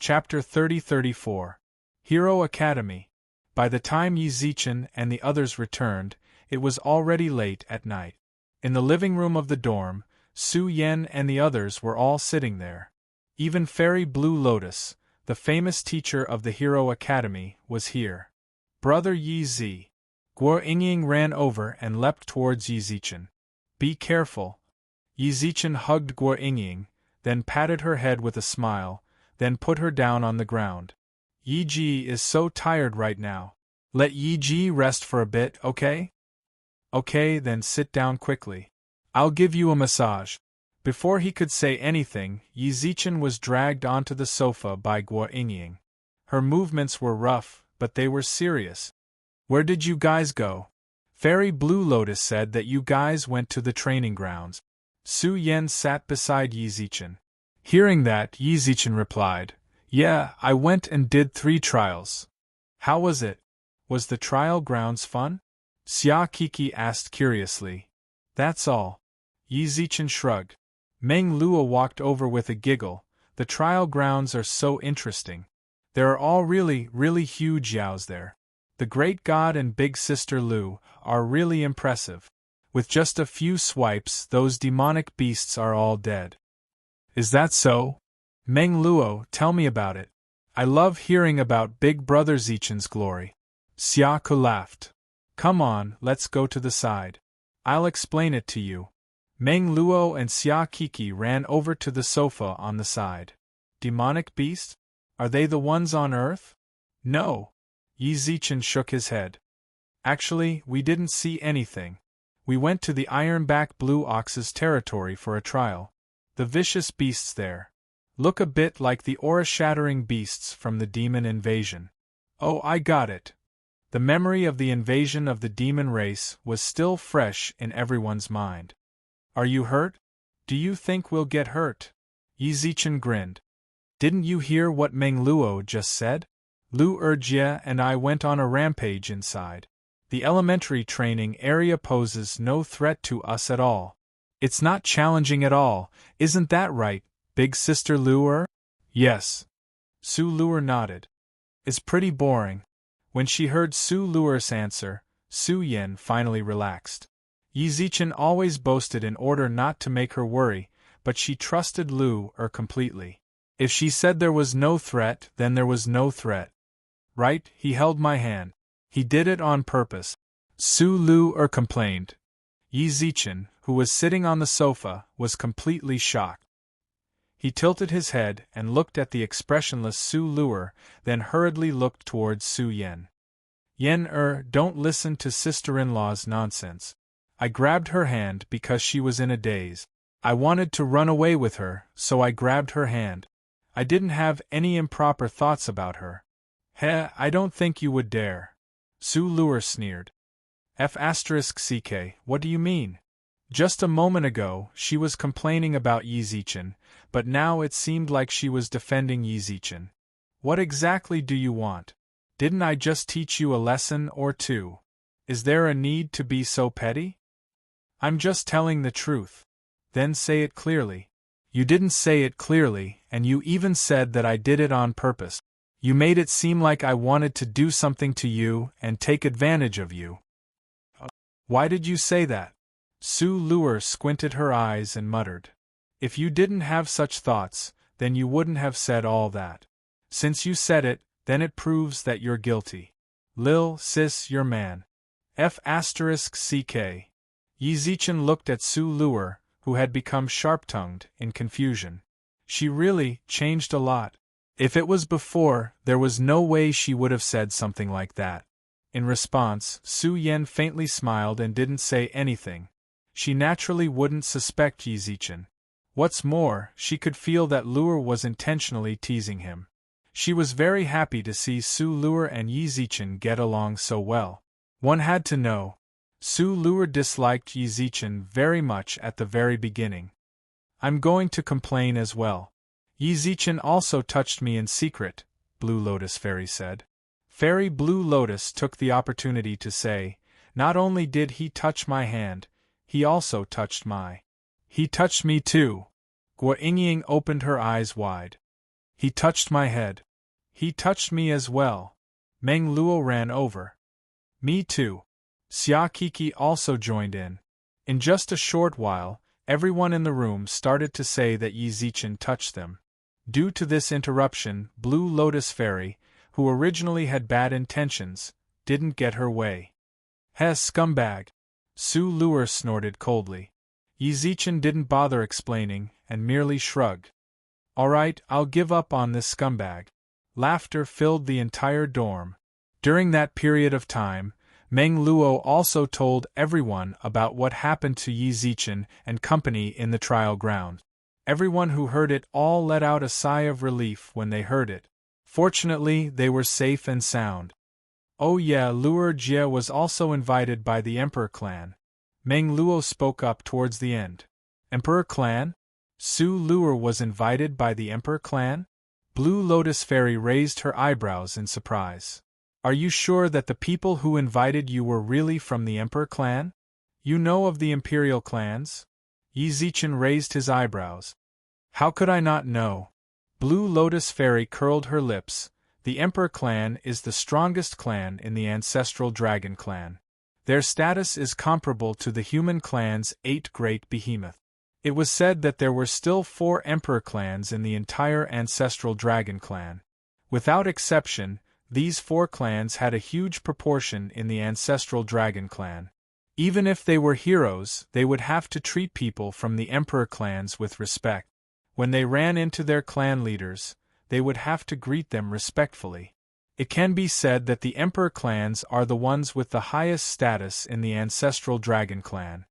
Chapter 30-34. Hero Academy. By the time Yi Zichen and the others returned, it was already late at night. In the living room of the dorm, Su Yen and the others were all sitting there. Even Fairy Blue Lotus, the famous teacher of the Hero Academy, was here. Brother Yi Zi. Guo Yingying ran over and leapt towards Yi Zichen. Be careful. Yi Zichen hugged Guo Yingying, then patted her head with a smile, then put her down on the ground. Yi Ji is so tired right now. Let Yi Ji rest for a bit, okay? Okay, then sit down quickly. I'll give you a massage. Before he could say anything, Yi Zichen was dragged onto the sofa by Guo Yingying. Her movements were rough, but they were serious. Where did you guys go? Fairy Blue Lotus said that you guys went to the training grounds. Su Yen sat beside Yi Zichen. Hearing that, Yi Zichen replied, Yeah, I went and did 3 trials. How was it? Was the trial grounds fun? Xia Kiki asked curiously. That's all. Yi Zichen shrugged. Meng Luo walked over with a giggle. The trial grounds are so interesting. There are all really huge yaos there. The Great God and Big Sister Lu are really impressive. With just a few swipes, those demonic beasts are all dead. Is that so? Meng Luo, tell me about it. I love hearing about Big Brother Zichen's glory. Xia Ke laughed. Come on, let's go to the side. I'll explain it to you. Meng Luo and Xia Kiki ran over to the sofa on the side. Demonic beasts? Are they the ones on Earth? No. Yi Zichen shook his head. Actually, we didn't see anything. We went to the Ironback Blue Ox's territory for a trial. The vicious beasts there look a bit like the aura-shattering beasts from the demon invasion. Oh, I got it. The memory of the invasion of the demon race was still fresh in everyone's mind. Are you hurt? Do you think we'll get hurt? Yi Zichen grinned. Didn't you hear what Meng Luo just said? Lu Erjie and I went on a rampage inside. The elementary training area poses no threat to us at all. It's not challenging at all, isn't that right, Big Sister Luer? Yes. Su Luer nodded. It's pretty boring. When she heard Su Luer's answer, Su Yen finally relaxed. Yi Zichen always boasted in order not to make her worry, but she trusted Lu completely. If she said there was no threat, then there was no threat. Right, he held my hand. He did it on purpose. Su Lu complained. Yi Zichen, who was sitting on the sofa, was completely shocked. He tilted his head and looked at the expressionless Su Luer, then hurriedly looked towards Su Yen. Yen don't listen to sister-in-law's nonsense. I grabbed her hand because she was in a daze. I wanted to run away with her, so I grabbed her hand. I didn't have any improper thoughts about her. I don't think you would dare. Su Luer sneered. F***ck, what do you mean? Just a moment ago, she was complaining about Yi Zichen, but now it seemed like she was defending Yi Zichen. What exactly do you want? Didn't I just teach you a lesson or two? Is there a need to be so petty? I'm just telling the truth. Then say it clearly. You didn't say it clearly, and you even said that I did it on purpose. You made it seem like I wanted to do something to you and take advantage of you. Why did you say that? Su Luer squinted her eyes and muttered. If you didn't have such thoughts, then you wouldn't have said all that. Since you said it, then it proves that you're guilty. Lil, sis, your man. F***ck. Yi Zichen looked at Su Luer, who had become sharp-tongued, in confusion. She really changed a lot. If it was before, there was no way she would have said something like that. In response, Su Yen faintly smiled and didn't say anything. She naturally wouldn't suspect Yi Zichen. What's more, she could feel that Luer was intentionally teasing him. She was very happy to see Su Luer and Yi Zichen get along so well. One had to know. Su Luer disliked Yi Zichen very much at the very beginning. I'm going to complain as well. Yi Zichen also touched me in secret, Blue Lotus Fairy said. Fairy Blue Lotus took the opportunity to say, not only did he touch my hand, he also touched my. He touched me too. Guo Yingying opened her eyes wide. He touched my head. He touched me as well. Meng Luo ran over. Me too. Xia Kiki also joined in. In just a short while, everyone in the room started to say that Yi Zichen touched them. Due to this interruption, Blue Lotus Fairy, who originally had bad intentions, didn't get her way. Heh, scumbag! Su Luer snorted coldly. Yi Zichen didn't bother explaining, and merely shrugged. Alright, I'll give up on this scumbag. Laughter filled the entire dorm. During that period of time, Meng Luo also told everyone about what happened to Yi Zichen and company in the trial ground. Everyone who heard it all let out a sigh of relief when they heard it. Fortunately, they were safe and sound. Oh yeah, Luer Jie was also invited by the Emperor clan. Meng Luo spoke up towards the end. Emperor clan? Su Luer was invited by the Emperor clan? Blue Lotus Fairy raised her eyebrows in surprise. Are you sure that the people who invited you were really from the Emperor clan? You know of the Imperial clans? Yi Zichen raised his eyebrows. How could I not know? Blue Lotus Fairy curled her lips. The Emperor clan is the strongest clan in the ancestral dragon clan. Their status is comparable to the human clan's 8 great behemoth. It was said that there were still 4 Emperor clans in the entire ancestral dragon clan. Without exception, these 4 clans had a huge proportion in the ancestral dragon clan. Even if they were heroes, they would have to treat people from the Emperor clans with respect. When they ran into their clan leaders, they would have to greet them respectfully. It can be said that the Emperor clans are the ones with the highest status in the ancestral dragon clan.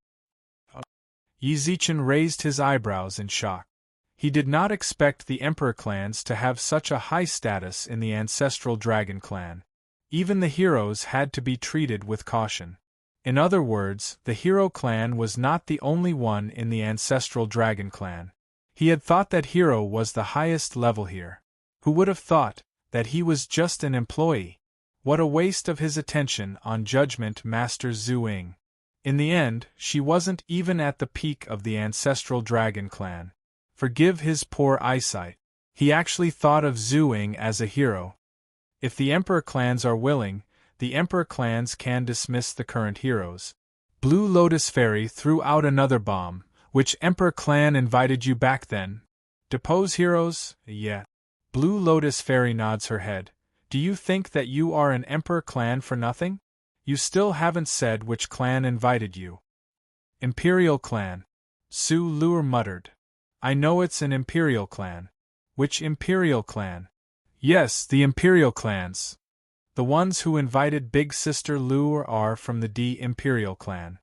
Yi Zichen raised his eyebrows in shock. He did not expect the Emperor clans to have such a high status in the ancestral dragon clan. Even the heroes had to be treated with caution. In other words, the hero clan was not the only one in the ancestral dragon clan. He had thought that hero was the highest level here. Who would have thought that he was just an employee? What a waste of his attention on Judgment Master Zhu Ying. In the end, she wasn't even at the peak of the ancestral dragon clan. Forgive his poor eyesight. He actually thought of Zhu Ying as a hero. If the Emperor clans are willing, the Emperor clans can dismiss the current heroes. Blue Lotus Fairy threw out another bomb. Which Emperor clan invited you back then? Depose heroes? Yeah. Blue Lotus Fairy nods her head. Do you think that you are an Emperor clan for nothing? You still haven't said which clan invited you. Imperial clan. Su Luer muttered. I know it's an Imperial clan. Which Imperial clan? Yes, the Imperial clans. The ones who invited Big Sister Luer are from the D Imperial clan.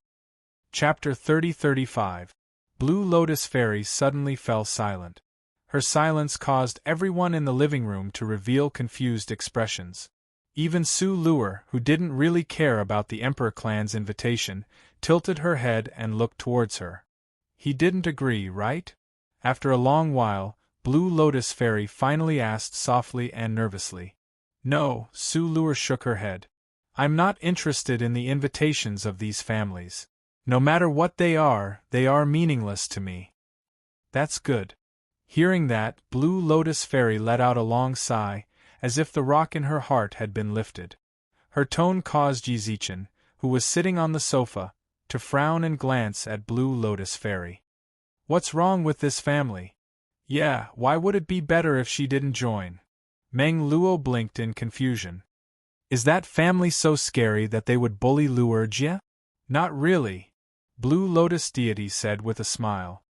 Chapter 30-35. Blue Lotus Fairy suddenly fell silent. Her silence caused everyone in the living room to reveal confused expressions. Even Su Luer, who didn't really care about the Emperor clan's invitation, tilted her head and looked towards her. He didn't agree, right? After a long while, Blue Lotus Fairy finally asked softly and nervously. No, Su Luer shook her head. I'm not interested in the invitations of these families. No matter what they are meaningless to me. That's good. Hearing that, Blue Lotus Fairy let out a long sigh, as if the rock in her heart had been lifted. Her tone caused Yi Zichen, who was sitting on the sofa, to frown and glance at Blue Lotus Fairy. What's wrong with this family? Yeah, why would it be better if she didn't join? Meng Luo blinked in confusion. Is that family so scary that they would bully Luer Jie? Not really, Blue Lotus Deity said with a smile.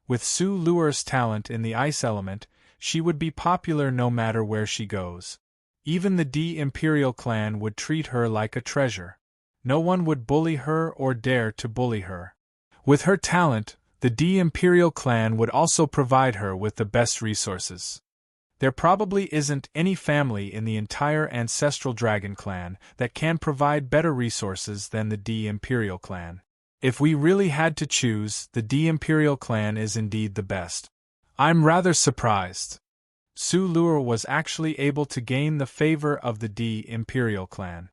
With Su Luer's talent in the ice element, she would be popular no matter where she goes. Even the D Imperial clan would treat her like a treasure. No one would bully her or dare to bully her. With her talent, the D Imperial clan would also provide her with the best resources. There probably isn't any family in the entire ancestral dragon clan that can provide better resources than the D Imperial clan. If we really had to choose, the D Imperial clan is indeed the best. I'm rather surprised. Su Luer was actually able to gain the favor of the D Imperial clan.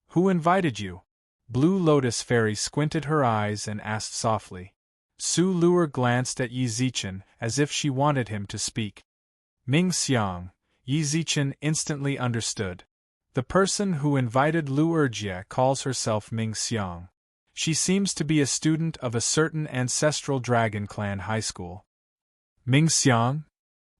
Who invited you? Blue Lotus Fairy squinted her eyes and asked softly. Su Luer glanced at Yi Zichen as if she wanted him to speak. Ming Xiang, Yi Zichen instantly understood. The person who invited Lu Erjie calls herself Ming Xiang. She seems to be a student of a certain ancestral dragon clan high school. Ming Xiang?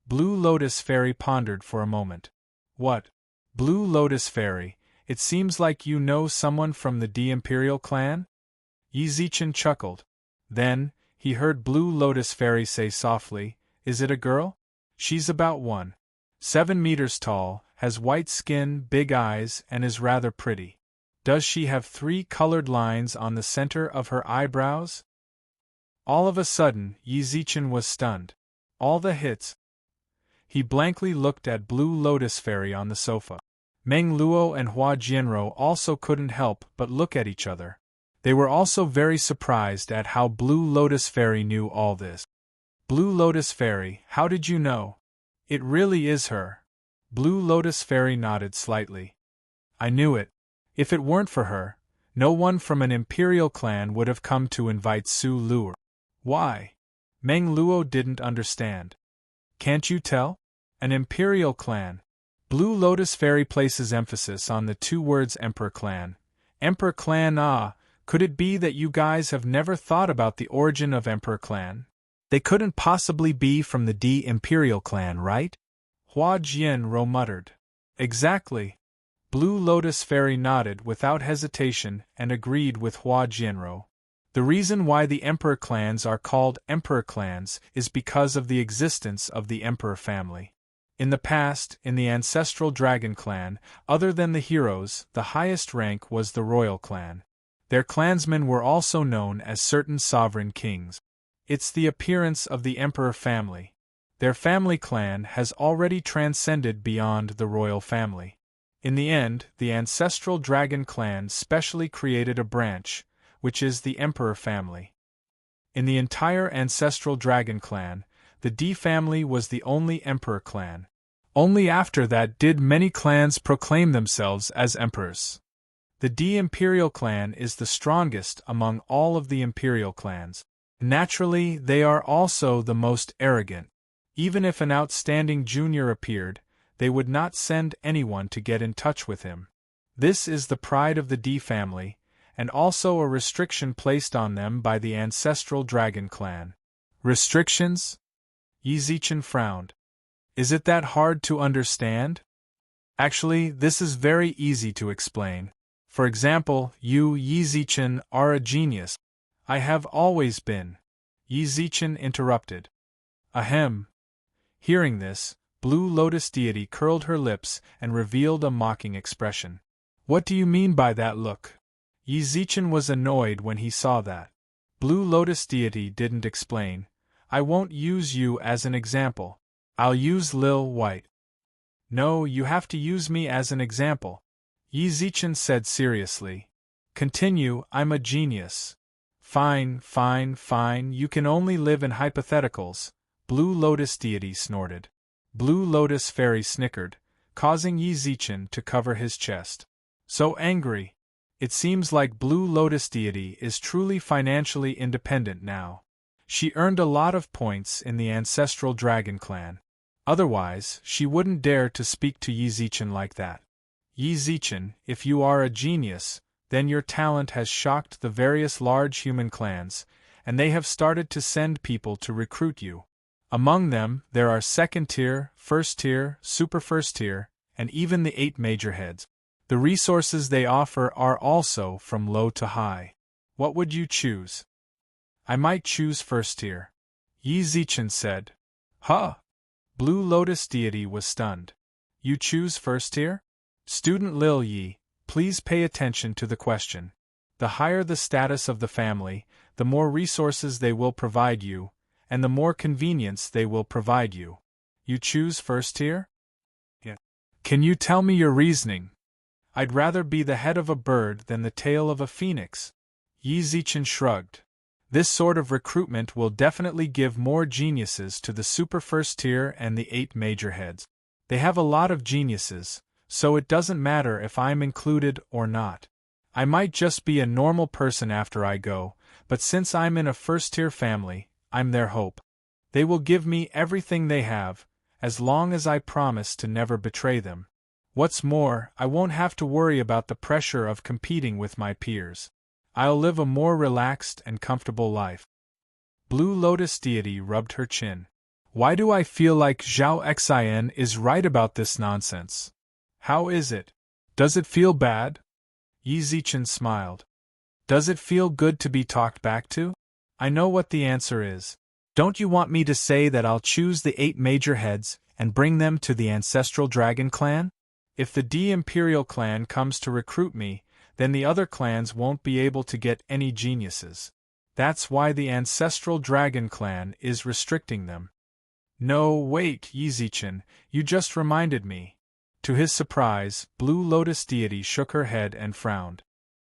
Blue Lotus Fairy pondered for a moment. What? Blue Lotus Fairy, it seems like you know someone from the D Imperial clan? Yi Zichen chuckled. Then, he heard Blue Lotus Fairy say softly, "Is it a girl? She's about 1.7 meters tall, has white skin, big eyes, and is rather pretty. Does she have 3 colored lines on the center of her eyebrows?" All of a sudden, Yi Zichen was stunned. All the hits. He blankly looked at Blue Lotus Fairy on the sofa. Meng Luo and Hua Jianrou also couldn't help but look at each other. They were also very surprised at how Blue Lotus Fairy knew all this. Blue Lotus Fairy, how did you know? It really is her. Blue Lotus Fairy nodded slightly. I knew it. If it weren't for her, no one from an imperial clan would have come to invite Su Luo. Why? Meng Luo didn't understand. Can't you tell? An imperial clan. Blue Lotus Fairy places emphasis on the 2 words Emperor Clan. Emperor Clan, ah, could it be that you guys have never thought about the origin of Emperor Clan? They couldn't possibly be from the D Imperial Clan, right? Hua Jianrou muttered. Exactly. Blue Lotus Fairy nodded without hesitation and agreed with Hua Jianrou. The reason why the Emperor clans are called Emperor clans is because of the existence of the Emperor family. In the past, in the ancestral Dragon clan, other than the heroes, the highest rank was the Royal clan. Their clansmen were also known as certain sovereign kings. It's the appearance of the Emperor family. Their family clan has already transcended beyond the royal family. In the end, the ancestral Dragon clan specially created a branch, which is the Emperor family. In the entire ancestral Dragon clan, the D family was the only Emperor clan. Only after that did many clans proclaim themselves as emperors. The D Imperial clan is the strongest among all of the Imperial clans. Naturally, they are also the most arrogant. Even if an outstanding junior appeared, they would not send anyone to get in touch with him. This is the pride of the D family, and also a restriction placed on them by the ancestral Dragon clan. Restrictions? Yi Zichen frowned. Is it that hard to understand? Actually, this is very easy to explain. For example, you, Yi Zichen, are a genius. I have always been. Yi Zichen interrupted. Ahem. Hearing this, Blue Lotus Deity curled her lips and revealed a mocking expression. What do you mean by that look? Yi Zichen was annoyed when he saw that. Blue Lotus Deity didn't explain. I won't use you as an example. I'll use Lil White. No, you have to use me as an example. Yi Zichen said seriously. Continue, I'm a genius. Fine, fine, fine, you can only live in hypotheticals, Blue Lotus Deity snorted. Blue Lotus Fairy snickered, causing Yi Zichen to cover his chest. So angry. It seems like Blue Lotus Deity is truly financially independent now. She earned a lot of points in the ancestral Dragon clan. Otherwise, she wouldn't dare to speak to Yi Zichen like that. Yi Zichen, if you are a genius, then your talent has shocked the various large human clans, and they have started to send people to recruit you. Among them, there are second tier, first tier, super first tier, and even the 8 major heads. The resources they offer are also from low to high. What would you choose? I might choose first tier. Yi Zichen said. Huh! Blue Lotus Deity was stunned. You choose first tier? Student Lil Yi, please pay attention to the question. The higher the status of the family, the more resources they will provide you, and the more convenience they will provide you. You choose first tier? Yeah. Can you tell me your reasoning? I'd rather be the head of a bird than the tail of a phoenix. Yi Zichen shrugged. This sort of recruitment will definitely give more geniuses to the super first tier and the 8 major heads. They have a lot of geniuses, so it doesn't matter if I'm included or not. I might just be a normal person after I go, but since I'm in a first tier family, I'm their hope. They will give me everything they have, as long as I promise to never betray them. What's more, I won't have to worry about the pressure of competing with my peers. I'll live a more relaxed and comfortable life. Blue Lotus deity rubbed her chin. Why do I feel like Zhao Xin is right about this nonsense? How is it? Does it feel bad? Yi Zichen smiled. Does it feel good to be talked back to? I know what the answer is. Don't you want me to say that I'll choose the 8 major heads and bring them to the ancestral dragon clan? If the D Imperial clan comes to recruit me, then the other clans won't be able to get any geniuses. That's why the ancestral dragon clan is restricting them. No, wait, Yi Zichen, you just reminded me. To his surprise, Blue Lotus deity shook her head and frowned.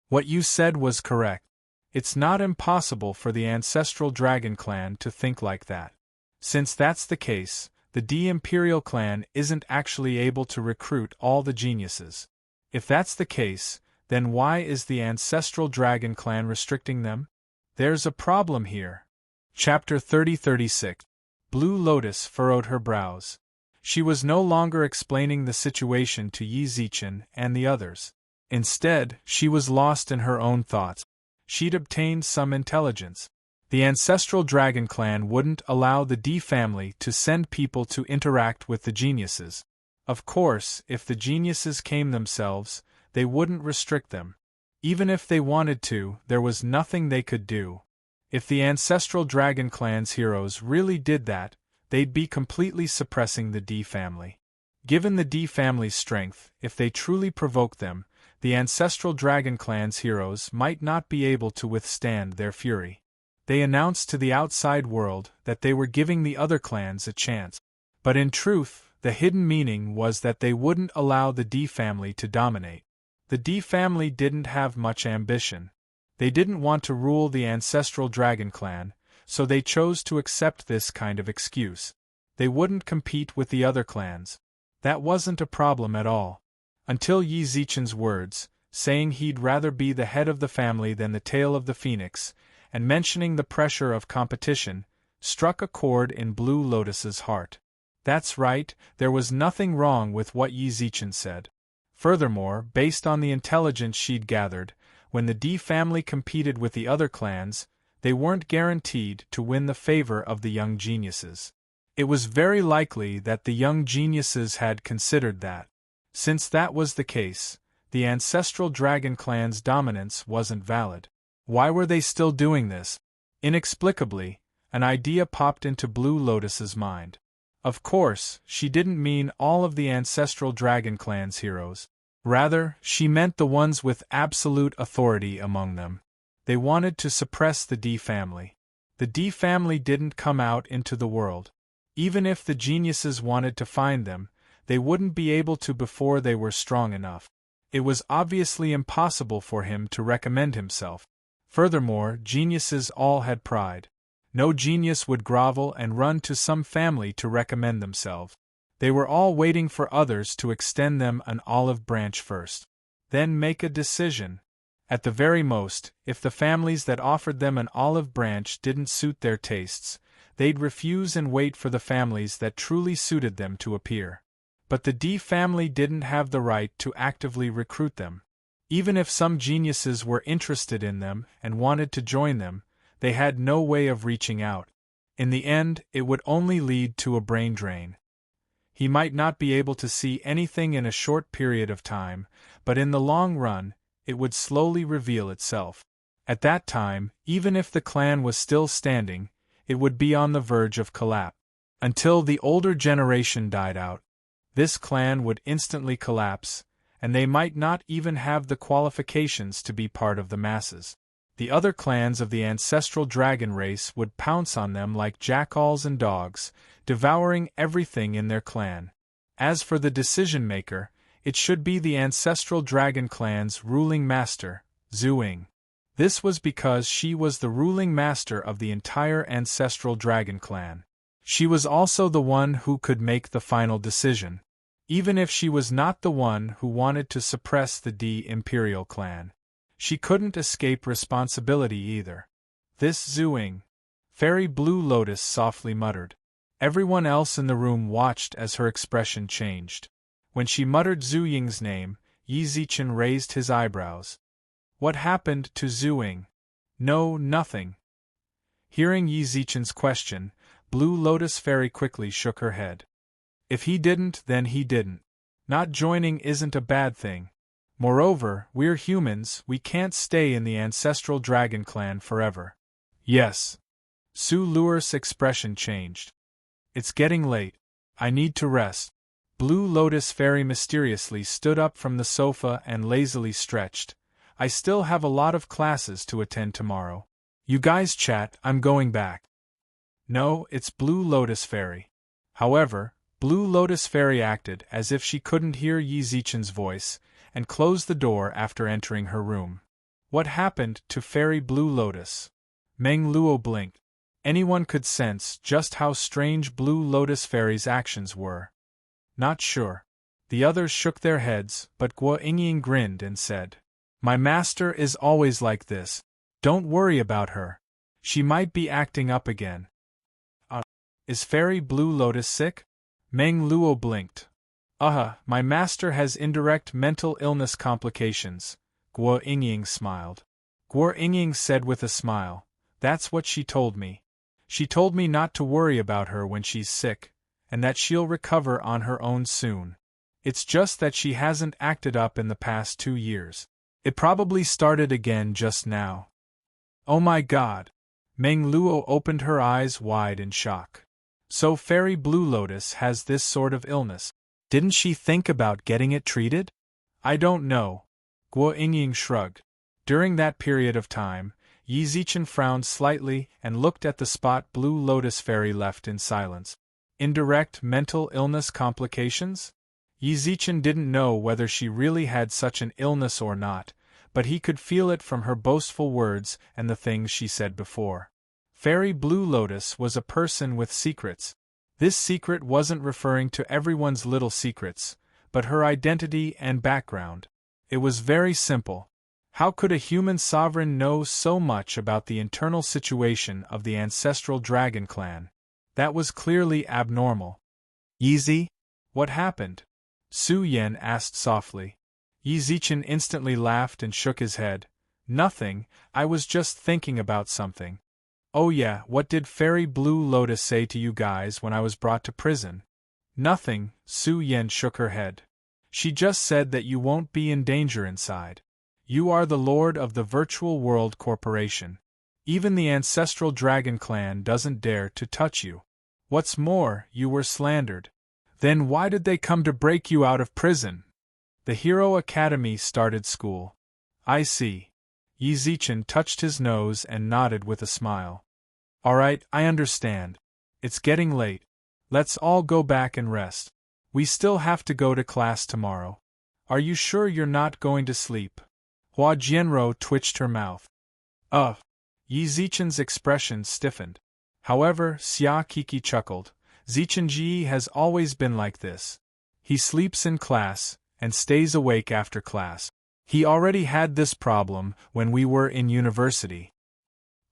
What you said was correct. It's not impossible for the ancestral dragon clan to think like that. Since that's the case, the D Imperial clan isn't actually able to recruit all the geniuses. If that's the case, then why is the ancestral dragon clan restricting them? There's a problem here. Chapter 30-36. Blue Lotus furrowed her brows. She was no longer explaining the situation to Yi Zichen and the others. Instead, she was lost in her own thoughts. She'd obtained some intelligence. The ancestral dragon clan wouldn't allow the D family to send people to interact with the geniuses. Of course, if the geniuses came themselves, they wouldn't restrict them. Even if they wanted to, there was nothing they could do. If the ancestral dragon clan's heroes really did that, they'd be completely suppressing the D family. Given the D family's strength, if they truly provoked them, the ancestral dragon clan's heroes might not be able to withstand their fury. They announced to the outside world that they were giving the other clans a chance. But in truth, the hidden meaning was that they wouldn't allow the D family to dominate. The D family didn't have much ambition. They didn't want to rule the ancestral dragon clan, so they chose to accept this kind of excuse. They wouldn't compete with the other clans. That wasn't a problem at all. Until Yi Zichen's words, saying he'd rather be the head of the family than the tail of the phoenix, and mentioning the pressure of competition, struck a chord in Blue Lotus's heart. That's right, there was nothing wrong with what Yi Zichen said. Furthermore, based on the intelligence she'd gathered, when the D family competed with the other clans, they weren't guaranteed to win the favor of the young geniuses. It was very likely that the young geniuses had considered that. Since that was the case, the ancestral dragon clan's dominance wasn't valid. Why were they still doing this? Inexplicably, an idea popped into Blue Lotus's mind. Of course, she didn't mean all of the ancestral dragon clan's heroes. Rather, she meant the ones with absolute authority among them. They wanted to suppress the D family. The D family didn't come out into the world. Even if the geniuses wanted to find them, they wouldn't be able to before they were strong enough. It was obviously impossible for him to recommend himself. Furthermore, geniuses all had pride. No genius would grovel and run to some family to recommend themselves. They were all waiting for others to extend them an olive branch first. Then make a decision. At the very most, if the families that offered them an olive branch didn't suit their tastes, they'd refuse and wait for the families that truly suited them to appear. But the D family didn't have the right to actively recruit them. Even if some geniuses were interested in them and wanted to join them, they had no way of reaching out. In the end, it would only lead to a brain drain. He might not be able to see anything in a short period of time, but in the long run, it would slowly reveal itself. At that time, even if the clan was still standing, it would be on the verge of collapse. Until the older generation died out, this clan would instantly collapse, and they might not even have the qualifications to be part of the masses. The other clans of the ancestral dragon race would pounce on them like jackals and dogs, devouring everything in their clan. As for the decision-maker, it should be the ancestral dragon clan's ruling master, Zhu Ying. This was because she was the ruling master of the entire ancestral dragon clan. She was also the one who could make the final decision. Even if she was not the one who wanted to suppress the D Imperial clan, she couldn't escape responsibility either. This Zhu Ying, Fairy Blue Lotus softly muttered. Everyone else in the room watched as her expression changed. When she muttered Zhu Ying's name, Yi Zichen raised his eyebrows. What happened to Zhu Ying? No, nothing. Hearing Yi Zichen's question, Blue Lotus Fairy quickly shook her head. If he didn't, then he didn't. Not joining isn't a bad thing. Moreover, we're humans, we can't stay in the ancestral dragon clan forever. Yes. Su Luer's expression changed. It's getting late. I need to rest. Blue Lotus Fairy mysteriously stood up from the sofa and lazily stretched. I still have a lot of classes to attend tomorrow. You guys chat, I'm going back. No, it's Blue Lotus Fairy. However, Blue Lotus Fairy acted as if she couldn't hear Yi Zichen's voice, and closed the door after entering her room. What happened to Fairy Blue Lotus? Meng Luo blinked. Anyone could sense just how strange Blue Lotus Fairy's actions were. Not sure. The others shook their heads, but Guo Yingying grinned and said, My master is always like this. Don't worry about her. She might be acting up again. Is Fairy Blue Lotus sick? Meng Luo blinked. My master has indirect mental illness complications, Guo Yingying smiled. Guo Yingying said with a smile, That's what she told me. She told me not to worry about her when she's sick, and that she'll recover on her own soon. It's just that she hasn't acted up in the past 2 years. It probably started again just now. Oh my God! Meng Luo opened her eyes wide in shock. So Fairy Blue Lotus has this sort of illness. Didn't she think about getting it treated? I don't know. Guo Yingying shrugged. During that period of time, Yi Zichen frowned slightly and looked at the spot Blue Lotus Fairy left in silence. Indirect mental illness complications? Yi Zichen didn't know whether she really had such an illness or not, but he could feel it from her boastful words and the things she said before. Fairy Blue Lotus was a person with secrets. This secret wasn't referring to everyone's little secrets, but her identity and background. It was very simple. How could a human sovereign know so much about the internal situation of the ancestral dragon clan? That was clearly abnormal. Yi, what happened? Su Yan asked softly. Yi Zichen instantly laughed and shook his head. Nothing, I was just thinking about something. Oh yeah, what did Fairy Blue Lotus say to you guys when I was brought to prison? Nothing, Su Yan shook her head. She just said that you won't be in danger inside. You are the Lord of the Virtual World Corporation. Even the ancestral dragon clan doesn't dare to touch you. What's more, you were slandered. Then why did they come to break you out of prison? The Hero Academy started school. I see. Yi Zichen touched his nose and nodded with a smile. Alright, I understand. It's getting late. Let's all go back and rest. We still have to go to class tomorrow. Are you sure you're not going to sleep? Hua Jianro twitched her mouth. Yi Zichen's expression stiffened. However, Xia Kiki chuckled. Zichenji has always been like this. He sleeps in class, and stays awake after class. He already had this problem when we were in university.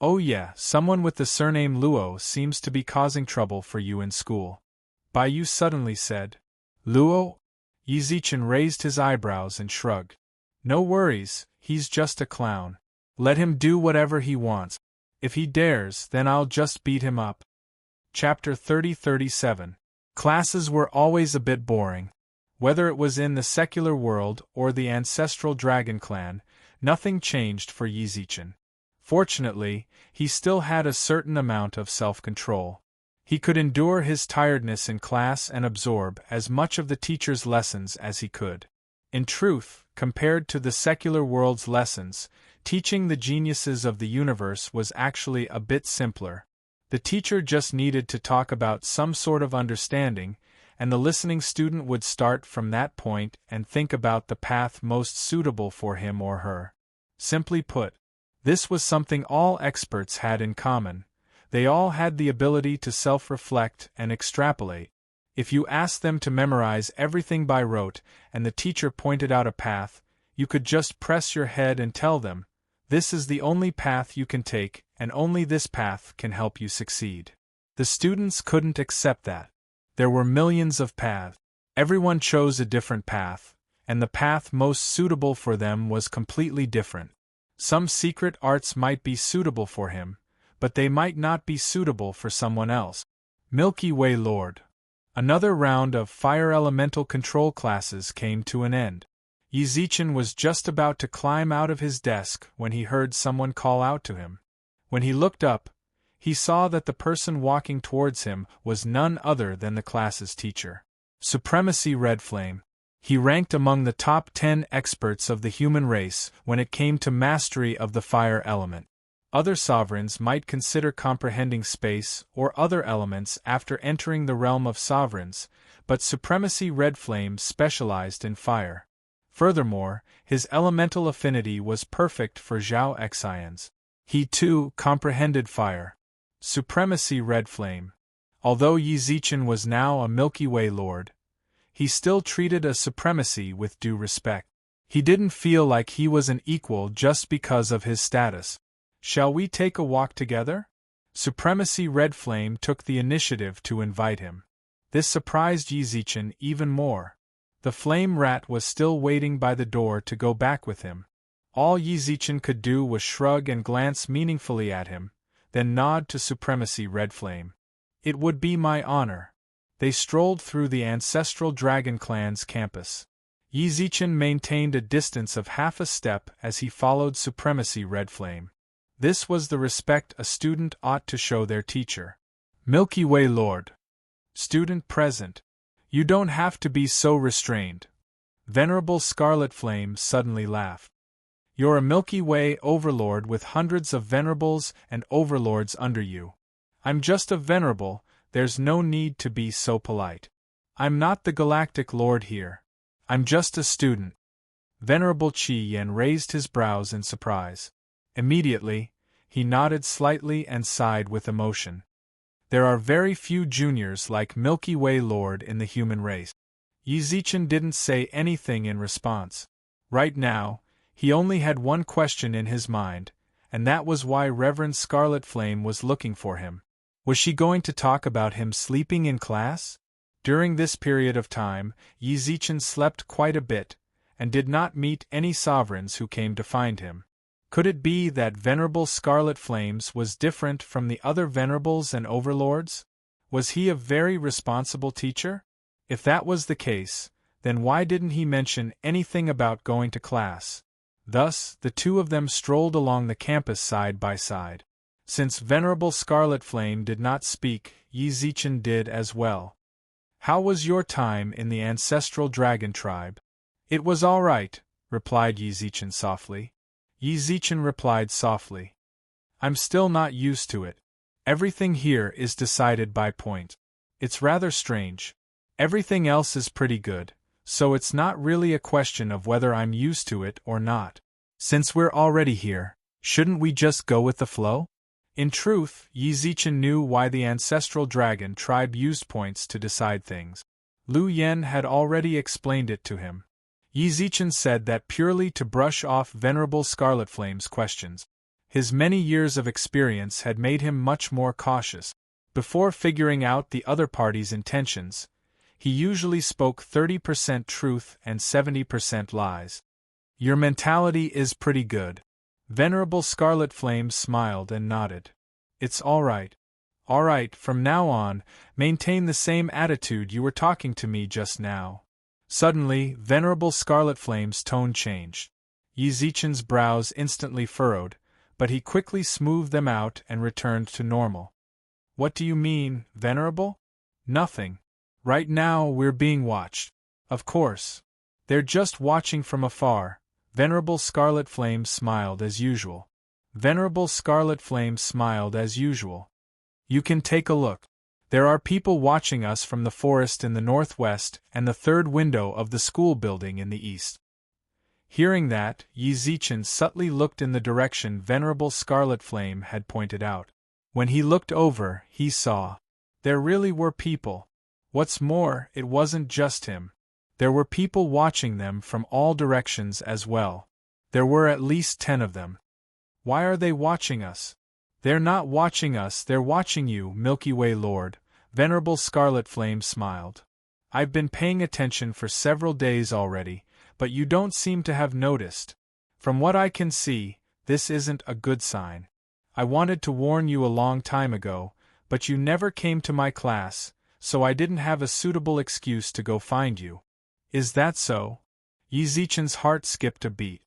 Oh yeah, someone with the surname Luo seems to be causing trouble for you in school. Bai Yu suddenly said. Luo? Yi Zichen raised his eyebrows and shrugged. No worries, he's just a clown. Let him do whatever he wants. If he dares, then I'll just beat him up. Chapter 30-37. Classes were always a bit boring. Whether it was in the secular world or the ancestral dragon clan, nothing changed for Yi Zichen. Fortunately, he still had a certain amount of self-control. He could endure his tiredness in class and absorb as much of the teacher's lessons as he could. In truth, compared to the secular world's lessons, teaching the geniuses of the universe was actually a bit simpler. The teacher just needed to talk about some sort of understanding, and the listening student would start from that point and think about the path most suitable for him or her. Simply put, this was something all experts had in common. They all had the ability to self-reflect and extrapolate. If you asked them to memorize everything by rote and the teacher pointed out a path, you could just press your head and tell them, this is the only path you can take, and only this path can help you succeed. The students couldn't accept that. There were millions of paths. Everyone chose a different path, and the path most suitable for them was completely different. Some secret arts might be suitable for him, but they might not be suitable for someone else. Milky Way Lord. Another round of fire elemental control classes came to an end. Yizichin was just about to climb out of his desk when he heard someone call out to him. When he looked up, he saw that the person walking towards him was none other than the class's teacher. Supremacy Red Flame. He ranked among the top 10 experts of the human race when it came to mastery of the fire element. Other sovereigns might consider comprehending space or other elements after entering the realm of sovereigns, but Supremacy Red Flame specialized in fire. Furthermore, his elemental affinity was perfect for Zhao Xian's. He too comprehended fire. Supremacy Red Flame. Although Yizichin was now a Milky Way Lord, he still treated a supremacy with due respect. He didn't feel like he was an equal just because of his status. Shall we take a walk together? Supremacy Red Flame took the initiative to invite him. This surprised Yizichin even more. The flame rat was still waiting by the door to go back with him. All Yizichin could do was shrug and glance meaningfully at him, then nod to Supremacy Red Flame. It would be my honor. They strolled through the ancestral Dragon Clan's campus. Yizichin maintained a distance of half a step as he followed Supremacy Red Flame. This was the respect a student ought to show their teacher. Milky Way Lord. Student present. You don't have to be so restrained. Venerable Scarlet Flame suddenly laughed. You're a Milky Way overlord with hundreds of venerables and overlords under you. I'm just a venerable. There's no need to be so polite. I'm not the galactic lord here. I'm just a student. Venerable Qi Yan raised his brows in surprise. Immediately, he nodded slightly and sighed with emotion. There are very few juniors like Milky Way Lord in the human race. Yizichin didn't say anything in response. Right now, he only had one question in his mind, and that was why Reverend Scarlet Flame was looking for him. Was she going to talk about him sleeping in class? During this period of time, Yizichin slept quite a bit, and did not meet any sovereigns who came to find him. Could it be that Venerable Scarlet Flames was different from the other venerables and overlords? Was he a very responsible teacher? If that was the case, then why didn't he mention anything about going to class? Thus, the two of them strolled along the campus side by side. Since Venerable Scarlet Flame did not speak, Yizichin did as well. How was your time in the ancestral dragon tribe? It was all right, replied Yizichin softly. Yizichin replied softly. I'm still not used to it. Everything here is decided by point. It's rather strange. Everything else is pretty good, so it's not really a question of whether I'm used to it or not. Since we're already here, shouldn't we just go with the flow? In truth, Yizichin knew why the ancestral dragon tribe used points to decide things. Lu Yen had already explained it to him. Yizichin said that purely to brush off Venerable Scarlet Flame's questions. His many years of experience had made him much more cautious. Before figuring out the other party's intentions, he usually spoke 30% truth and 70% lies. Your mentality is pretty good. Venerable Scarlet Flame smiled and nodded. It's all right. All right, from now on, maintain the same attitude you were talking to me just now. Suddenly, Venerable Scarlet Flame's tone changed. Yizichin's brows instantly furrowed, but he quickly smoothed them out and returned to normal. What do you mean, Venerable? Nothing. Right now we're being watched. Of course. They're just watching from afar. Venerable Scarlet Flame smiled as usual. Venerable Scarlet Flame smiled as usual. You can take a look. There are people watching us from the forest in the northwest and the third window of the school building in the east. Hearing that, Yizichin subtly looked in the direction Venerable Scarlet Flame had pointed out. When he looked over, he saw. There really were people. What's more, it wasn't just him. There were people watching them from all directions as well. There were at least 10 of them. Why are they watching us? They're not watching us, they're watching you, Milky Way Lord, Venerable Scarlet Flame smiled. I've been paying attention for several days already, but you don't seem to have noticed. From what I can see, this isn't a good sign. I wanted to warn you a long time ago, but you never came to my class, so I didn't have a suitable excuse to go find you. Is that so? Yi Zichen's heart skipped a beat.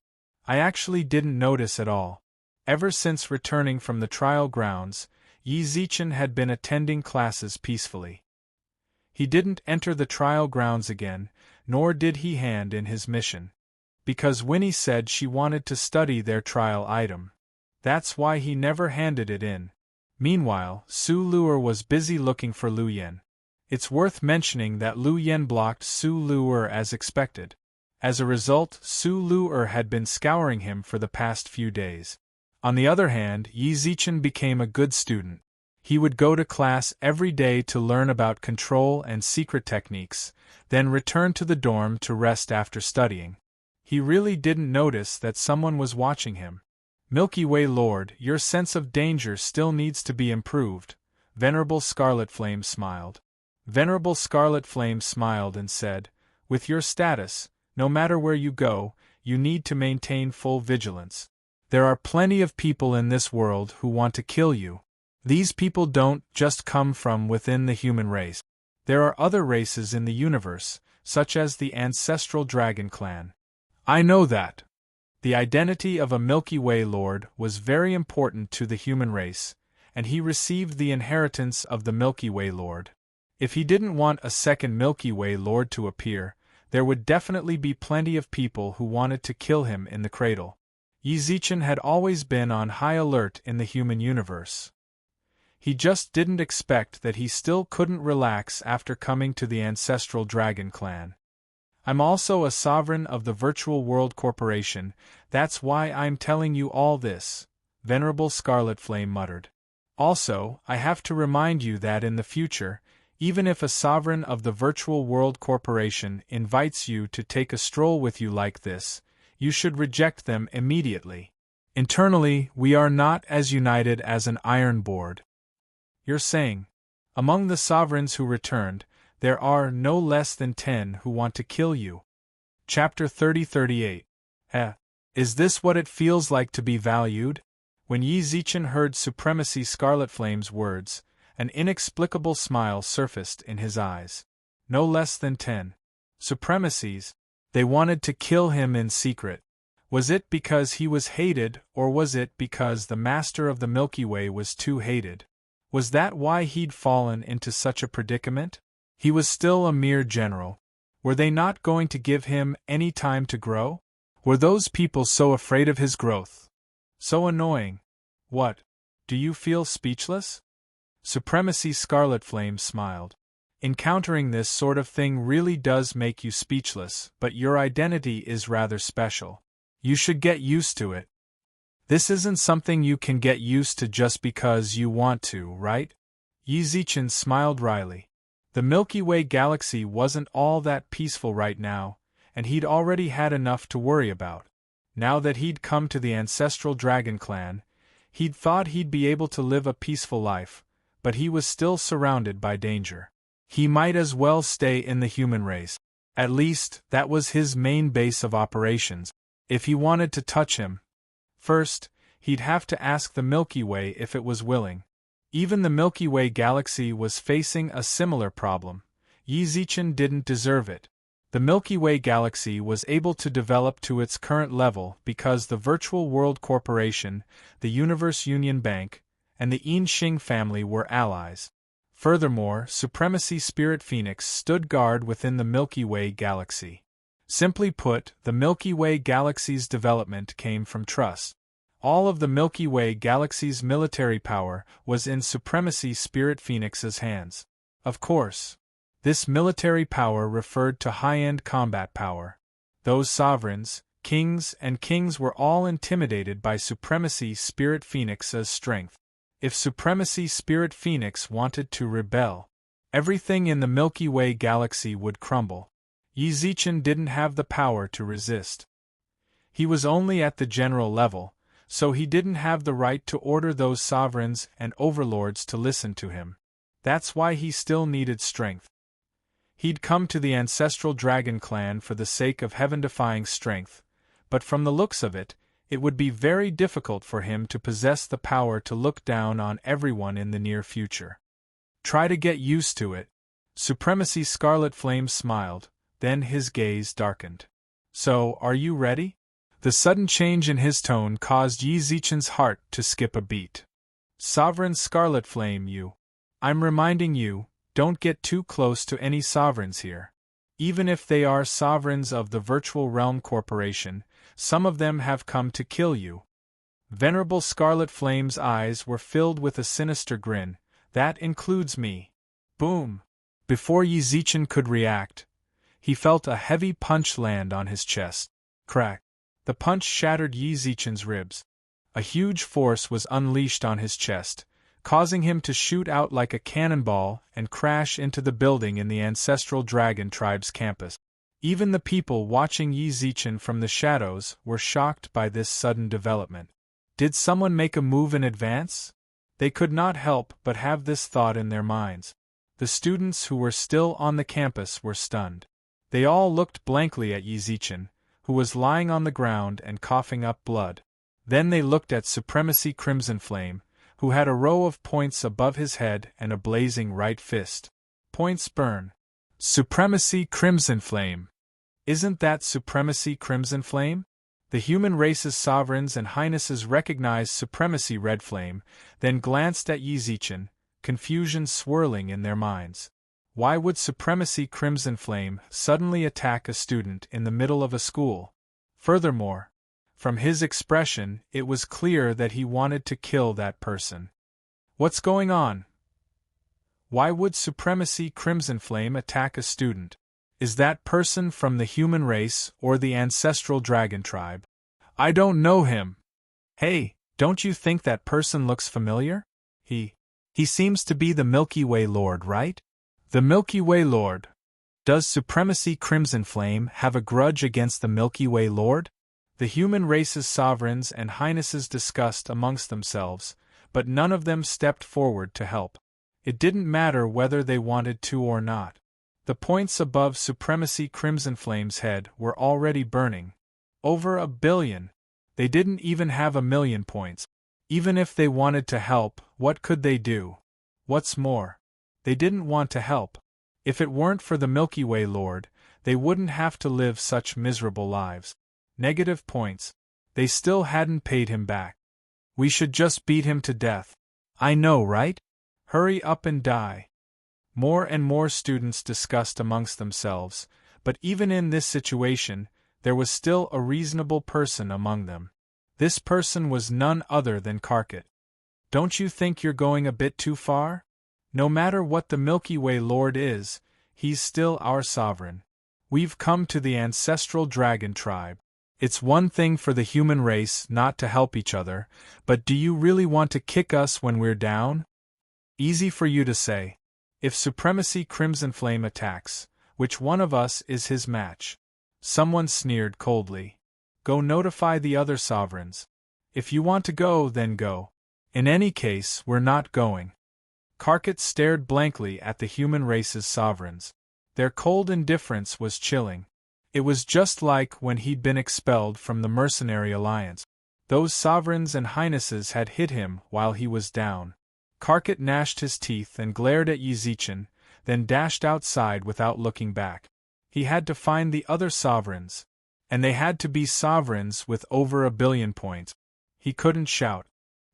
I actually didn't notice at all. Ever since returning from the trial grounds, Yi Zichen had been attending classes peacefully. He didn't enter the trial grounds again, nor did he hand in his mission. Because Winnie said she wanted to study their trial item. That's why he never handed it in. Meanwhile, Su Luer was busy looking for Lu Yen. It's worth mentioning that Lu Yen blocked Su Luer as expected. As a result, Su Luer had been scouring him for the past few days. On the other hand, Yi Zichen became a good student. He would go to class every day to learn about control and secret techniques, then return to the dorm to rest after studying. He really didn't notice that someone was watching him. Milky Way Lord, your sense of danger still needs to be improved, Venerable Scarlet Flame smiled. Venerable Scarlet Flame smiled and said, with your status, no matter where you go, you need to maintain full vigilance. There are plenty of people in this world who want to kill you. These people don't just come from within the human race. There are other races in the universe, such as the ancestral dragon clan. I know that. The identity of a Milky Way Lord was very important to the human race, and he received the inheritance of the Milky Way Lord. If he didn't want a second Milky Way Lord to appear, there would definitely be plenty of people who wanted to kill him in the cradle. Yi Zichen had always been on high alert in the human universe. He just didn't expect that he still couldn't relax after coming to the ancestral dragon clan. I'm also a sovereign of the Virtual World Corporation, that's why I'm telling you all this, Venerable Scarlet Flame muttered. Also, I have to remind you that in the future, even if a sovereign of the Virtual World Corporation invites you to take a stroll with you like this, you should reject them immediately. Internally, we are not as united as an iron board. You're saying, among the sovereigns who returned, there are no less than 10 who want to kill you. Chapter 30-38. Is this what it feels like to be valued? When Yi Zichen heard Supremacy Scarlet Flame's words, an inexplicable smile surfaced in his eyes. No less than 10. Supremacies? They wanted to kill him in secret. Was it because he was hated, or was it because the Master of the Milky Way was too hated? Was that why he'd fallen into such a predicament? He was still a mere general. Were they not going to give him any time to grow? Were those people so afraid of his growth? So annoying. What? Do you feel speechless? Supremacy Scarlet Flame smiled. Encountering this sort of thing really does make you speechless, but your identity is rather special. You should get used to it. This isn't something you can get used to just because you want to, right? Yi Zichen smiled wryly. The Milky Way galaxy wasn't all that peaceful right now, and he'd already had enough to worry about. Now that he'd come to the ancestral dragon clan, he'd thought he'd be able to live a peaceful life, but he was still surrounded by danger. He might as well stay in the human race. At least, that was his main base of operations. If he wanted to touch him, first, he'd have to ask the Milky Way if it was willing. Even the Milky Way galaxy was facing a similar problem. Yi Zichen didn't deserve it. The Milky Way galaxy was able to develop to its current level because the Virtual World Corporation, the Universe Union Bank, and the Yinxing family were allies. Furthermore, Supremacy Spirit Phoenix stood guard within the Milky Way galaxy. Simply put, the Milky Way galaxy's development came from trust. All of the Milky Way galaxy's military power was in Supremacy Spirit Phoenix's hands. Of course, this military power referred to high-end combat power. Those sovereigns, kings were all intimidated by Supremacy Spirit Phoenix's strength. If Supremacy Spirit Phoenix wanted to rebel, everything in the Milky Way galaxy would crumble. Yi Zichen didn't have the power to resist. He was only at the general level, so he didn't have the right to order those sovereigns and overlords to listen to him. That's why he still needed strength. He'd come to the ancestral dragon clan for the sake of heaven-defying strength, but from the looks of it, it would be very difficult for him to possess the power to look down on everyone in the near future. Try to get used to it. Supremacy Scarlet Flame smiled, then his gaze darkened. So, are you ready? The sudden change in his tone caused Yi Zichen's heart to skip a beat. Sovereign Scarlet Flame, I'm reminding you, don't get too close to any sovereigns here. Even if they are sovereigns of the Virtual Realm Corporation, some of them have come to kill you. Venerable Scarlet Flame's eyes were filled with a sinister grin. That includes me. Boom! Before Yi Zichen could react, he felt a heavy punch land on his chest. Crack! The punch shattered Yi Zichen's ribs. A huge force was unleashed on his chest, causing him to shoot out like a cannonball and crash into the building in the Ancestral Dragon Tribe's campus. Even the people watching Yi Zichen from the shadows were shocked by this sudden development. Did someone make a move in advance? They could not help but have this thought in their minds. The students who were still on the campus were stunned. They all looked blankly at Yi Zichen, who was lying on the ground and coughing up blood. Then they looked at Supremacy Crimson Flame, who had a row of points above his head and a blazing right fist. Points burn. Supremacy Crimson Flame. Isn't that Supremacy Crimson Flame? The human race's sovereigns and highnesses recognized Supremacy Red Flame, then glanced at Yi Zichen, confusion swirling in their minds. Why would Supremacy Crimson Flame suddenly attack a student in the middle of a school? Furthermore, from his expression, it was clear that he wanted to kill that person. What's going on? Why would Supremacy Crimson Flame attack a student? Is that person from the human race or the Ancestral Dragon Tribe? I don't know him. Hey, don't you think that person looks familiar? He seems to be the Milky Way Lord, right? The Milky Way Lord. Does Supremacy Crimson Flame have a grudge against the Milky Way Lord? The human race's sovereigns and highnesses discussed amongst themselves, but none of them stepped forward to help. It didn't matter whether they wanted to or not. The points above Supremacy Crimson Flame's head were already burning. Over 1 billion. They didn't even have 1 million points. Even if they wanted to help, what could they do? What's more, they didn't want to help. If it weren't for the Milky Way Lord, they wouldn't have to live such miserable lives. Negative points. They still hadn't paid him back. We should just beat him to death. I know, right? Hurry up and die. More and more students discussed amongst themselves, but even in this situation, there was still a reasonable person among them. This person was none other than Karkat. Don't you think you're going a bit too far? No matter what the Milky Way Lord is, he's still our sovereign. We've come to the Ancestral Dragon Tribe. It's one thing for the human race not to help each other, but do you really want to kick us when we're down? Easy for you to say. If Supremacy Crimson Flame attacks, which one of us is his match? Someone sneered coldly. Go notify the other sovereigns. If you want to go, then go. In any case, we're not going. Karkat stared blankly at the human race's sovereigns. Their cold indifference was chilling. It was just like when he'd been expelled from the Mercenary Alliance. Those sovereigns and highnesses had hit him while he was down. Karkat gnashed his teeth and glared at Yi Zichen, then dashed outside without looking back. He had to find the other sovereigns, and they had to be sovereigns with over 1 billion points. He couldn't shout.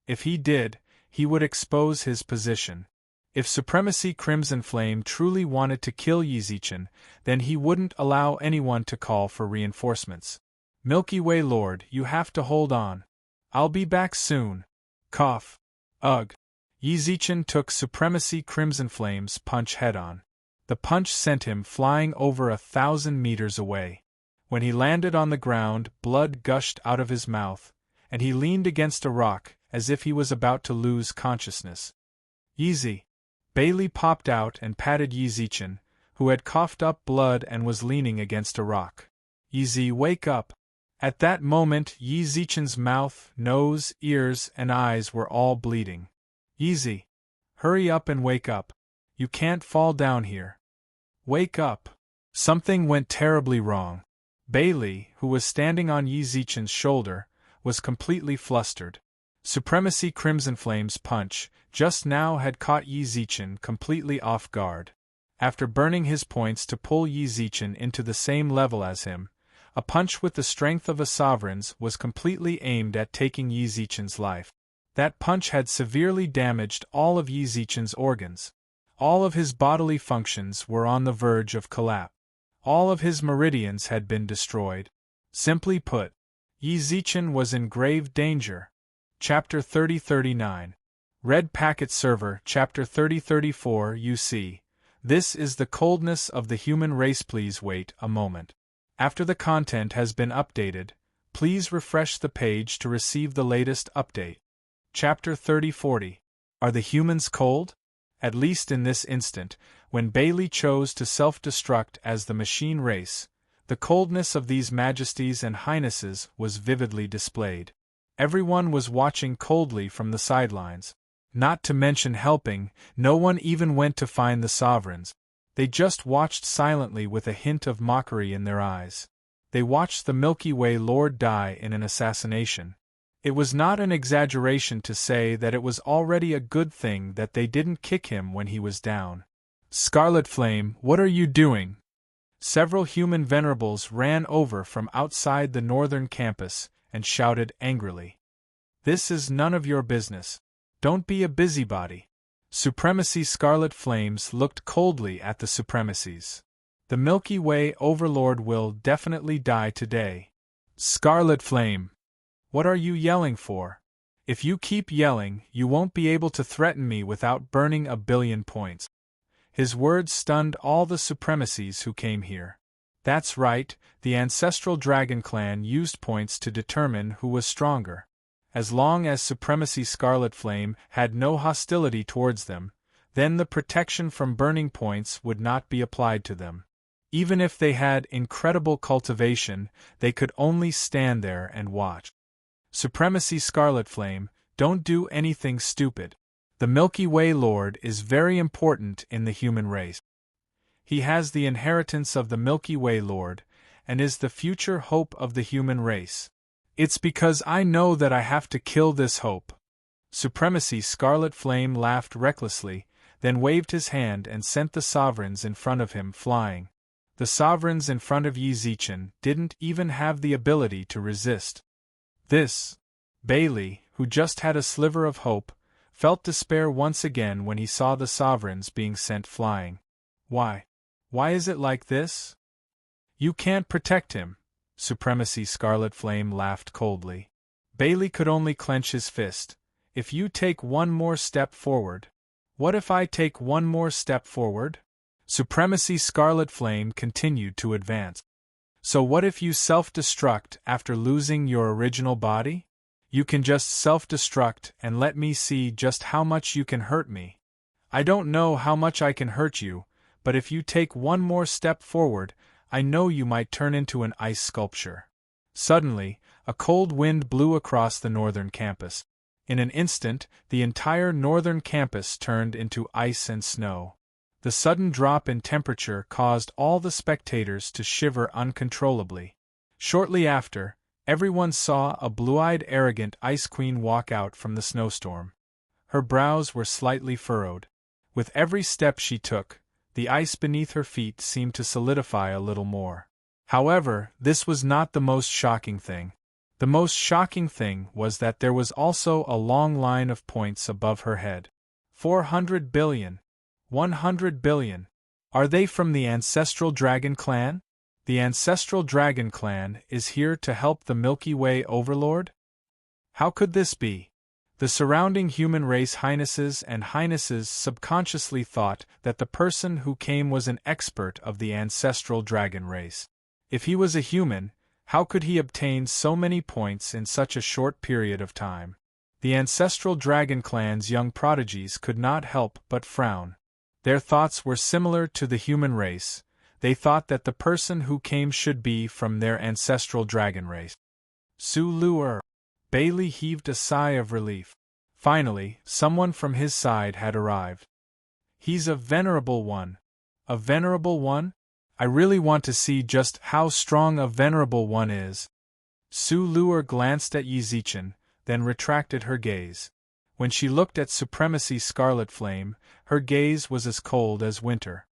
If he did, he would expose his position. If Supremacy Crimson Flame truly wanted to kill Yi Zichen, then he wouldn't allow anyone to call for reinforcements. Milky Way Lord, you have to hold on. I'll be back soon. Cough. Ugh. Yi Zichen took Supremacy Crimson Flame's punch head-on. The punch sent him flying over 1,000 meters away. When he landed on the ground, blood gushed out of his mouth, and he leaned against a rock as if he was about to lose consciousness. Yeezy. Bailey popped out and patted Yi Zichen, who had coughed up blood and was leaning against a rock. Yeezy, wake up. At that moment Yi Zichen's mouth, nose, ears, and eyes were all bleeding. Easy. Hurry up and wake up. You can't fall down here. Wake up. Something went terribly wrong. Bailey, who was standing on Yi Zichen's shoulder, was completely flustered. Supremacy Crimson Flame's punch, just now had caught Yi Zichen completely off guard. After burning his points to pull Yi Zichen into the same level as him, a punch with the strength of a sovereign's was completely aimed at taking Yi Zichen's life. That punch had severely damaged all of Yi Zichen's organs. All of his bodily functions were on the verge of collapse. All of his meridians had been destroyed. Simply put, Yi Zichen was in grave danger. Chapter 3039. Red Packet Server, Chapter 3034. You see, this is the coldness of the human race. Please wait a moment. After the content has been updated, please refresh the page to receive the latest update. Chapter 3040. Are the humans cold? At least in this instant, when Bailey chose to self-destruct as the machine race, the coldness of these majesties and highnesses was vividly displayed. Everyone was watching coldly from the sidelines. Not to mention helping, no one even went to find the sovereigns. They just watched silently with a hint of mockery in their eyes. They watched the Milky Way Lord die in an assassination. It was not an exaggeration to say that it was already a good thing that they didn't kick him when he was down. Scarlet Flame, what are you doing? Several human venerables ran over from outside the northern campus and shouted angrily. This is none of your business. Don't be a busybody. Supremacy Scarlet Flames looked coldly at the Supremacies. The Milky Way Overlord will definitely die today. Scarlet Flame. What are you yelling for? If you keep yelling, you won't be able to threaten me without burning 1 billion points. His words stunned all the Supremacies who came here. That's right, the Ancestral Dragon Clan used points to determine who was stronger. As long as Supremacy Scarlet Flame had no hostility towards them, then the protection from burning points would not be applied to them. Even if they had incredible cultivation, they could only stand there and watch. Supremacy Scarlet Flame, don't do anything stupid. The Milky Way Lord is very important in the human race. He has the inheritance of the Milky Way Lord, and is the future hope of the human race. It's because I know that I have to kill this hope. Supremacy Scarlet Flame laughed recklessly, then waved his hand and sent the sovereigns in front of him flying. The sovereigns in front of Yi Zichen didn't even have the ability to resist. This. Bailey, who just had a sliver of hope, felt despair once again when he saw the sovereigns being sent flying. Why? Why is it like this? You can't protect him. Supremacy Scarlet Flame laughed coldly. Bailey could only clench his fist. If you take one more step forward. What if I take one more step forward? Supremacy Scarlet Flame continued to advance. So what if you self-destruct after losing your original body? You can just self-destruct and let me see just how much you can hurt me. I don't know how much I can hurt you, but if you take one more step forward, I know you might turn into an ice sculpture. Suddenly, a cold wind blew across the northern campus. In an instant, the entire northern campus turned into ice and snow. The sudden drop in temperature caused all the spectators to shiver uncontrollably. Shortly after, everyone saw a blue-eyed arrogant Ice Queen walk out from the snowstorm. Her brows were slightly furrowed. With every step she took, the ice beneath her feet seemed to solidify a little more. However, this was not the most shocking thing. The most shocking thing was that there was also a long line of points above her head. 400 billion. 100 billion. Are they from the Ancestral Dragon Clan? The Ancestral Dragon Clan is here to help the Milky Way Overlord? How could this be? The surrounding human race highnesses and highnesses subconsciously thought that the person who came was an expert of the Ancestral Dragon race. If he was a human, how could he obtain so many points in such a short period of time? The Ancestral Dragon Clan's young prodigies could not help but frown. Their thoughts were similar to the human race. They thought that the person who came should be from their ancestral dragon race. Su Lu. Bailey heaved a sigh of relief. Finally, someone from his side had arrived. He's a venerable one. A venerable one? I really want to see just how strong a venerable one is. Su Lu glanced at Yi Zichen, then retracted her gaze. When she looked at Supremacy Scarlet Flame, her gaze was as cold as winter.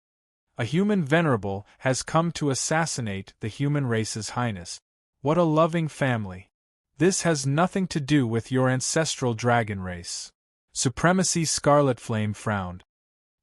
A human venerable has come to assassinate the human race's highness. What a loving family. This has nothing to do with your ancestral dragon race. Supremacy Scarlet Flame frowned.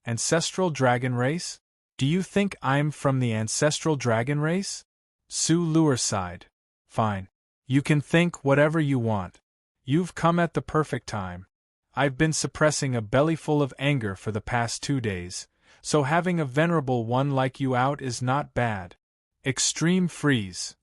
Ancestral dragon race? Do you think I'm from the ancestral dragon race? Su Lu sighed. Fine. You can think whatever you want. You've come at the perfect time. I've been suppressing a bellyful of anger for the past 2 days, so having a venerable one like you out is not bad. Extreme freeze.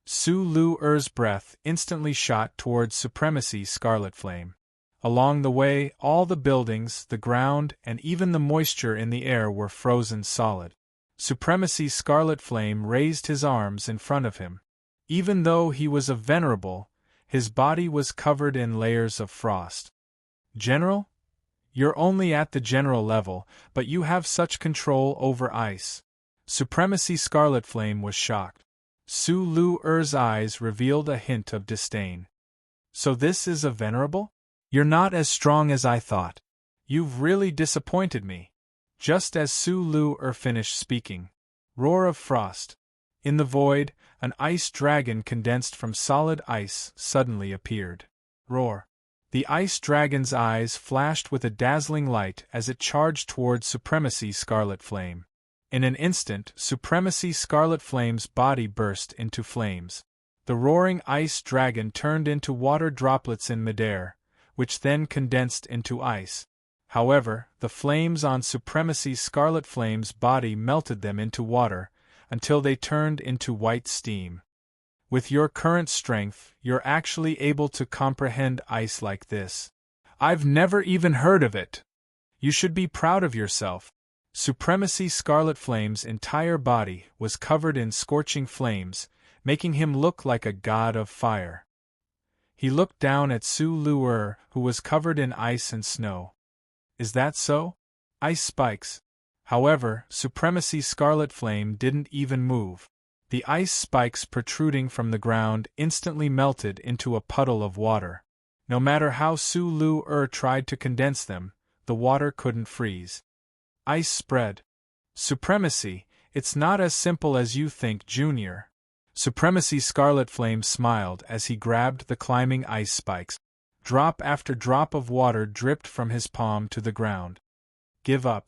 Su Lu's breath instantly shot towards Supremacy Scarlet Flame. Along the way, all the buildings, the ground, and even the moisture in the air were frozen solid. Supremacy Scarlet Flame raised his arms in front of him. Even though he was a venerable, his body was covered in layers of frost. General? You're only at the general level, but you have such control over ice. Supremacy Scarlet Flame was shocked. Su Lu's eyes revealed a hint of disdain. So this is a venerable? You're not as strong as I thought. You've really disappointed me. Just as Su Lu finished speaking. Roar of frost. In the void, an ice dragon condensed from solid ice suddenly appeared. Roar. The ice dragon's eyes flashed with a dazzling light as it charged towards Supremacy Scarlet Flame. In an instant, Supremacy Scarlet Flame's body burst into flames. The roaring ice dragon turned into water droplets in midair, which then condensed into ice. However, the flames on Supremacy Scarlet Flame's body melted them into water, until they turned into white steam. With your current strength, you're actually able to comprehend ice like this. I've never even heard of it. You should be proud of yourself. Supremacy Scarlet Flame's entire body was covered in scorching flames, making him look like a god of fire. He looked down at Su Lu, who was covered in ice and snow. Is that so? Ice spikes. However, Supremacy Scarlet Flame didn't even move. The ice spikes protruding from the ground instantly melted into a puddle of water. No matter how Su Lu tried to condense them, the water couldn't freeze. Ice spread. Supremacy, it's not as simple as you think, Junior. Supremacy Scarlet Flame smiled as he grabbed the climbing ice spikes. Drop after drop of water dripped from his palm to the ground. Give up.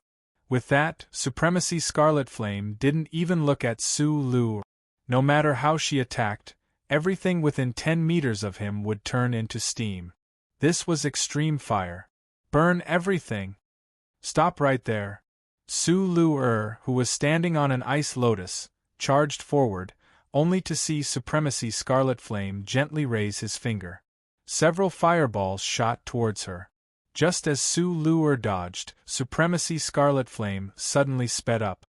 With that, Supremacy Scarlet Flame didn't even look at Su Lu. No matter how she attacked, everything within 10 meters of him would turn into steam. This was extreme fire. Burn everything. Stop right there. Su Lu, who was standing on an ice lotus, charged forward, only to see Supremacy Scarlet Flame gently raise his finger. Several fireballs shot towards her. Just as Su Lu dodged, Supremacy Scarlet Flame suddenly sped up.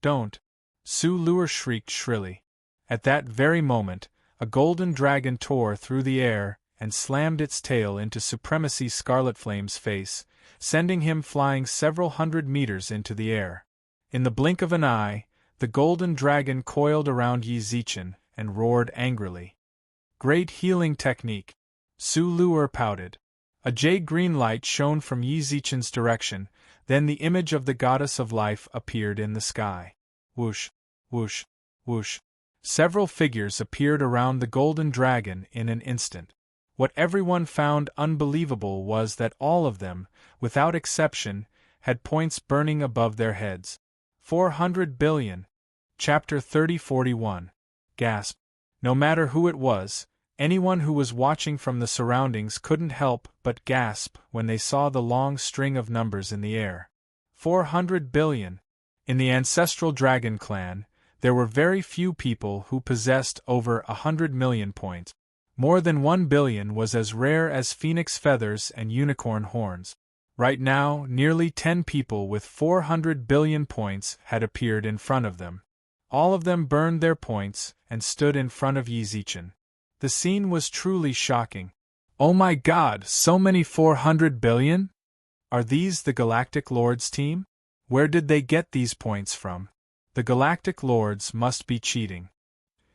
Don't! Su Lu shrieked shrilly. At that very moment, a golden dragon tore through the air and slammed its tail into Supremacy Scarlet Flame's face, sending him flying several hundred meters into the air. In the blink of an eye, the golden dragon coiled around Yi Zichen and roared angrily. Great healing technique. Su Lu pouted. A jade-green light shone from Yi Zichen's direction, then the image of the goddess of life appeared in the sky. Whoosh, whoosh, whoosh. Several figures appeared around the golden dragon in an instant. What everyone found unbelievable was that all of them, without exception, had points burning above their heads. 400 billion. Chapter 3041. Gasp. No matter who it was, anyone who was watching from the surroundings couldn't help but gasp when they saw the long string of numbers in the air. 400 billion. In the ancestral dragon clan, there were very few people who possessed over 100 million points. More than 1 billion was as rare as phoenix feathers and unicorn horns. Right now, nearly 10 people with 400 billion points had appeared in front of them. All of them burned their points and stood in front of Yi Zichen. The scene was truly shocking. Oh my God, so many 400 billion? Are these the Galactic Lords team? Where did they get these points from? The Galactic Lords must be cheating.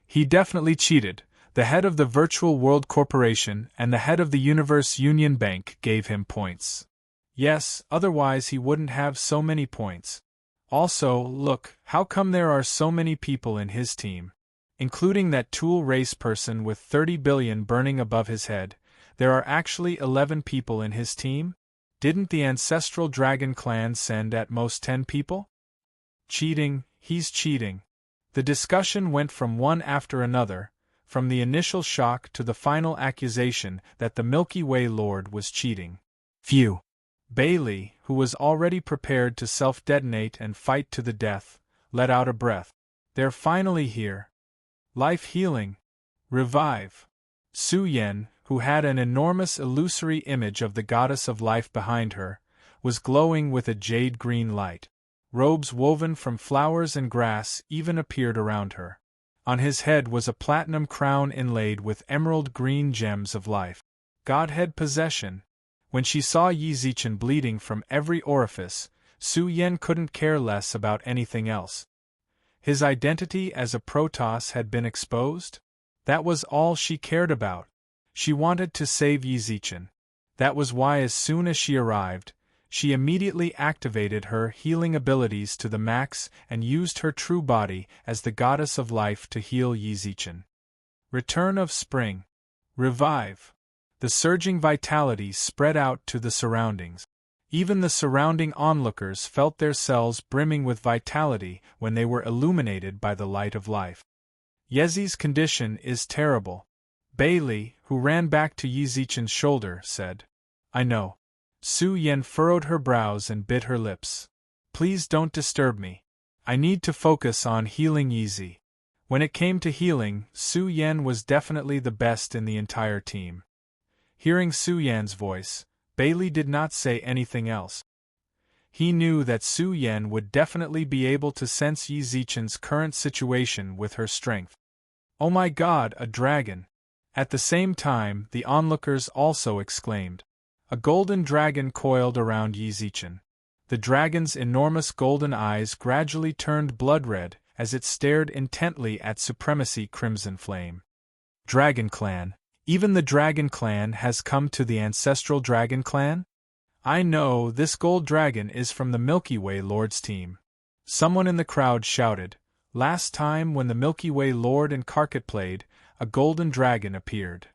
He definitely cheated. The head of the Virtual World Corporation and the head of the Universe Union Bank gave him points. Yes, otherwise he wouldn't have so many points. Also, look, how come there are so many people in his team? Including that tool race person with 30 billion burning above his head, there are actually 11 people in his team? Didn't the ancestral dragon clan send at most 10 people? Cheating, he's cheating. The discussion went from one after another, from the initial shock to the final accusation that the Milky Way Lord was cheating. Phew! Bailey, who was already prepared to self-detonate and fight to the death, let out a breath. They're finally here. Life healing. Revive. Su Yen, who had an enormous illusory image of the goddess of life behind her, was glowing with a jade-green light. Robes woven from flowers and grass even appeared around her. On his head was a platinum crown inlaid with emerald-green gems of life. Godhead possession. When she saw Yi Zichen bleeding from every orifice, Su Yen couldn't care less about anything else. His identity as a Protoss had been exposed? That was all she cared about. She wanted to save Yi Zichen. That was why as soon as she arrived, she immediately activated her healing abilities to the max and used her true body as the goddess of life to heal Yi Zichen. Return of spring. Revive. The surging vitality spread out to the surroundings. Even the surrounding onlookers felt their cells brimming with vitality when they were illuminated by the light of life. Yezi's condition is terrible. Bailey, who ran back to Yi Zichen's shoulder, said, I know. Su Yen furrowed her brows and bit her lips. Please don't disturb me. I need to focus on healing Yi. When it came to healing, Su Yen was definitely the best in the entire team. Hearing Su Yan's voice, Bailey did not say anything else. He knew that Su Yen would definitely be able to sense Yi Zichen's current situation with her strength. Oh my God, a dragon! At the same time, the onlookers also exclaimed. A golden dragon coiled around Yi Zichen. The dragon's enormous golden eyes gradually turned blood-red as it stared intently at Supremacy Crimson Flame. Dragon Clan. Even the Dragon Clan has come to the ancestral Dragon Clan? I know, this gold dragon is from the Milky Way Lord's team. Someone in the crowd shouted. Last time when the Milky Way Lord and Karkat played, a golden dragon appeared.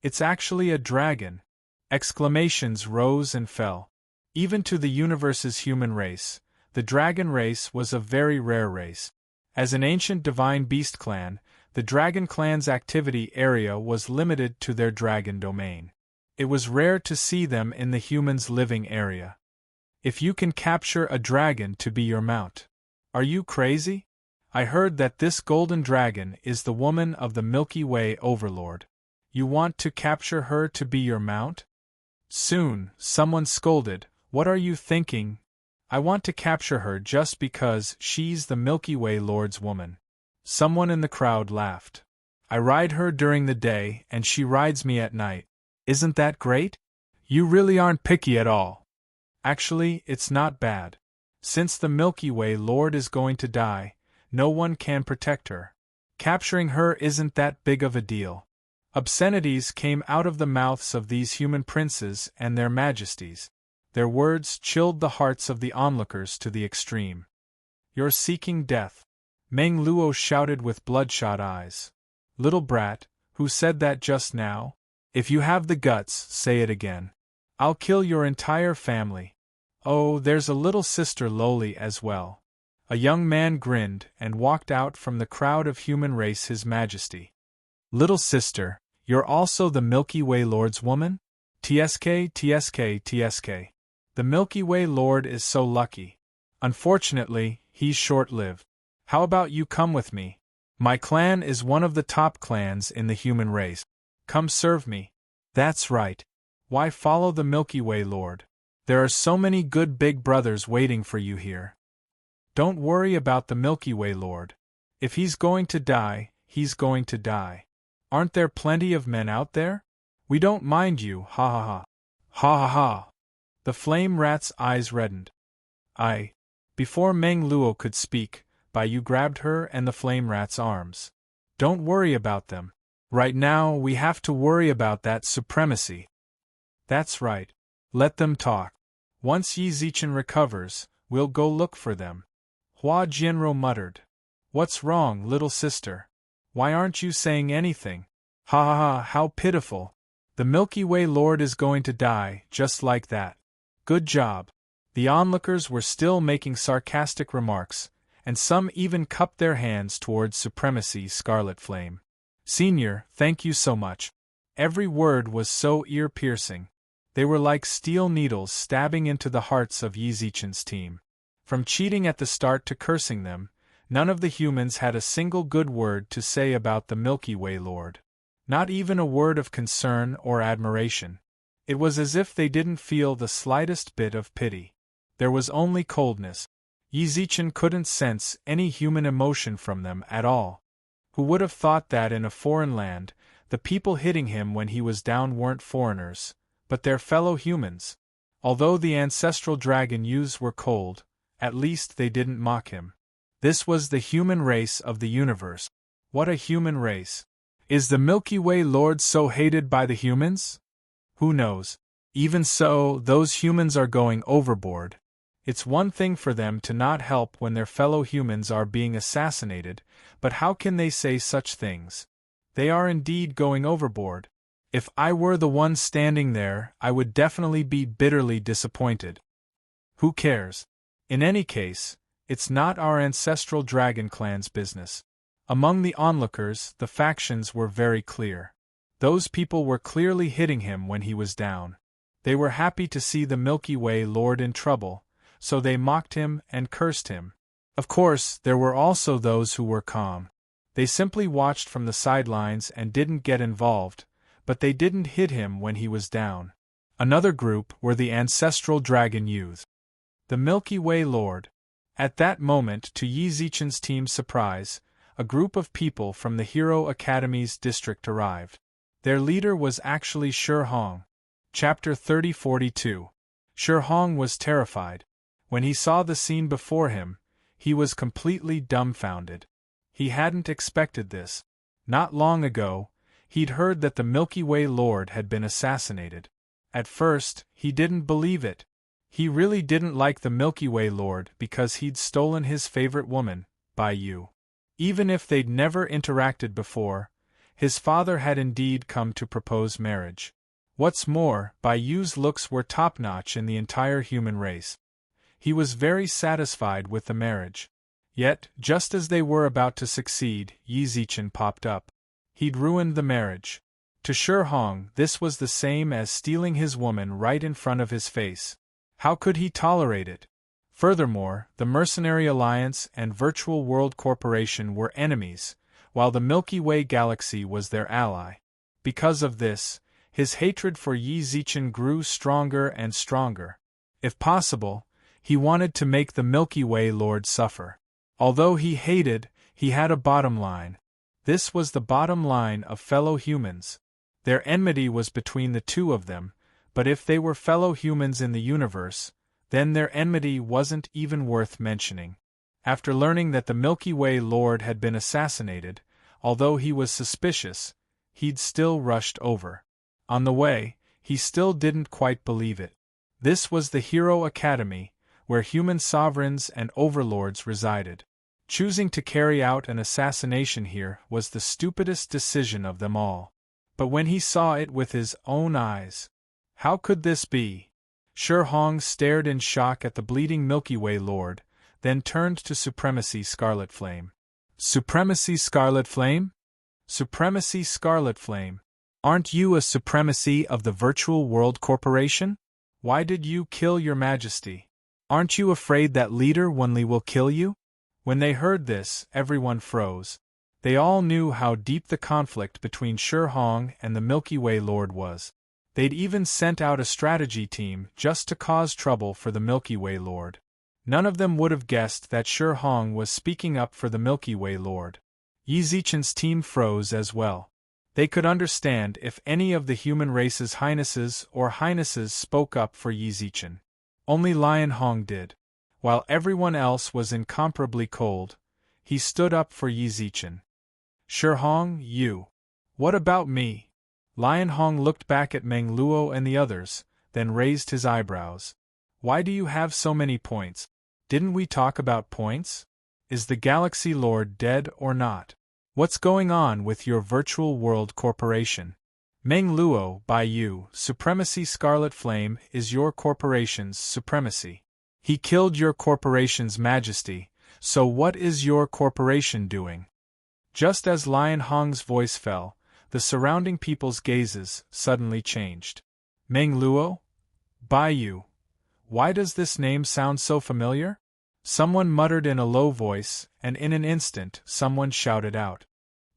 It's actually a dragon. Exclamations rose and fell. Even to the universe's human race, the dragon race was a very rare race. As an ancient divine beast clan, the Dragon Clan's activity area was limited to their dragon domain. It was rare to see them in the humans' living area. If you can capture a dragon to be your mount. Are you crazy? I heard that this golden dragon is the woman of the Milky Way Overlord. You want to capture her to be your mount? Soon, someone scolded, What are you thinking? I want to capture her just because she's the Milky Way Lord's woman. Someone in the crowd laughed. I ride her during the day and she rides me at night. Isn't that great? You really aren't picky at all. Actually, it's not bad. Since the Milky Way Lord is going to die, no one can protect her. Capturing her isn't that big of a deal. Obscenities came out of the mouths of these human princes and their majesties. Their words chilled the hearts of the onlookers to the extreme. You're seeking death. Meng Luo shouted with bloodshot eyes. Little brat, who said that just now? If you have the guts, say it again. I'll kill your entire family. Oh, there's a little sister Loli as well. A young man grinned and walked out from the crowd of human race His Majesty. Little sister, you're also the Milky Way Lord's woman? TSK, TSK, TSK. The Milky Way Lord is so lucky. Unfortunately, he's short-lived. How about you come with me? My clan is one of the top clans in the human race. Come serve me. That's right. Why follow the Milky Way Lord? There are so many good big brothers waiting for you here. Don't worry about the Milky Way Lord. If he's going to die, he's going to die. Aren't there plenty of men out there? We don't mind you, ha ha ha. Ha ha ha. The flame rat's eyes reddened. Before Meng Luo could speak, Bai Yu grabbed her and the flame rat's arms. Don't worry about them. Right now we have to worry about that supremacy. That's right. Let them talk. Once Yi Zichen recovers, we'll go look for them. Hua Jianro muttered. What's wrong, little sister? Why aren't you saying anything? Ha ha ha, how pitiful. The Milky Way Lord is going to die, just like that. Good job. The onlookers were still making sarcastic remarks, and some even cupped their hands towards Supremacy Scarlet Flame. Senior, thank you so much. Every word was so ear-piercing. They were like steel needles stabbing into the hearts of Yi Zichen's team. From cheating at the start to cursing them, none of the humans had a single good word to say about the Milky Way Lord. Not even a word of concern or admiration. It was as if they didn't feel the slightest bit of pity. There was only coldness. Yi Zichen couldn't sense any human emotion from them at all. Who would have thought that in a foreign land, the people hitting him when he was down weren't foreigners, but their fellow humans? Although the ancestral dragon youths were cold, at least they didn't mock him. This was the human race of the universe. What a human race! Is the Milky Way Lord so hated by the humans? Who knows? Even so, those humans are going overboard. It's one thing for them to not help when their fellow humans are being assassinated, but how can they say such things? They are indeed going overboard. If I were the one standing there, I would definitely be bitterly disappointed. Who cares? In any case, it's not our ancestral dragon clan's business. Among the onlookers, the factions were very clear. Those people were clearly hitting him when he was down. They were happy to see the Milky Way Lord in trouble, so they mocked him and cursed him. Of course, there were also those who were calm. They simply watched from the sidelines and didn't get involved, but they didn't hit him when he was down. Another group were the ancestral dragon youth. The Milky Way Lord. At that moment, to Yi Zichen's team's surprise, a group of people from the Hero Academy's district arrived. Their leader was actually Shi Hong. Chapter 3042. Shi Hong was terrified. When he saw the scene before him, he was completely dumbfounded. He hadn't expected this. Not long ago, he'd heard that the Milky Way Lord had been assassinated. At first, he didn't believe it. He really didn't like the Milky Way Lord because he'd stolen his favorite woman, Bai Yu. Even if they'd never interacted before, his father had indeed come to propose marriage. What's more, Bai Yu's looks were top-notch in the entire human race. He was very satisfied with the marriage. Yet, just as they were about to succeed, Yi Zichen popped up. He'd ruined the marriage. To Shi Hong, this was the same as stealing his woman right in front of his face. How could he tolerate it? Furthermore, the Mercenary Alliance and Virtual World Corporation were enemies, while the Milky Way Galaxy was their ally. Because of this, his hatred for Yi Zichen grew stronger and stronger. If possible, he wanted to make the Milky Way Lord suffer. Although he hated, he had a bottom line. This was the bottom line of fellow humans. Their enmity was between the two of them, but if they were fellow humans in the universe, then their enmity wasn't even worth mentioning. After learning that the Milky Way Lord had been assassinated, although he was suspicious, he'd still rushed over. On the way, he still didn't quite believe it. This was the Hero Academy, where human sovereigns and overlords resided. Choosing to carry out an assassination here was the stupidest decision of them all. But when he saw it with his own eyes, how could this be? Shi Hong stared in shock at the bleeding Milky Way Lord, then turned to Supremacy Scarlet Flame. Supremacy Scarlet Flame? Supremacy Scarlet Flame. Aren't you a supremacy of the Virtual World Corporation? Why did you kill your majesty? Aren't you afraid that leader Wenli will kill you? When they heard this, everyone froze. They all knew how deep the conflict between Shi Hong and the Milky Way Lord was. They'd even sent out a strategy team just to cause trouble for the Milky Way Lord. None of them would have guessed that Shi Hong was speaking up for the Milky Way Lord. Yi Zichen's team froze as well. They could understand if any of the human race's highnesses or highnesses spoke up for Yi Zichen. Only Lion Hong did. While everyone else was incomparably cold, he stood up for Yi Zichen. Sure Hong, you. What about me? Lion Hong looked back at Meng Luo and the others, then raised his eyebrows. Why do you have so many points? Didn't we talk about points? Is the Galaxy Lord dead or not? What's going on with your Virtual World Corporation? Meng Luo, by you, Supremacy Scarlet Flame is your corporation's supremacy. He killed your corporation's majesty, so what is your corporation doing? Just as Lion Hong's voice fell, the surrounding people's gazes suddenly changed. Meng Luo? By you. Why does this name sound so familiar? Someone muttered in a low voice, and in an instant someone shouted out.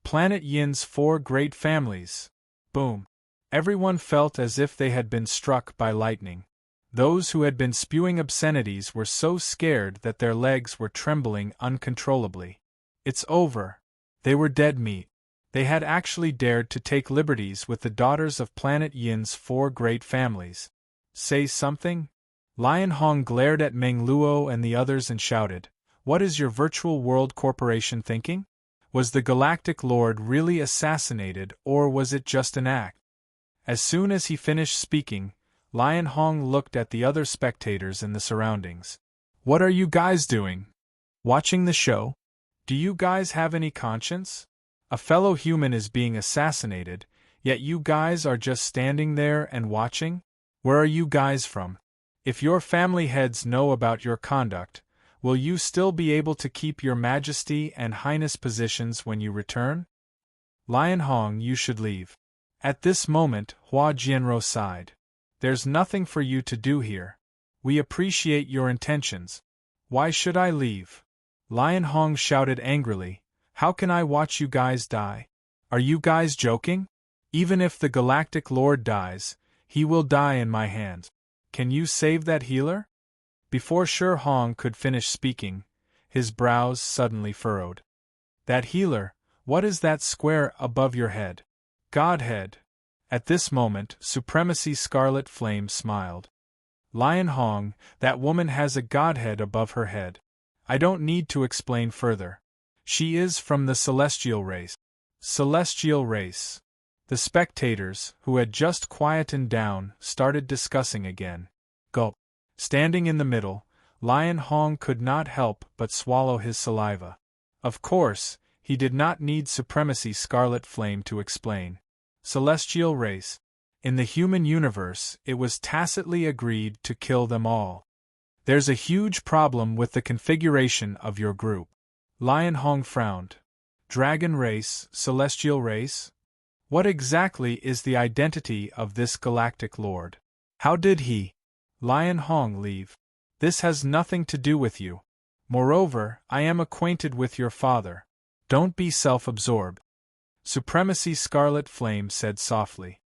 Planet Yin's 4 great families. Boom. Everyone felt as if they had been struck by lightning. Those who had been spewing obscenities were so scared that their legs were trembling uncontrollably. It's over. They were dead meat. They had actually dared to take liberties with the daughters of Planet Yin's 4 great families. Say something? Lion Hong glared at Meng Luo and the others and shouted, What is your Virtual World Corporation thinking? Was the Galactic Lord really assassinated, or was it just an act? As soon as he finished speaking, Lion Hong looked at the other spectators in the surroundings. What are you guys doing? Watching the show? Do you guys have any conscience? A fellow human is being assassinated, yet you guys are just standing there and watching? Where are you guys from? If your family heads know about your conduct, will you still be able to keep your majesty and highness positions when you return? Lion Hong, you should leave. At this moment, Hua Jianro sighed. There's nothing for you to do here. We appreciate your intentions. Why should I leave? Lion Hong shouted angrily. How can I watch you guys die? Are you guys joking? Even if the Galactic Lord dies, he will die in my hands. Can you save that healer? Before Sure Hong could finish speaking, his brows suddenly furrowed. That healer, what is that square above your head? Godhead. At this moment, Supremacy Scarlet Flame smiled. Lion Hong, that woman has a godhead above her head. I don't need to explain further. She is from the celestial race. Celestial race. The spectators, who had just quietened down, started discussing again. Gulp. Standing in the middle, Lion Hong could not help but swallow his saliva. Of course, he did not need Supremacy Scarlet Flame to explain. Celestial race. In the human universe, it was tacitly agreed to kill them all. There's a huge problem with the configuration of your group. Lion Hong frowned. Dragon race, celestial race? What exactly is the identity of this Galactic Lord? How did he, Lion Hong, leave? This has nothing to do with you. Moreover, I am acquainted with your father. Don't be self-absorbed. Supremacy Scarlet Flame said softly.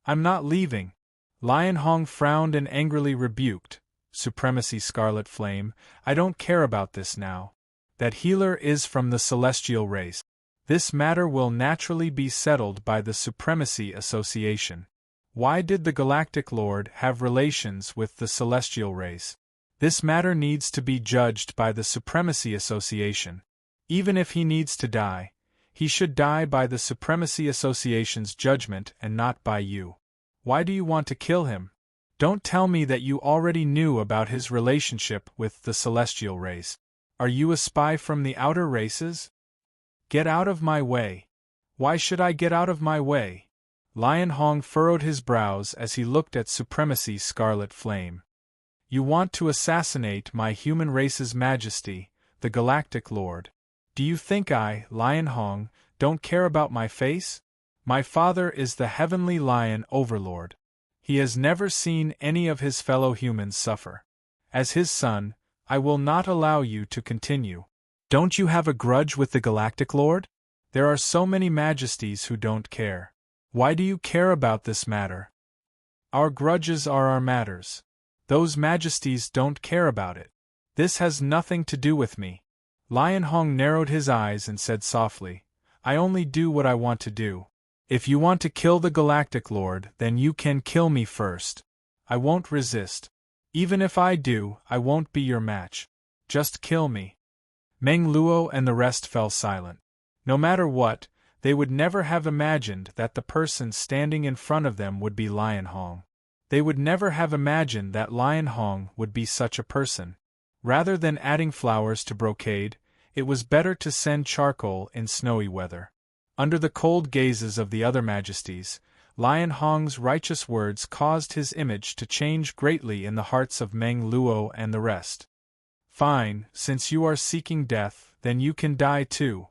I'm not leaving. Lion Hong frowned and angrily rebuked. Supremacy Scarlet Flame, I don't care about this now. That healer is from the celestial race. This matter will naturally be settled by the Supremacy Association. Why did the Galactic Lord have relations with the celestial race? This matter needs to be judged by the Supremacy Association. Even if he needs to die, he should die by the Supremacy Association's judgment and not by you. Why do you want to kill him? Don't tell me that you already knew about his relationship with the celestial race. Are you a spy from the outer races? Get out of my way. Why should I get out of my way? Lion Hong furrowed his brows as he looked at Supremacy Scarlet Flame. You want to assassinate my human race's majesty, the Galactic Lord. Do you think I, Lion Hong, don't care about my face? My father is the Heavenly Lion Overlord. He has never seen any of his fellow humans suffer. As his son, I will not allow you to continue. Don't you have a grudge with the Galactic Lord? There are so many majesties who don't care. Why do you care about this matter? Our grudges are our matters. Those majesties don't care about it. This has nothing to do with me. Lion Hong narrowed his eyes and said softly, I only do what I want to do. If you want to kill the Galactic Lord, then you can kill me first. I won't resist. Even if I do, I won't be your match. Just kill me. Meng Luo and the rest fell silent. No matter what, they would never have imagined that the person standing in front of them would be Lion Hong. They would never have imagined that Lion Hong would be such a person. Rather than adding flowers to brocade, it was better to send charcoal in snowy weather. Under the cold gazes of the other majesties, Lion Hong's righteous words caused his image to change greatly in the hearts of Meng Luo and the rest. Fine, since you are seeking death, then you can die too.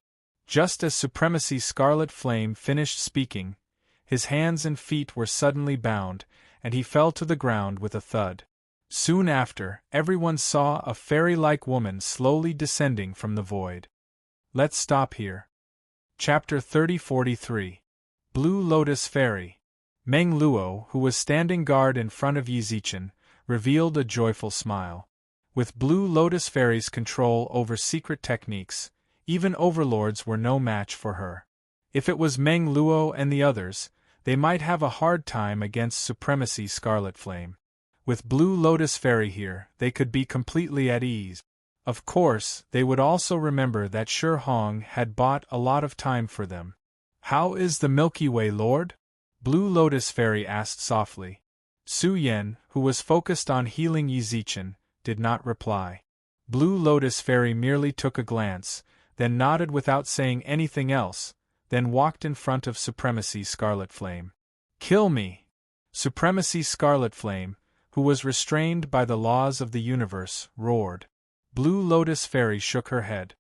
Just as Supremacy Scarlet Flame finished speaking, his hands and feet were suddenly bound, and he fell to the ground with a thud. Soon after, everyone saw a fairy-like woman slowly descending from the void. Let's stop here. Chapter 3043. Blue Lotus Fairy. Meng Luo, who was standing guard in front of Yi Zichen, revealed a joyful smile. With Blue Lotus Fairy's control over secret techniques, even overlords were no match for her. If it was Meng Luo and the others, they might have a hard time against Supremacy Scarlet Flame. With Blue Lotus Fairy here, they could be completely at ease. Of course, they would also remember that Shi Hong had bought a lot of time for them. How is the Milky Way, Lord? Blue Lotus Fairy asked softly. Su Yan, who was focused on healing Yi Zichen, did not reply. Blue Lotus Fairy merely took a glance, then nodded without saying anything else, then walked in front of Supremacy Scarlet Flame. Kill me! Supremacy Scarlet Flame, who was restrained by the laws of the universe, roared. Blue Lotus Fairy shook her head.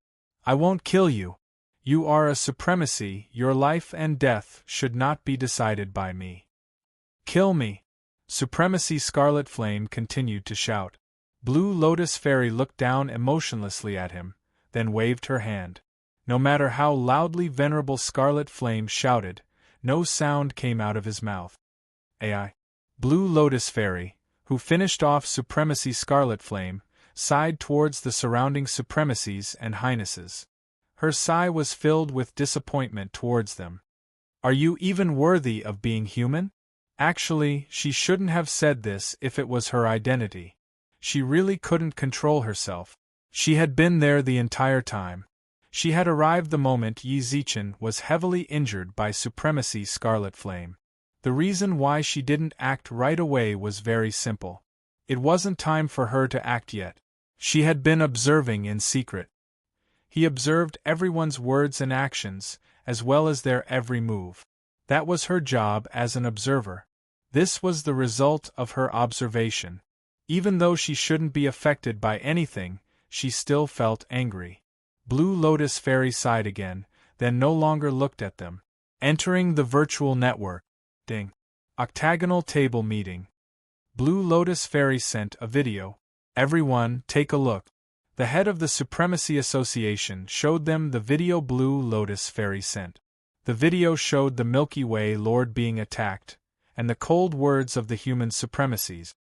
I won't kill you. You are a supremacy, your life and death should not be decided by me. Kill me! Supremacy Scarlet Flame continued to shout. Blue Lotus Fairy looked down emotionlessly at him, then waved her hand. No matter how loudly Venerable Scarlet Flame shouted, no sound came out of his mouth. Ai. Blue Lotus Fairy, who finished off Supremacy Scarlet Flame, sighed towards the surrounding supremacies and highnesses. Her sigh was filled with disappointment towards them. Are you even worthy of being human? Actually, she shouldn't have said this if it was her identity. She really couldn't control herself. She had been there the entire time. She had arrived the moment Yi Zichen was heavily injured by Supremacy Scarlet Flame. The reason why she didn't act right away was very simple. It wasn't time for her to act yet. She had been observing in secret. He observed everyone's words and actions, as well as their every move. That was her job as an observer. This was the result of her observation. Even though she shouldn't be affected by anything, she still felt angry. Blue Lotus Fairy sighed again, then no longer looked at them. Entering the virtual network. Ding. Octagonal table meeting. Blue Lotus Fairy sent a video. Everyone, take a look. The head of the Supremacy Association showed them the video Blue Lotus Fairy sent. The video showed the Milky Way Lord being attacked, and the cold words of the human supremacies.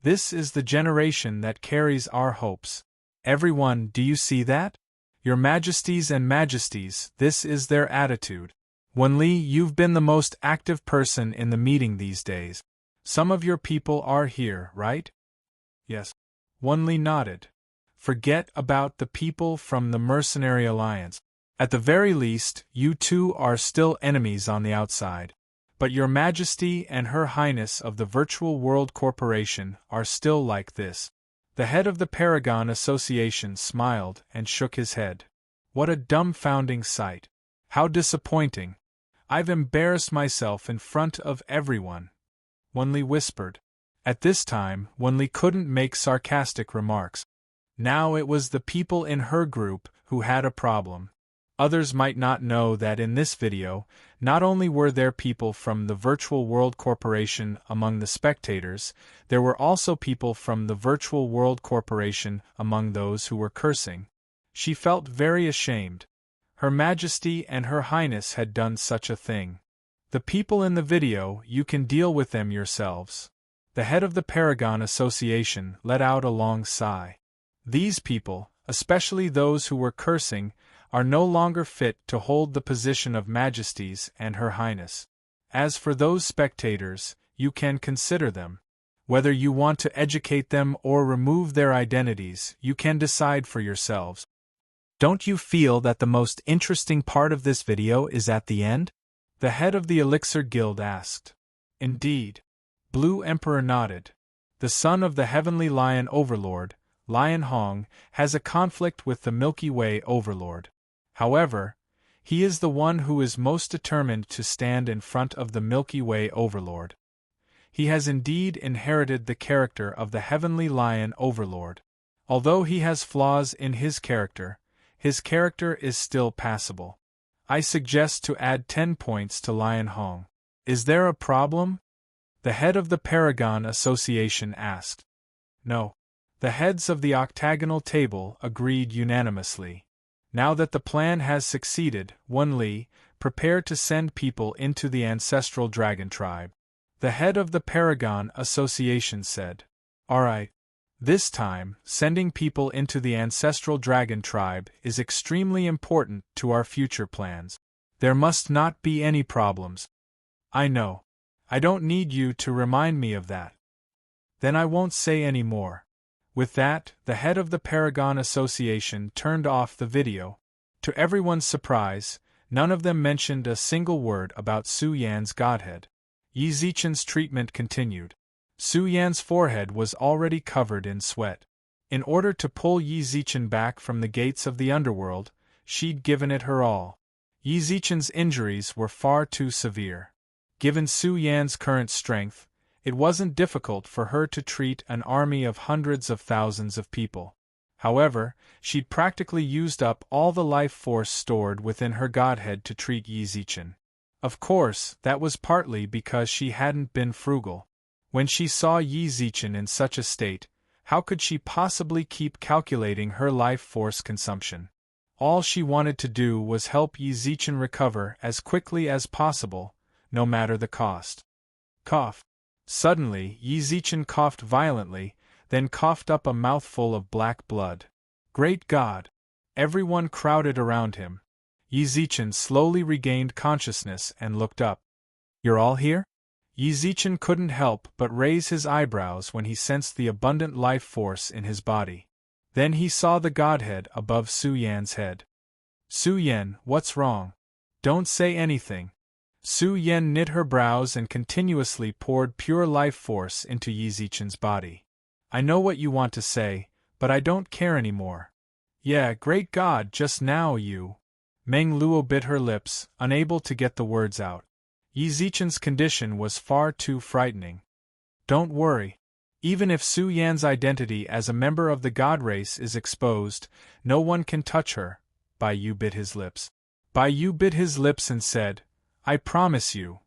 This is the generation that carries our hopes. Everyone, do you see that? Your Majesties and Majesties, this is their attitude. Wenli, you've been the most active person in the meeting these days. Some of your people are here, right? Yes. Wenli nodded. Forget about the people from the Mercenary Alliance. At the very least, you two are still enemies on the outside. But Your Majesty and Her Highness of the Virtual World Corporation are still like this. The head of the Paragon Association smiled and shook his head. What a dumbfounding sight. How disappointing. I've embarrassed myself in front of everyone. Wenli whispered. At this time, Wenli couldn't make sarcastic remarks. Now it was the people in her group who had a problem. Others might not know that in this video, not only were there people from the Virtual World Corporation among the spectators, there were also people from the Virtual World Corporation among those who were cursing. She felt very ashamed. Her Majesty and Her Highness had done such a thing. The people in the video, you can deal with them yourselves. The head of the Paragon Association let out a long sigh. These people, especially those who were cursing, are no longer fit to hold the position of Majesties and Her Highness. As for those spectators, you can consider them. Whether you want to educate them or remove their identities, you can decide for yourselves. Don't you feel that the most interesting part of this video is at the end? The head of the Elixir Guild asked. Indeed. Blue Emperor nodded. The son of the Heavenly Lion Overlord, Lion Hong, has a conflict with the Milky Way Overlord. However, he is the one who is most determined to stand in front of the Milky Way Overlord. He has indeed inherited the character of the Heavenly Lion Overlord. Although he has flaws in his character is still passable. I suggest to add 10 points to Lion Hong. Is there a problem? The head of the Paragon Association asked. No. The heads of the octagonal table agreed unanimously. Now that the plan has succeeded, Wen Li, prepare to send people into the ancestral dragon tribe. The head of the Paragon Association said. Alright. This time, sending people into the ancestral dragon tribe is extremely important to our future plans. There must not be any problems. I know. I don't need you to remind me of that. Then I won't say any more. With that, the head of the Paragon Association turned off the video. To everyone's surprise, none of them mentioned a single word about Su Yan's godhead. Yi Zichen's treatment continued. Su Yan's forehead was already covered in sweat. In order to pull Yi Zichen back from the gates of the underworld, she'd given it her all. Yi Zichen's injuries were far too severe. Given Su Yan's current strength, it wasn't difficult for her to treat an army of hundreds of thousands of people. However, she'd practically used up all the life force stored within her godhead to treat Yi Zichen. Of course, that was partly because she hadn't been frugal. When she saw Yi Zichen in such a state, how could she possibly keep calculating her life force consumption? All she wanted to do was help Yi Zichen recover as quickly as possible, no matter the cost. Cough. Suddenly, Yi Zichen coughed violently, then coughed up a mouthful of black blood. Great God! Everyone crowded around him. Yi Zichen slowly regained consciousness and looked up. You're all here? Yi Zichen couldn't help but raise his eyebrows when he sensed the abundant life force in his body. Then he saw the godhead above Su Yan's head. Su Yan, what's wrong? Don't say anything. Su Yan knit her brows and continuously poured pure life force into Yi Zichen's body. I know what you want to say, but I don't care anymore. Yeah, great God, just now you. Meng Luo bit her lips, unable to get the words out. Yi Zichen's condition was far too frightening. Don't worry. Even if Su Yan's identity as a member of the god race is exposed, no one can touch her. Bai Yu bit his lips. Bai Yu bit his lips and said, I promise you.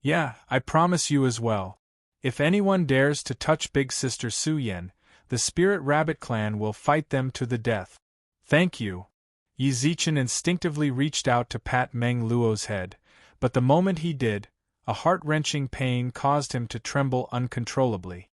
Yeah, I promise you as well. If anyone dares to touch Big Sister Su Yan, the Spirit Rabbit clan will fight them to the death. Thank you. Yi Zichen instinctively reached out to pat Meng Luo's head, but the moment he did, a heart-wrenching pain caused him to tremble uncontrollably.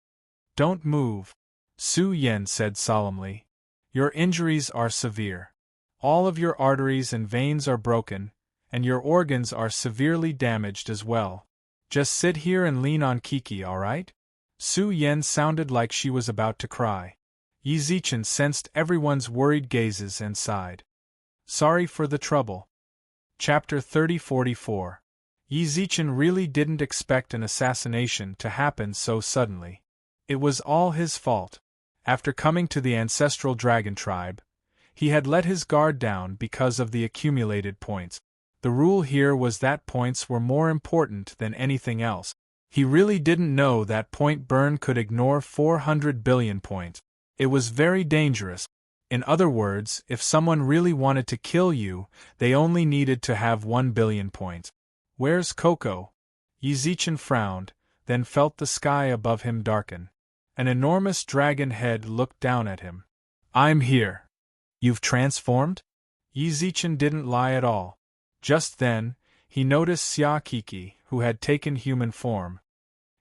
Don't move, Su Yan said solemnly. Your injuries are severe. All of your arteries and veins are broken, and your organs are severely damaged as well. Just sit here and lean on Kiki, alright? Su Yan sounded like she was about to cry. Yi Zichen sensed everyone's worried gazes and sighed. Sorry for the trouble. Chapter 3044. Yi Zichen really didn't expect an assassination to happen so suddenly. It was all his fault. After coming to the ancestral dragon tribe, he had let his guard down because of the accumulated points. The rule here was that points were more important than anything else. He really didn't know that point burn could ignore 400 billion points. It was very dangerous. In other words, if someone really wanted to kill you, they only needed to have 1 billion points. Where's Coco? Yi Zichen frowned, then felt the sky above him darken. An enormous dragon head looked down at him. I'm here. You've transformed? Yi Zichen didn't lie at all. Just then, he noticed Xia Kiki, who had taken human form.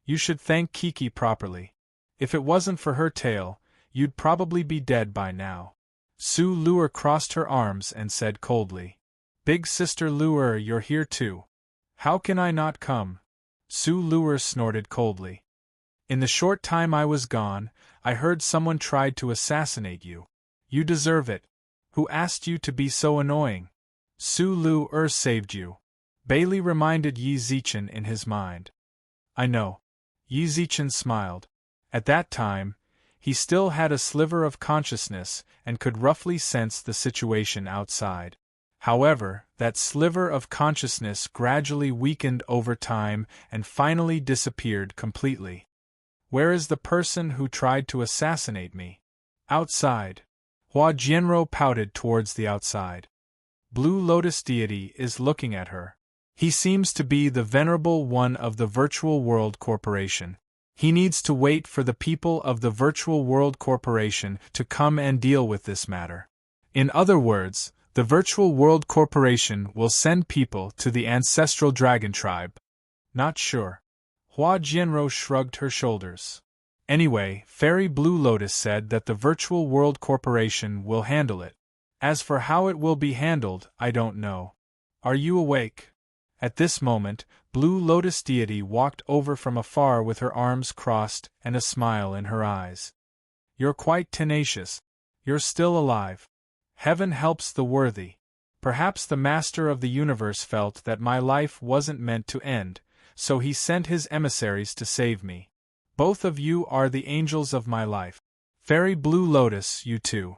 You should thank Kiki properly. If it wasn't for her tail, you'd probably be dead by now. Su Luer crossed her arms and said coldly. Big Sister Luer, you're here too. How can I not come? Su Luer snorted coldly. In the short time I was gone, I heard someone tried to assassinate you. You deserve it. Who asked you to be so annoying? Su Luer saved you. Bailey reminded Yi Zichen in his mind. I know. Yi Zichen smiled. At that time, he still had a sliver of consciousness and could roughly sense the situation outside. However, that sliver of consciousness gradually weakened over time and finally disappeared completely. Where is the person who tried to assassinate me? Outside. Hua Jianro pouted towards the outside. Blue Lotus deity is looking at her. He seems to be the Venerable One of the Virtual World Corporation. He needs to wait for the people of the Virtual World Corporation to come and deal with this matter. In other words, the Virtual World Corporation will send people to the ancestral dragon tribe. Not sure. Hua Jianro shrugged her shoulders. Anyway, Fairy Blue Lotus said that the Virtual World Corporation will handle it. As for how it will be handled, I don't know. Are you awake? At this moment, Blue Lotus deity walked over from afar with her arms crossed and a smile in her eyes. You're quite tenacious. You're still alive. Heaven helps the worthy. Perhaps the Master of the Universe felt that my life wasn't meant to end, so he sent his emissaries to save me. Both of you are the angels of my life. Fairy Blue Lotus, you too.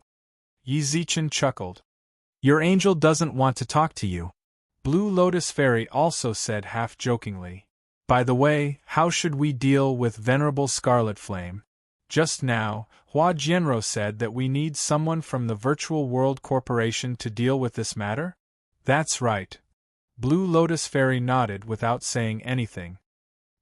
Yi Zichen chuckled. Your angel doesn't want to talk to you. Blue Lotus Fairy also said half-jokingly. By the way, how should we deal with Venerable Scarlet Flame? Just now, Hua Jianro said that we need someone from the Virtual World Corporation to deal with this matter? That's right. Blue Lotus Fairy nodded without saying anything.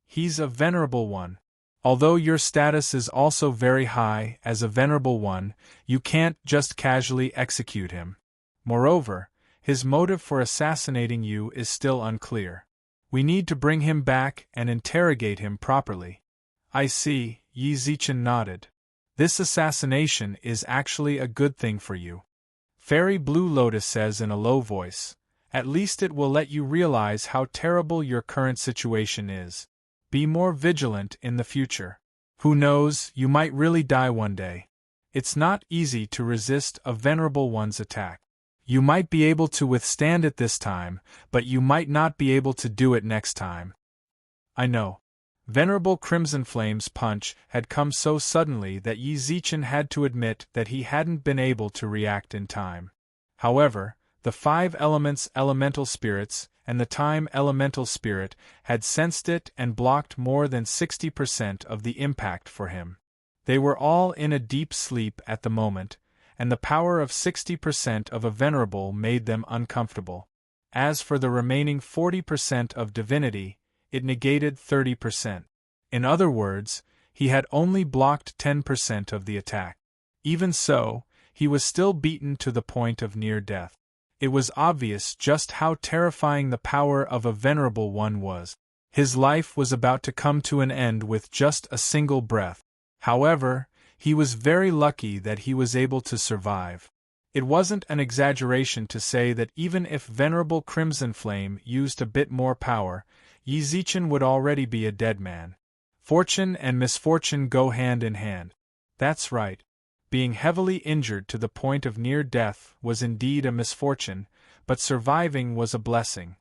He's a Venerable One. Although your status is also very high as a Venerable One, you can't just casually execute him. Moreover, his motive for assassinating you is still unclear. We need to bring him back and interrogate him properly. I see, Yi Zichen nodded. This assassination is actually a good thing for you. Fairy Blue Lotus says in a low voice. At least it will let you realize how terrible your current situation is. Be more vigilant in the future. Who knows, you might really die one day. It's not easy to resist a Venerable One's attack. You might be able to withstand it this time, but you might not be able to do it next time. I know. Venerable Crimson Flame's punch had come so suddenly that Yi Zichen had to admit that he hadn't been able to react in time. However, the 5 elements elemental spirits and the time elemental spirit had sensed it and blocked more than 60% of the impact for him. They were all in a deep sleep at the moment, and the power of 60% of a venerable made them uncomfortable. As for the remaining 40% of divinity, it negated 30%. In other words, he had only blocked 10% of the attack. Even so, he was still beaten to the point of near death. It was obvious just how terrifying the power of a Venerable One was. His life was about to come to an end with just a single breath. However, he was very lucky that he was able to survive. It wasn't an exaggeration to say that even if Venerable Crimson Flame used a bit more power, Yi Zichen would already be a dead man. Fortune and misfortune go hand in hand. That's right. Being heavily injured to the point of near death was indeed a misfortune, but surviving was a blessing.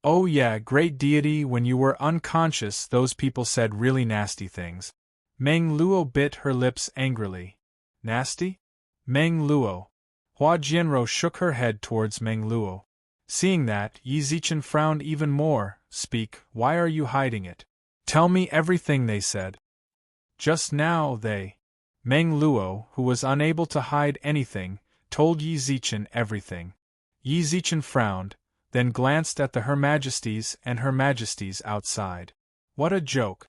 Oh yeah, great deity, when you were unconscious those people said really nasty things. Meng Luo bit her lips angrily. Nasty? Meng Luo. Hua Jianro shook her head towards Meng Luo. Seeing that, Yi Zichen frowned even more. Speak, why are you hiding it? Tell me everything, they said. Just now they... Meng Luo, who was unable to hide anything, told Yi Zichen everything. Yi Zichen frowned, then glanced at the Her Majesties and Her Majesties outside. What a joke.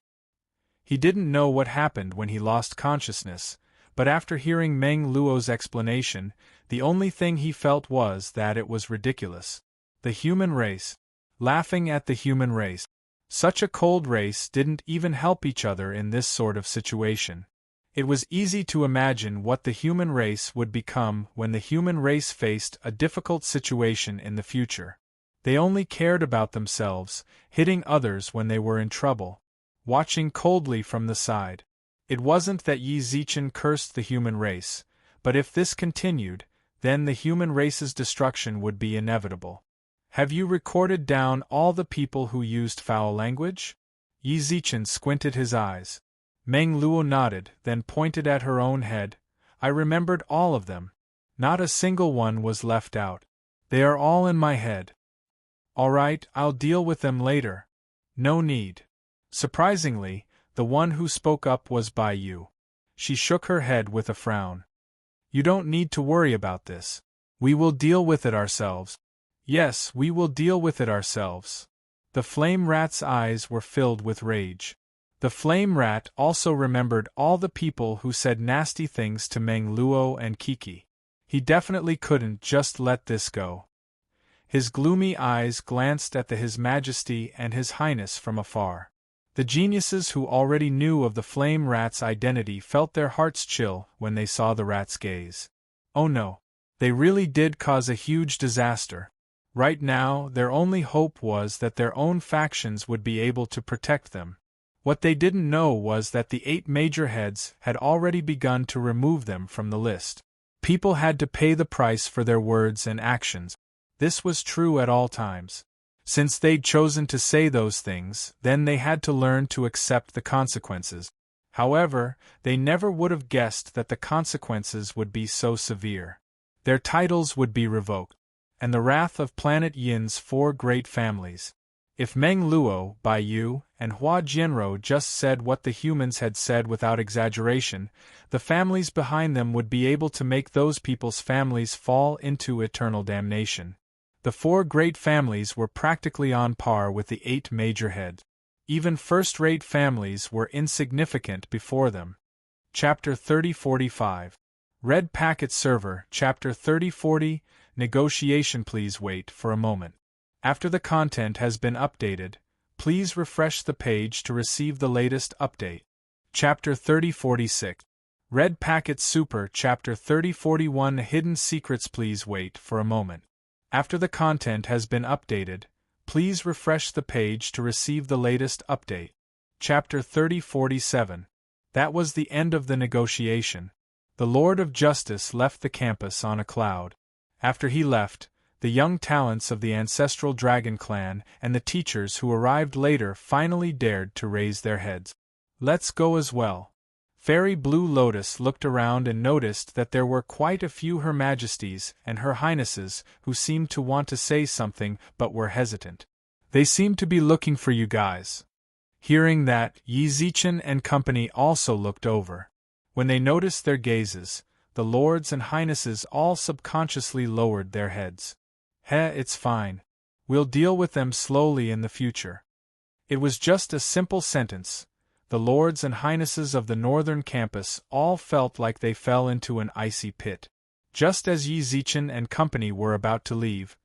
He didn't know what happened when he lost consciousness, but after hearing Meng Luo's explanation, the only thing he felt was that it was ridiculous. The human race. Laughing at the human race. Such a cold race didn't even help each other in this sort of situation. It was easy to imagine what the human race would become when the human race faced a difficult situation in the future. They only cared about themselves, hitting others when they were in trouble. Watching coldly from the side. It wasn't that Yi Zichen cursed the human race, but if this continued, then the human race's destruction would be inevitable. Have you recorded down all the people who used foul language? Yi Zichen squinted his eyes. Meng Luo nodded, then pointed at her own head. I remembered all of them. Not a single one was left out. They are all in my head. All right, I'll deal with them later. No need. Surprisingly, the one who spoke up was Bai Yu. She shook her head with a frown. You don't need to worry about this. We will deal with it ourselves. Yes, we will deal with it ourselves. The flame rat's eyes were filled with rage. The flame rat also remembered all the people who said nasty things to Meng Luo and Kiki. He definitely couldn't just let this go. His gloomy eyes glanced at His Majesty and His Highness from afar. The geniuses who already knew of the flame rat's identity felt their hearts chill when they saw the rat's gaze. Oh no. They really did cause a huge disaster. Right now, their only hope was that their own factions would be able to protect them. What they didn't know was that the 8 major heads had already begun to remove them from the list. People had to pay the price for their words and actions. This was true at all times. Since they'd chosen to say those things, then they had to learn to accept the consequences. However, they never would have guessed that the consequences would be so severe. Their titles would be revoked, and the wrath of Planet Yin's 4 great families. If Meng Luo, Bai Yu, and Hua Jianrou just said what the humans had said without exaggeration, the families behind them would be able to make those people's families fall into eternal damnation. The 4 great families were practically on par with the 8 major heads. Even first-rate families were insignificant before them. Chapter 3045. Red Packet Server. Chapter 3040. Negotiation. Please wait for a moment. After the content has been updated, please refresh the page to receive the latest update. Chapter 3046. Red Packet Super. Chapter 3041. Hidden Secrets. Please wait for a moment. After the content has been updated, please refresh the page to receive the latest update. Chapter 3047. That was the end of the negotiation. The Lord of Justice left the campus on a cloud. After he left, the young talents of the ancestral dragon clan and the teachers who arrived later finally dared to raise their heads. Let's go as well. Fairy Blue Lotus looked around and noticed that there were quite a few Her Majesties and Her Highnesses who seemed to want to say something but were hesitant. They seemed to be looking for you guys. Hearing that, Yi Zichen and company also looked over. When they noticed their gazes, the lords and highnesses all subconsciously lowered their heads. It's fine. We'll deal with them slowly in the future. It was just a simple sentence. The lords and highnesses of the northern campus all felt like they fell into an icy pit. Just as Yi Zichen and company were about to leave,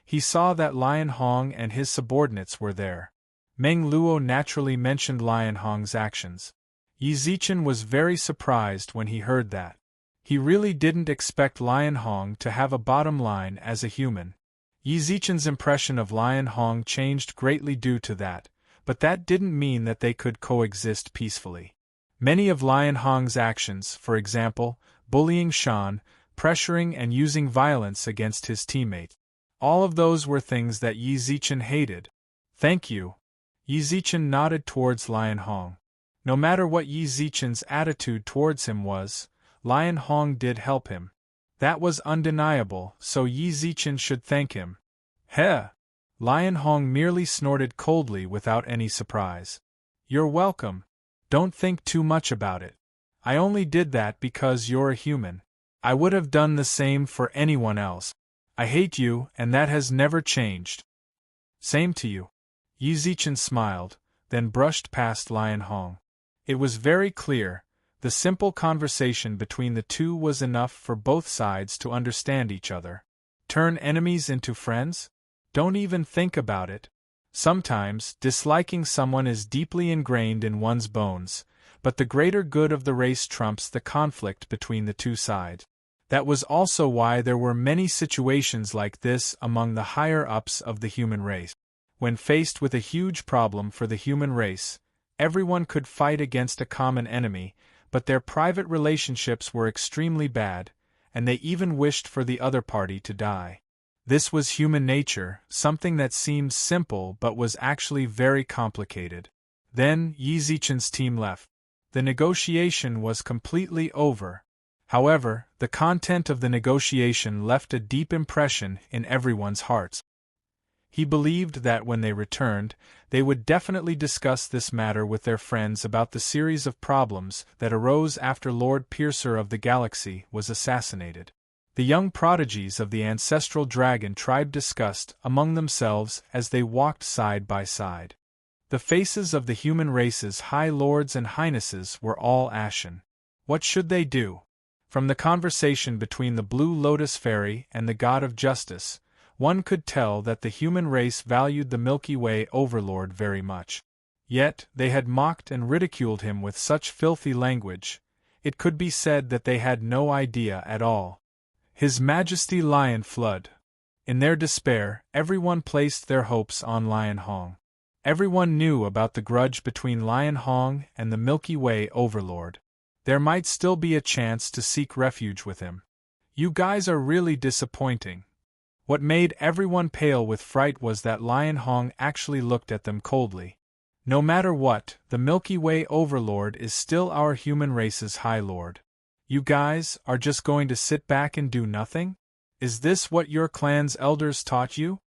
he saw that Lion Hong and his subordinates were there. Meng Luo naturally mentioned Lion Hong's actions. Yi Zichen was very surprised when he heard that. He really didn't expect Lion Hong to have a bottom line as a human. Yi Zichen's impression of Lion Hong changed greatly due to that, but that didn't mean that they could coexist peacefully. Many of Lion Hong's actions, for example, bullying Shan, pressuring and using violence against his teammates, all of those were things that Yi Zichen hated. Thank you. Yi Zichen nodded towards Lion Hong. No matter what Yi Zichen's attitude towards him was, Lion Hong did help him. That was undeniable, so Yi Zichen should thank him. Heh! Lion Hong merely snorted coldly without any surprise. You're welcome. Don't think too much about it. I only did that because you're a human. I would have done the same for anyone else. I hate you, and that has never changed. Same to you. Yi Zichen smiled, then brushed past Lion Hong. It was very clear. The simple conversation between the two was enough for both sides to understand each other. Turn enemies into friends? Don't even think about it. Sometimes, disliking someone is deeply ingrained in one's bones, but the greater good of the race trumps the conflict between the two sides. That was also why there were many situations like this among the higher-ups of the human race. When faced with a huge problem for the human race, everyone could fight against a common enemy, but their private relationships were extremely bad, and they even wished for the other party to die. This was human nature, something that seemed simple but was actually very complicated. Then Yi Zichen's team left. The negotiation was completely over. However, the content of the negotiation left a deep impression in everyone's hearts. He believed that when they returned, they would definitely discuss this matter with their friends about the series of problems that arose after Lord Piercer of the Galaxy was assassinated. The young prodigies of the ancestral dragon tribe discussed among themselves as they walked side by side. The faces of the human race's high lords and highnesses were all ashen. What should they do? From the conversation between the Blue Lotus Fairy and the God of Justice, one could tell that the human race valued the Milky Way overlord very much. Yet, they had mocked and ridiculed him with such filthy language, it could be said that they had no idea at all. His Majesty Lion Flood. In their despair, everyone placed their hopes on Lion Hong. Everyone knew about the grudge between Lion Hong and the Milky Way overlord. There might still be a chance to seek refuge with him. You guys are really disappointing. What made everyone pale with fright was that Lion Hong actually looked at them coldly. No matter what, the Milky Way overlord is still our human race's high lord. You guys are just going to sit back and do nothing? Is this what your clan's elders taught you?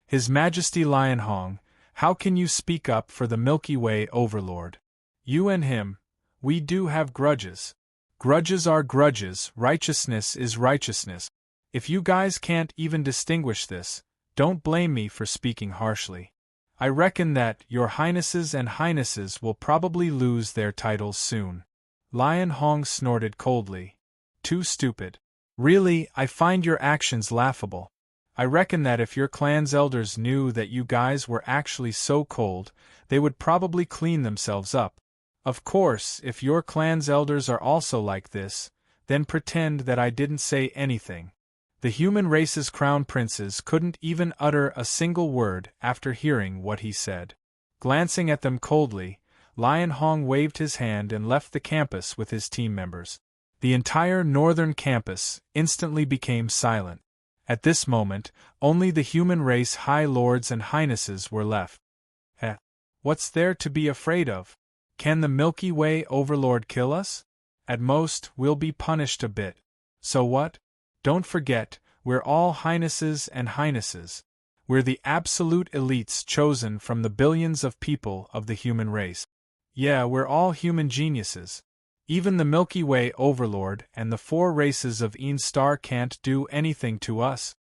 His Majesty Lion Hong, how can you speak up for the Milky Way overlord? You and him, we do have grudges. Grudges are grudges, righteousness is righteousness. If you guys can't even distinguish this, don't blame me for speaking harshly. I reckon that your highnesses and highnesses will probably lose their titles soon. Lion Hong snorted coldly. Too stupid. Really, I find your actions laughable. I reckon that if your clan's elders knew that you guys were actually so cold, they would probably clean themselves up. Of course, if your clan's elders are also like this, then pretend that I didn't say anything. The human race's crown princes couldn't even utter a single word after hearing what he said. Glancing at them coldly, Lion Hong waved his hand and left the campus with his team members. The entire northern campus instantly became silent. At this moment, only the human race high lords and highnesses were left. What's there to be afraid of? Can the Milky Way overlord kill us? At most, we'll be punished a bit. So what? Don't forget, we're all highnesses and highnesses. We're the absolute elites chosen from the billions of people of the human race. Yeah, we're all human geniuses. Even the Milky Way overlord and the 4 races of Een Star can't do anything to us.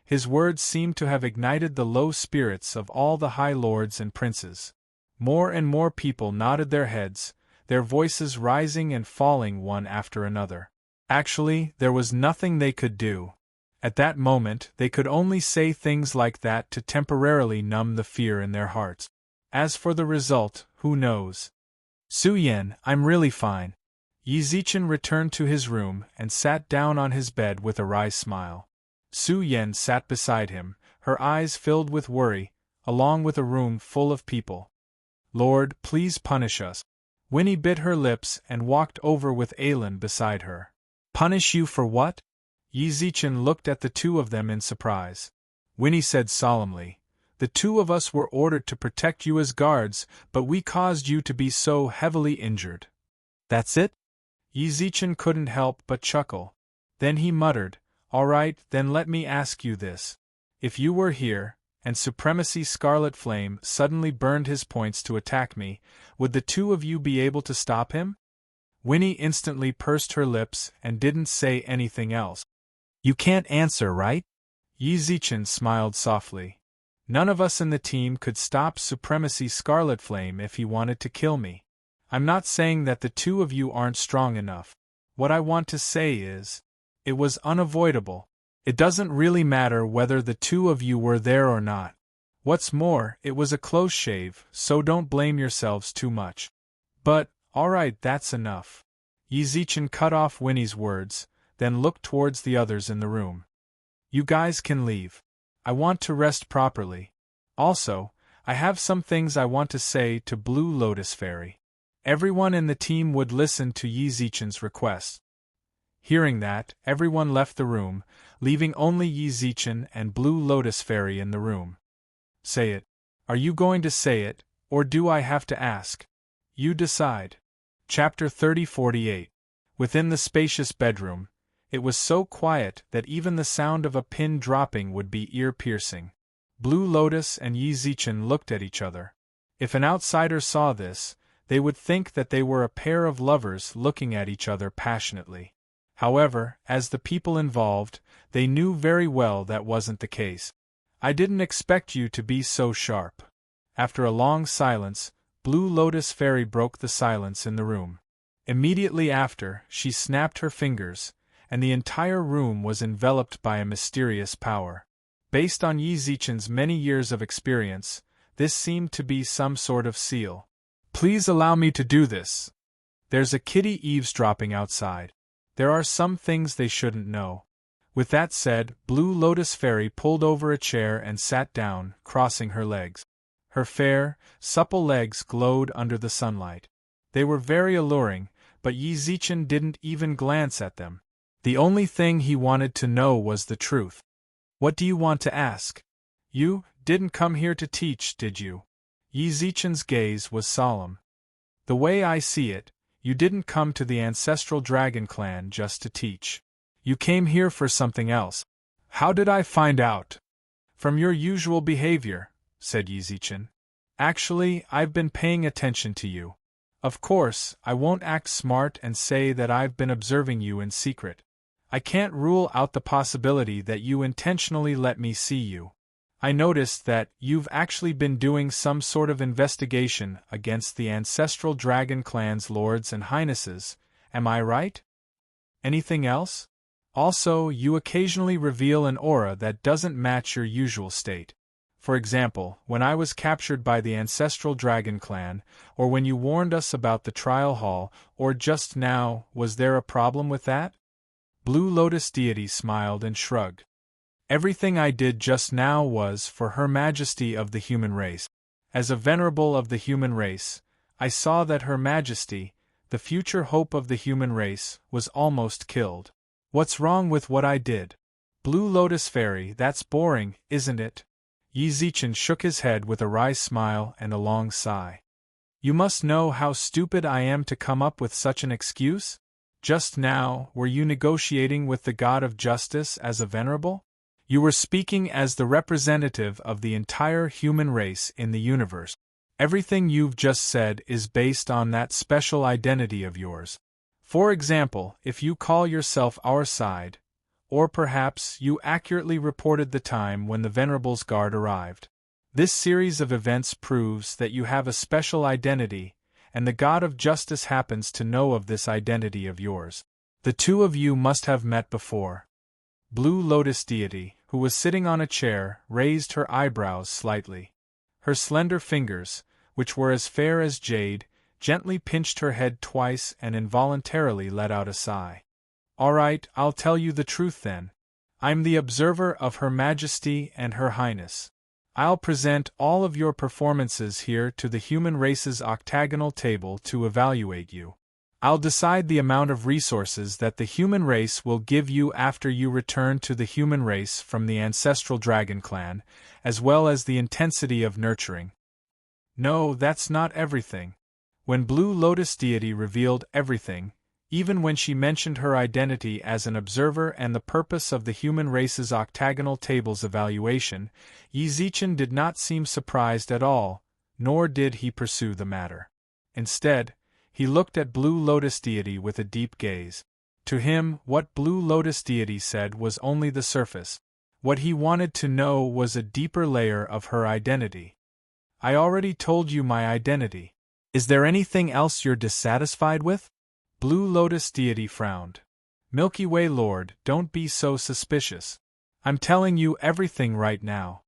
His words seemed to have ignited the low spirits of all the high lords and princes. More and more people nodded their heads, their voices rising and falling one after another. Actually, there was nothing they could do. At that moment, they could only say things like that to temporarily numb the fear in their hearts. As for the result, who knows? Su Yan, I'm really fine. Yi Zichen returned to his room and sat down on his bed with a wry smile. Su Yan sat beside him, her eyes filled with worry, along with a room full of people. Lord, please punish us. Winnie bit her lips and walked over with Aelin beside her. Punish you for what? Yi Zichen looked at the two of them in surprise. Winnie said solemnly, The 2 of us were ordered to protect you as guards, but we caused you to be so heavily injured. That's it? Yi Zichen couldn't help but chuckle. Then he muttered, All right, then let me ask you this. If you were here, and Supremacy Scarlet Flame suddenly burned his points to attack me, would the 2 of you be able to stop him? Winnie instantly pursed her lips and didn't say anything else. You can't answer, right? Yi Zichen smiled softly. None of us in the team could stop Supremacy Scarlet Flame if he wanted to kill me. I'm not saying that the 2 of you aren't strong enough. What I want to say is, it was unavoidable. It doesn't really matter whether the 2 of you were there or not. What's more, it was a close shave, so don't blame yourselves too much. But, alright, that's enough. Yi Zichen cut off Winnie's words, then looked towards the others in the room. You guys can leave. I want to rest properly. Also, I have some things I want to say to Blue Lotus Fairy. Everyone in the team would listen to Yi Zichen's request. Hearing that, everyone left the room, leaving only Yi Zichen and Blue Lotus Fairy in the room. Say it. Are you going to say it, or do I have to ask? You decide. Chapter 30-48. Within the spacious bedroom, it was so quiet that even the sound of a pin dropping would be ear-piercing. Blue Lotus and Yi Zichen looked at each other. If an outsider saw this, they would think that they were a pair of lovers looking at each other passionately. However, as the people involved, they knew very well that wasn't the case. I didn't expect you to be so sharp. After a long silence, Blue Lotus Fairy broke the silence in the room. Immediately after, she snapped her fingers, and the entire room was enveloped by a mysterious power. Based on Yi Zichen's many years of experience, this seemed to be some sort of seal. Please allow me to do this. There's a kitty eavesdropping outside. There are some things they shouldn't know. With that said, Blue Lotus Fairy pulled over a chair and sat down, crossing her legs. Her fair, supple legs glowed under the sunlight. They were very alluring, but Yi Zichen didn't even glance at them. The only thing he wanted to know was the truth. What do you want to ask? You didn't come here to teach, did you? Yi Zichen's gaze was solemn. The way I see it, you didn't come to the ancestral dragon clan just to teach. You came here for something else. How did I find out? From your usual behavior, said Yi Zichen. Actually, I've been paying attention to you. Of course, I won't act smart and say that I've been observing you in secret. I can't rule out the possibility that you intentionally let me see you. I noticed that you've actually been doing some sort of investigation against the ancestral dragon clan's lords and highnesses, am I right? Anything else? Also, you occasionally reveal an aura that doesn't match your usual state. For example, when I was captured by the ancestral dragon clan, or when you warned us about the trial hall, or just now, was there a problem with that? Blue Lotus Deity smiled and shrugged. Everything I did just now was for Her Majesty of the human race. As a venerable of the human race, I saw that Her Majesty, the future hope of the human race, was almost killed. What's wrong with what I did? Blue Lotus Fairy, that's boring, isn't it? Yi Zichen shook his head with a wry smile and a long sigh. You must know how stupid I am to come up with such an excuse? Just now, were you negotiating with the god of justice as a venerable? You were speaking as the representative of the entire human race in the universe. Everything you've just said is based on that special identity of yours. For example, if you call yourself our side, or perhaps you accurately reported the time when the Venerable's guard arrived. This series of events proves that you have a special identity, and the god of justice happens to know of this identity of yours. The two of you must have met before. Blue Lotus Deity, who was sitting on a chair, raised her eyebrows slightly. Her slender fingers, which were as fair as jade, gently pinched her head twice and involuntarily let out a sigh. All right, I'll tell you the truth then. I'm the observer of Her Majesty and Her Highness. I'll present all of your performances here to the human race's octagonal table to evaluate you. I'll decide the amount of resources that the human race will give you after you return to the human race from the ancestral dragon clan, as well as the intensity of nurturing. No, that's not everything. When Blue Lotus Deity revealed everything, even when she mentioned her identity as an observer and the purpose of the human race's octagonal table's evaluation, Yi Zichen did not seem surprised at all, nor did he pursue the matter. Instead, he looked at Blue Lotus Deity with a deep gaze. To him, what Blue Lotus Deity said was only the surface. What he wanted to know was a deeper layer of her identity. I already told you my identity. Is there anything else you're dissatisfied with? Blue Lotus Deity frowned. Milky Way Lord, don't be so suspicious. I'm telling you everything right now.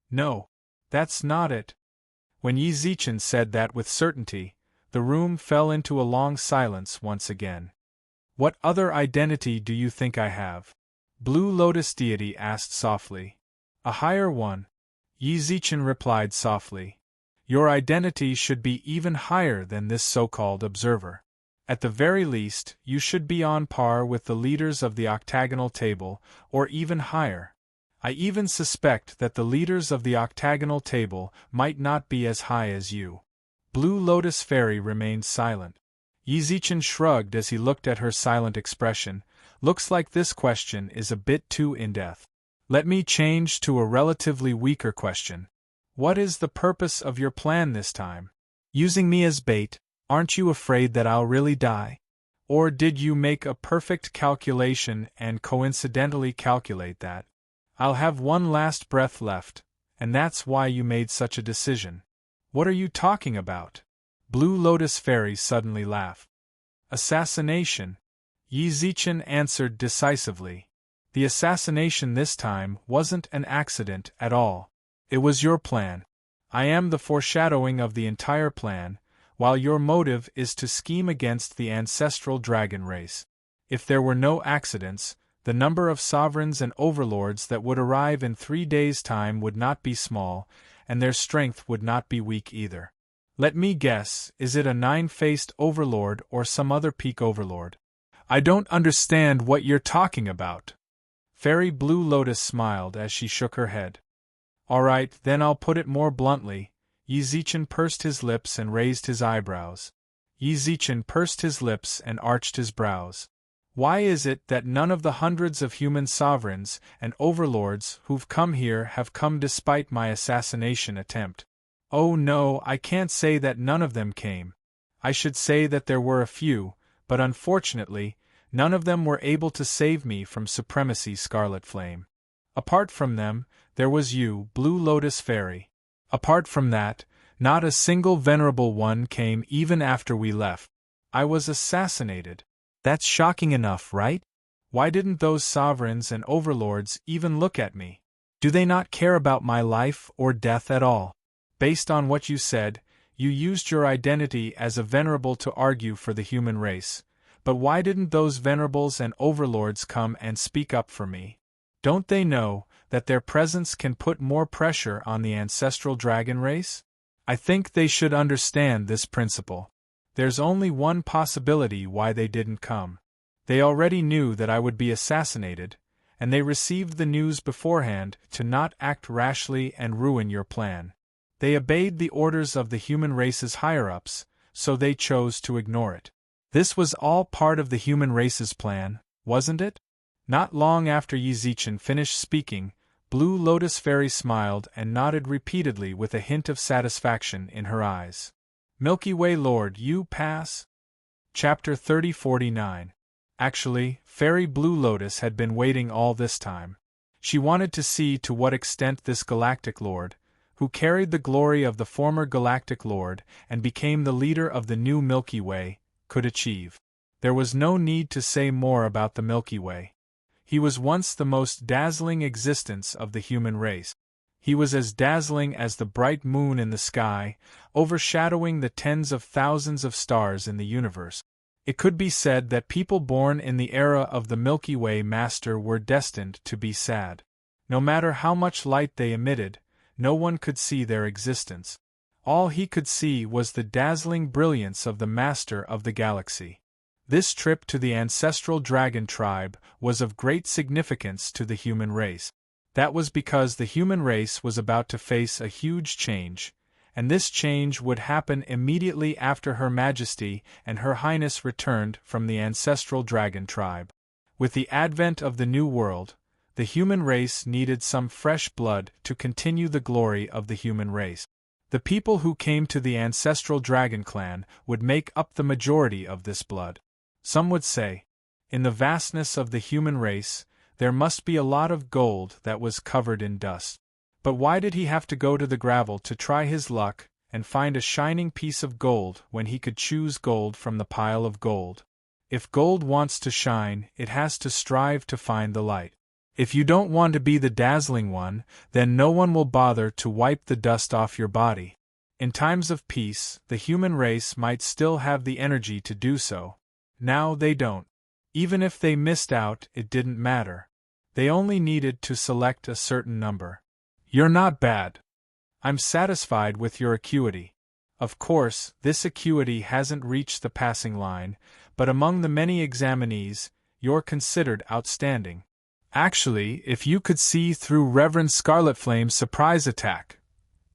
No, that's not it. When Yi Zichen said that with certainty, the room fell into a long silence once again. What other identity do you think I have? Blue Lotus deity asked softly. A higher one. Yi Zichen replied softly. Your identity should be even higher than this so-called observer. At the very least, you should be on par with the leaders of the octagonal table, or even higher. I even suspect that the leaders of the octagonal table might not be as high as you. Blue Lotus Fairy remained silent. Yi Zichen shrugged as he looked at her silent expression. Looks like this question is a bit too in-depth. Let me change to a relatively weaker question. What is the purpose of your plan this time? Using me as bait, aren't you afraid that I'll really die? Or did you make a perfect calculation and coincidentally calculate that I'll have one last breath left, and that's why you made such a decision? What are you talking about? Blue Lotus Fairy suddenly laughed. Assassination, Yi Zichen answered decisively. The assassination this time wasn't an accident at all. It was your plan. I am the foreshadowing of the entire plan, while your motive is to scheme against the ancestral dragon race. If there were no accidents, the number of sovereigns and overlords that would arrive in 3 days' time would not be small, and their strength would not be weak either. Let me guess, is it a 9-faced overlord or some other peak overlord? I don't understand what you're talking about. Fairy Blue Lotus smiled as she shook her head. All right, then I'll put it more bluntly. Yi Zichen pursed his lips and raised his eyebrows. Yi Zichen pursed his lips and arched his brows. Why is it that none of the hundreds of human sovereigns and overlords who've come here have come despite my assassination attempt? Oh no, I can't say that none of them came. I should say that there were a few, but unfortunately, none of them were able to save me from supremacy Scarlet Flame. Apart from them, there was you, Blue Lotus Fairy. Apart from that, not a single venerable one came even after we left. I was assassinated. That's shocking enough, right? Why didn't those sovereigns and overlords even look at me? Do they not care about my life or death at all? Based on what you said, you used your identity as a venerable to argue for the human race. But why didn't those venerables and overlords come and speak up for me? Don't they know that their presence can put more pressure on the ancestral dragon race? I think they should understand this principle. There's only one possibility why they didn't come. They already knew that I would be assassinated, and they received the news beforehand to not act rashly and ruin your plan. They obeyed the orders of the human race's higher-ups, so they chose to ignore it. This was all part of the human race's plan, wasn't it? Not long after Yi Zichen finished speaking, Blue Lotus Fairy smiled and nodded repeatedly with a hint of satisfaction in her eyes. Milky Way Lord, you pass? Chapter 3049. Actually, Fairy Blue Lotus had been waiting all this time. She wanted to see to what extent this galactic lord, who carried the glory of the former galactic lord and became the leader of the new Milky Way, could achieve. There was no need to say more about the Milky Way. He was once the most dazzling existence of the human race. He was as dazzling as the bright moon in the sky, overshadowing the tens of thousands of stars in the universe. It could be said that people born in the era of the Milky Way Master were destined to be sad. No matter how much light they emitted, no one could see their existence. All he could see was the dazzling brilliance of the Master of the Galaxy. This trip to the ancestral dragon tribe was of great significance to the human race. That was because the human race was about to face a huge change, and this change would happen immediately after Her Majesty and Her Highness returned from the ancestral dragon tribe. With the advent of the New World, the human race needed some fresh blood to continue the glory of the human race. The people who came to the ancestral dragon clan would make up the majority of this blood. Some would say, in the vastness of the human race, there must be a lot of gold that was covered in dust. But why did he have to go to the gravel to try his luck and find a shining piece of gold when he could choose gold from the pile of gold? If gold wants to shine, it has to strive to find the light. If you don't want to be the dazzling one, then no one will bother to wipe the dust off your body. In times of peace, the human race might still have the energy to do so. Now they don't. Even if they missed out, it didn't matter. They only needed to select a certain number. You're not bad. I'm satisfied with your acuity. Of course, this acuity hasn't reached the passing line, but among the many examinees, you're considered outstanding. Actually, if you could see through Reverend Scarlet Flame's surprise attack,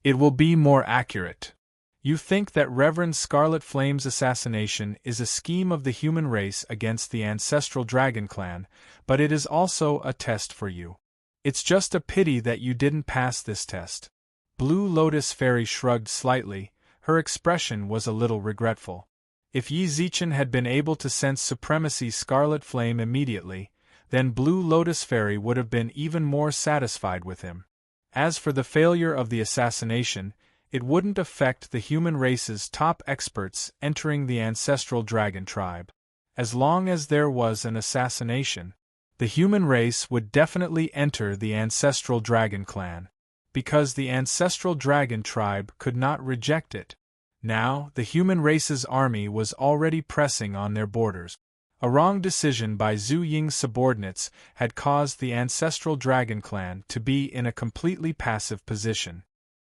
it will be more accurate. You think that Reverend Scarlet Flame's assassination is a scheme of the human race against the ancestral dragon clan, but it is also a test for you. It's just a pity that you didn't pass this test. Blue Lotus Fairy shrugged slightly. Her expression was a little regretful. If Yi Zichen had been able to sense supremacy Scarlet Flame immediately, then Blue Lotus Fairy would have been even more satisfied with him. As for the failure of the assassination, it wouldn't affect the human race's top experts entering the ancestral dragon tribe. As long as there was an assassination, the human race would definitely enter the ancestral dragon clan, because the ancestral dragon tribe could not reject it. Now, the human race's army was already pressing on their borders. A wrong decision by Zhu Ying's subordinates had caused the ancestral dragon clan to be in a completely passive position.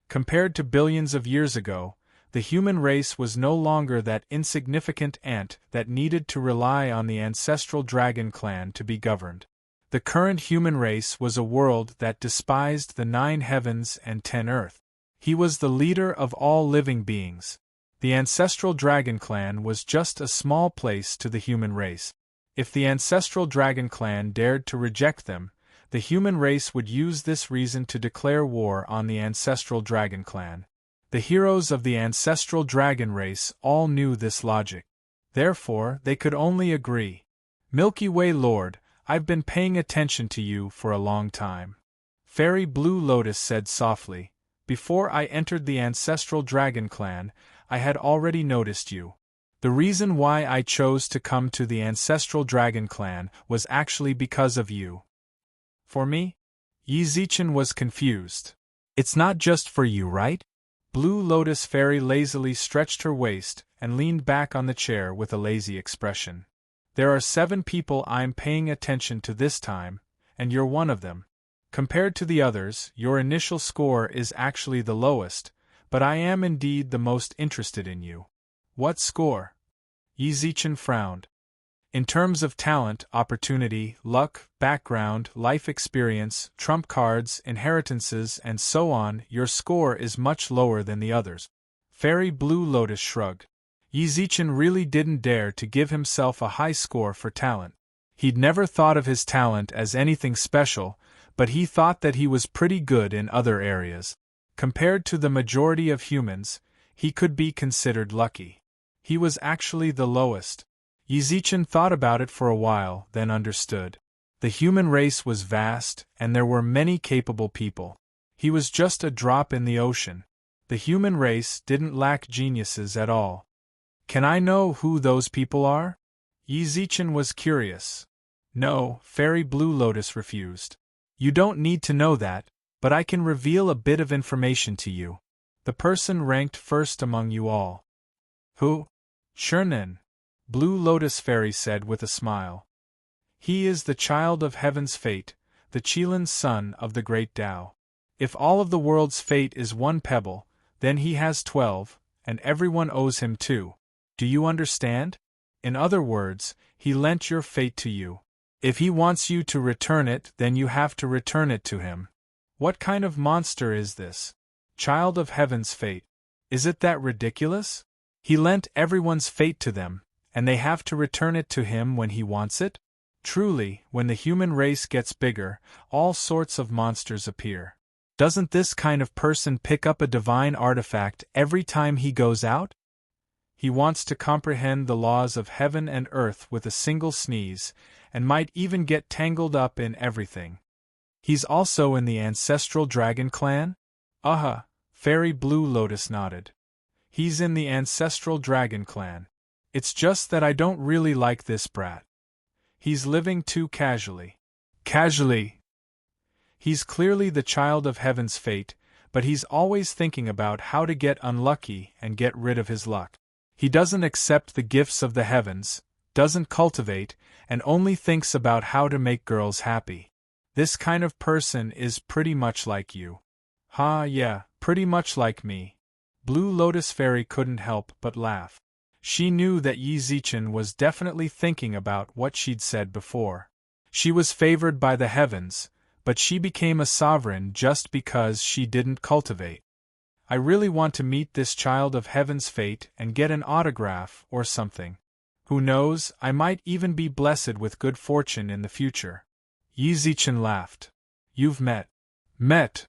Compared to billions of years ago, the human race was no longer that insignificant ant that needed to rely on the ancestral dragon clan to be governed. The current human race was a world that despised the 9 heavens and 10 earth. He was the leader of all living beings. The ancestral dragon clan was just a small place to the human race. If the ancestral dragon clan dared to reject them, the human race would use this reason to declare war on the ancestral dragon clan. The heroes of the ancestral dragon race all knew this logic. Therefore, they could only agree. Milky Way Lord, I've been paying attention to you for a long time. Fairy Blue Lotus said softly. Before I entered the ancestral dragon clan, I had already noticed you. The reason why I chose to come to the ancestral dragon clan was actually because of you. For me? Yi Zichen was confused. It's not just for you, right? Blue Lotus Fairy lazily stretched her waist and leaned back on the chair with a lazy expression. There are 7 people I'm paying attention to this time, and you're one of them. Compared to the others, your initial score is actually the lowest, but I am indeed the most interested in you. What score? Yi Zichen frowned. In terms of talent, opportunity, luck, background, life experience, trump cards, inheritances, and so on, your score is much lower than the others. Fairy Blue Lotus shrugged. Yi Zichen really didn't dare to give himself a high score for talent. He'd never thought of his talent as anything special, but he thought that he was pretty good in other areas. Compared to the majority of humans, he could be considered lucky. He was actually the lowest. Yi Zichen thought about it for a while, then understood. The human race was vast, and there were many capable people. He was just a drop in the ocean. The human race didn't lack geniuses at all. Can I know who those people are? Yi Zichen was curious. No, Fairy Blue Lotus refused. You don't need to know that, but I can reveal a bit of information to you. The person ranked first among you all. Who? Serene, Blue Lotus Fairy said with a smile. He is the child of heaven's fate, the Qilin's son of the great Tao. If all of the world's fate is one pebble, then he has 12, and everyone owes him 2. Do you understand? In other words, he lent your fate to you. If he wants you to return it, then you have to return it to him. What kind of monster is this? Child of heaven's fate. Is it that ridiculous? He lent everyone's fate to them, and they have to return it to him when he wants it? Truly, when the human race gets bigger, all sorts of monsters appear. Doesn't this kind of person pick up a divine artifact every time he goes out? He wants to comprehend the laws of heaven and earth with a single sneeze, and might even get tangled up in everything. He's also in the ancestral dragon clan? Fairy Blue Lotus nodded. He's in the ancestral dragon clan. It's just that I don't really like this brat. He's living too casually. Casually? He's clearly the child of heaven's fate, but he's always thinking about how to get unlucky and get rid of his luck. He doesn't accept the gifts of the heavens, doesn't cultivate, and only thinks about how to make girls happy. This kind of person is pretty much like you. Yeah, pretty much like me. Blue Lotus Fairy couldn't help but laugh. She knew that Yi Zichen was definitely thinking about what she'd said before. She was favored by the heavens, but she became a sovereign just because she didn't cultivate. I really want to meet this child of heaven's fate and get an autograph or something. Who knows, I might even be blessed with good fortune in the future. Yi Zichen laughed. You've met. Met?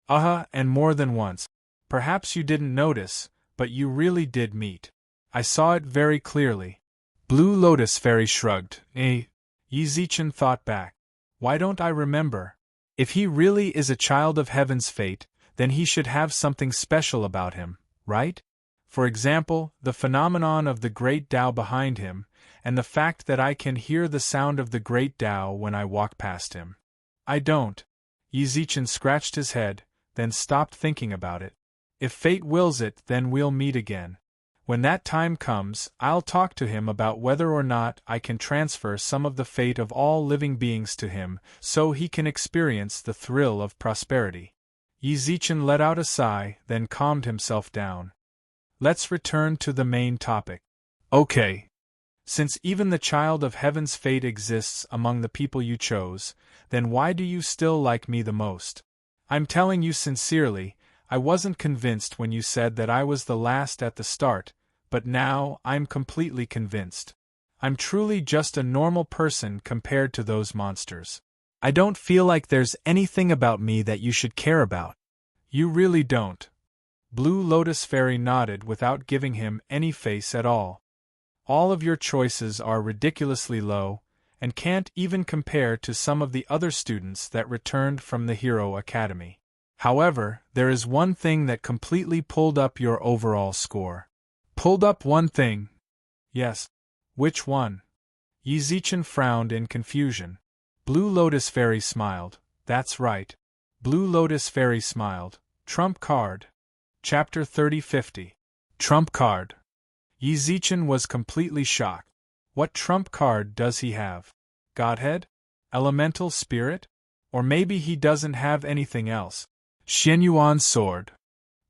And more than once. Perhaps you didn't notice, but you really did meet. I saw it very clearly. Blue Lotus Fairy shrugged. Yi Zichen thought back. Why don't I remember? If he really is a child of heaven's fate, then he should have something special about him, right? For example, the phenomenon of the great Tao behind him, and the fact that I can hear the sound of the great Tao when I walk past him. I don't. Yi Zichen scratched his head, then stopped thinking about it. If fate wills it, then we'll meet again. When that time comes, I'll talk to him about whether or not I can transfer some of the fate of all living beings to him, so he can experience the thrill of prosperity. Yi Zichen let out a sigh, then calmed himself down. Let's return to the main topic. Okay. Since even the child of heaven's fate exists among the people you chose, then why do you still like me the most? I'm telling you sincerely, I wasn't convinced when you said that I was the last at the start, but now I'm completely convinced. I'm truly just a normal person compared to those monsters. I don't feel like there's anything about me that you should care about. You really don't. Blue Lotus Fairy nodded without giving him any face at all. All of your choices are ridiculously low, and can't even compare to some of the other students that returned from the Hero Academy. However, there is one thing that completely pulled up your overall score. Pulled up one thing? Yes. Which one? Yi Zichen frowned in confusion. Blue Lotus Fairy smiled. That's right. Blue Lotus Fairy smiled. Trump card. Chapter 3050. Trump card. Yi Zichen was completely shocked. What trump card does he have? Godhead? Elemental spirit? Or maybe he doesn't have anything else. Xianyuan's sword.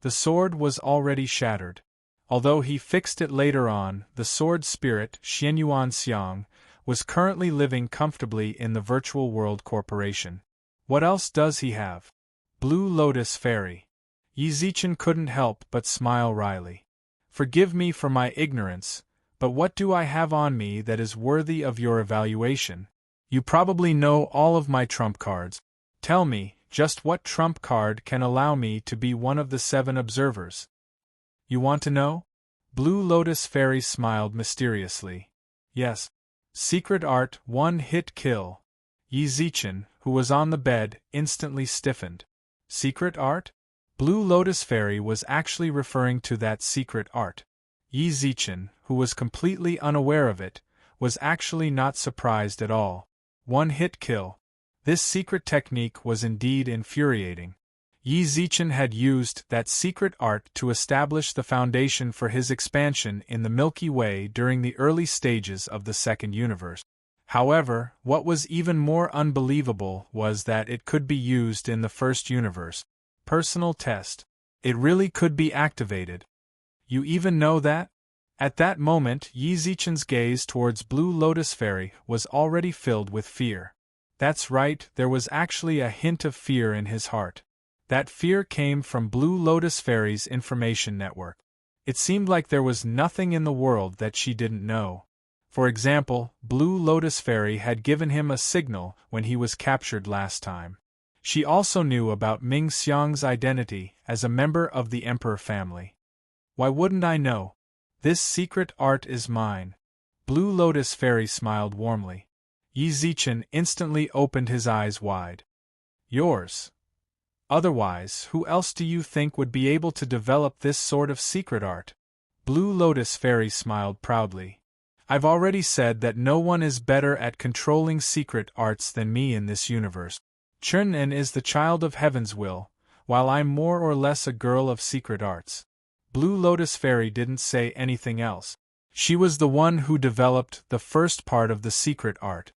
The sword was already shattered. Although he fixed it later on, the sword spirit, Xianyuan Xiang, was currently living comfortably in the Virtual World Corporation. What else does he have? Blue Lotus Fairy. Yi Zichen couldn't help but smile wryly. Forgive me for my ignorance, but what do I have on me that is worthy of your evaluation? You probably know all of my trump cards. Tell me, just what trump card can allow me to be one of the 7 observers? You want to know? Blue Lotus Fairy smiled mysteriously. Yes. Secret Art, one-hit kill. Yi Zichen, who was on the bed, instantly stiffened. Secret Art? Blue Lotus Fairy was actually referring to that secret art. Yi Zichen, who was completely unaware of it, was actually not surprised at all. One-hit kill. This secret technique was indeed infuriating. Yi Zichen had used that secret art to establish the foundation for his expansion in the Milky Way during the early stages of the second universe. However, what was even more unbelievable was that it could be used in the first universe. Personal test. It really could be activated. You even know that? At that moment, Yi Zichen's gaze towards Blue Lotus Fairy was already filled with fear. That's right, there was actually a hint of fear in his heart. That fear came from Blue Lotus Fairy's information network. It seemed like there was nothing in the world that she didn't know. For example, Blue Lotus Fairy had given him a signal when he was captured last time. She also knew about Ming Xiang's identity as a member of the Emperor family. Why wouldn't I know? This secret art is mine. Blue Lotus Fairy smiled warmly. Yi Zichen instantly opened his eyes wide. Yours. Otherwise, who else do you think would be able to develop this sort of secret art? Blue Lotus Fairy smiled proudly. I've already said that no one is better at controlling secret arts than me in this universe. Chun'en is the child of heaven's will, while I'm more or less a girl of secret arts. Blue Lotus Fairy didn't say anything else. She was the one who developed the first part of the secret art.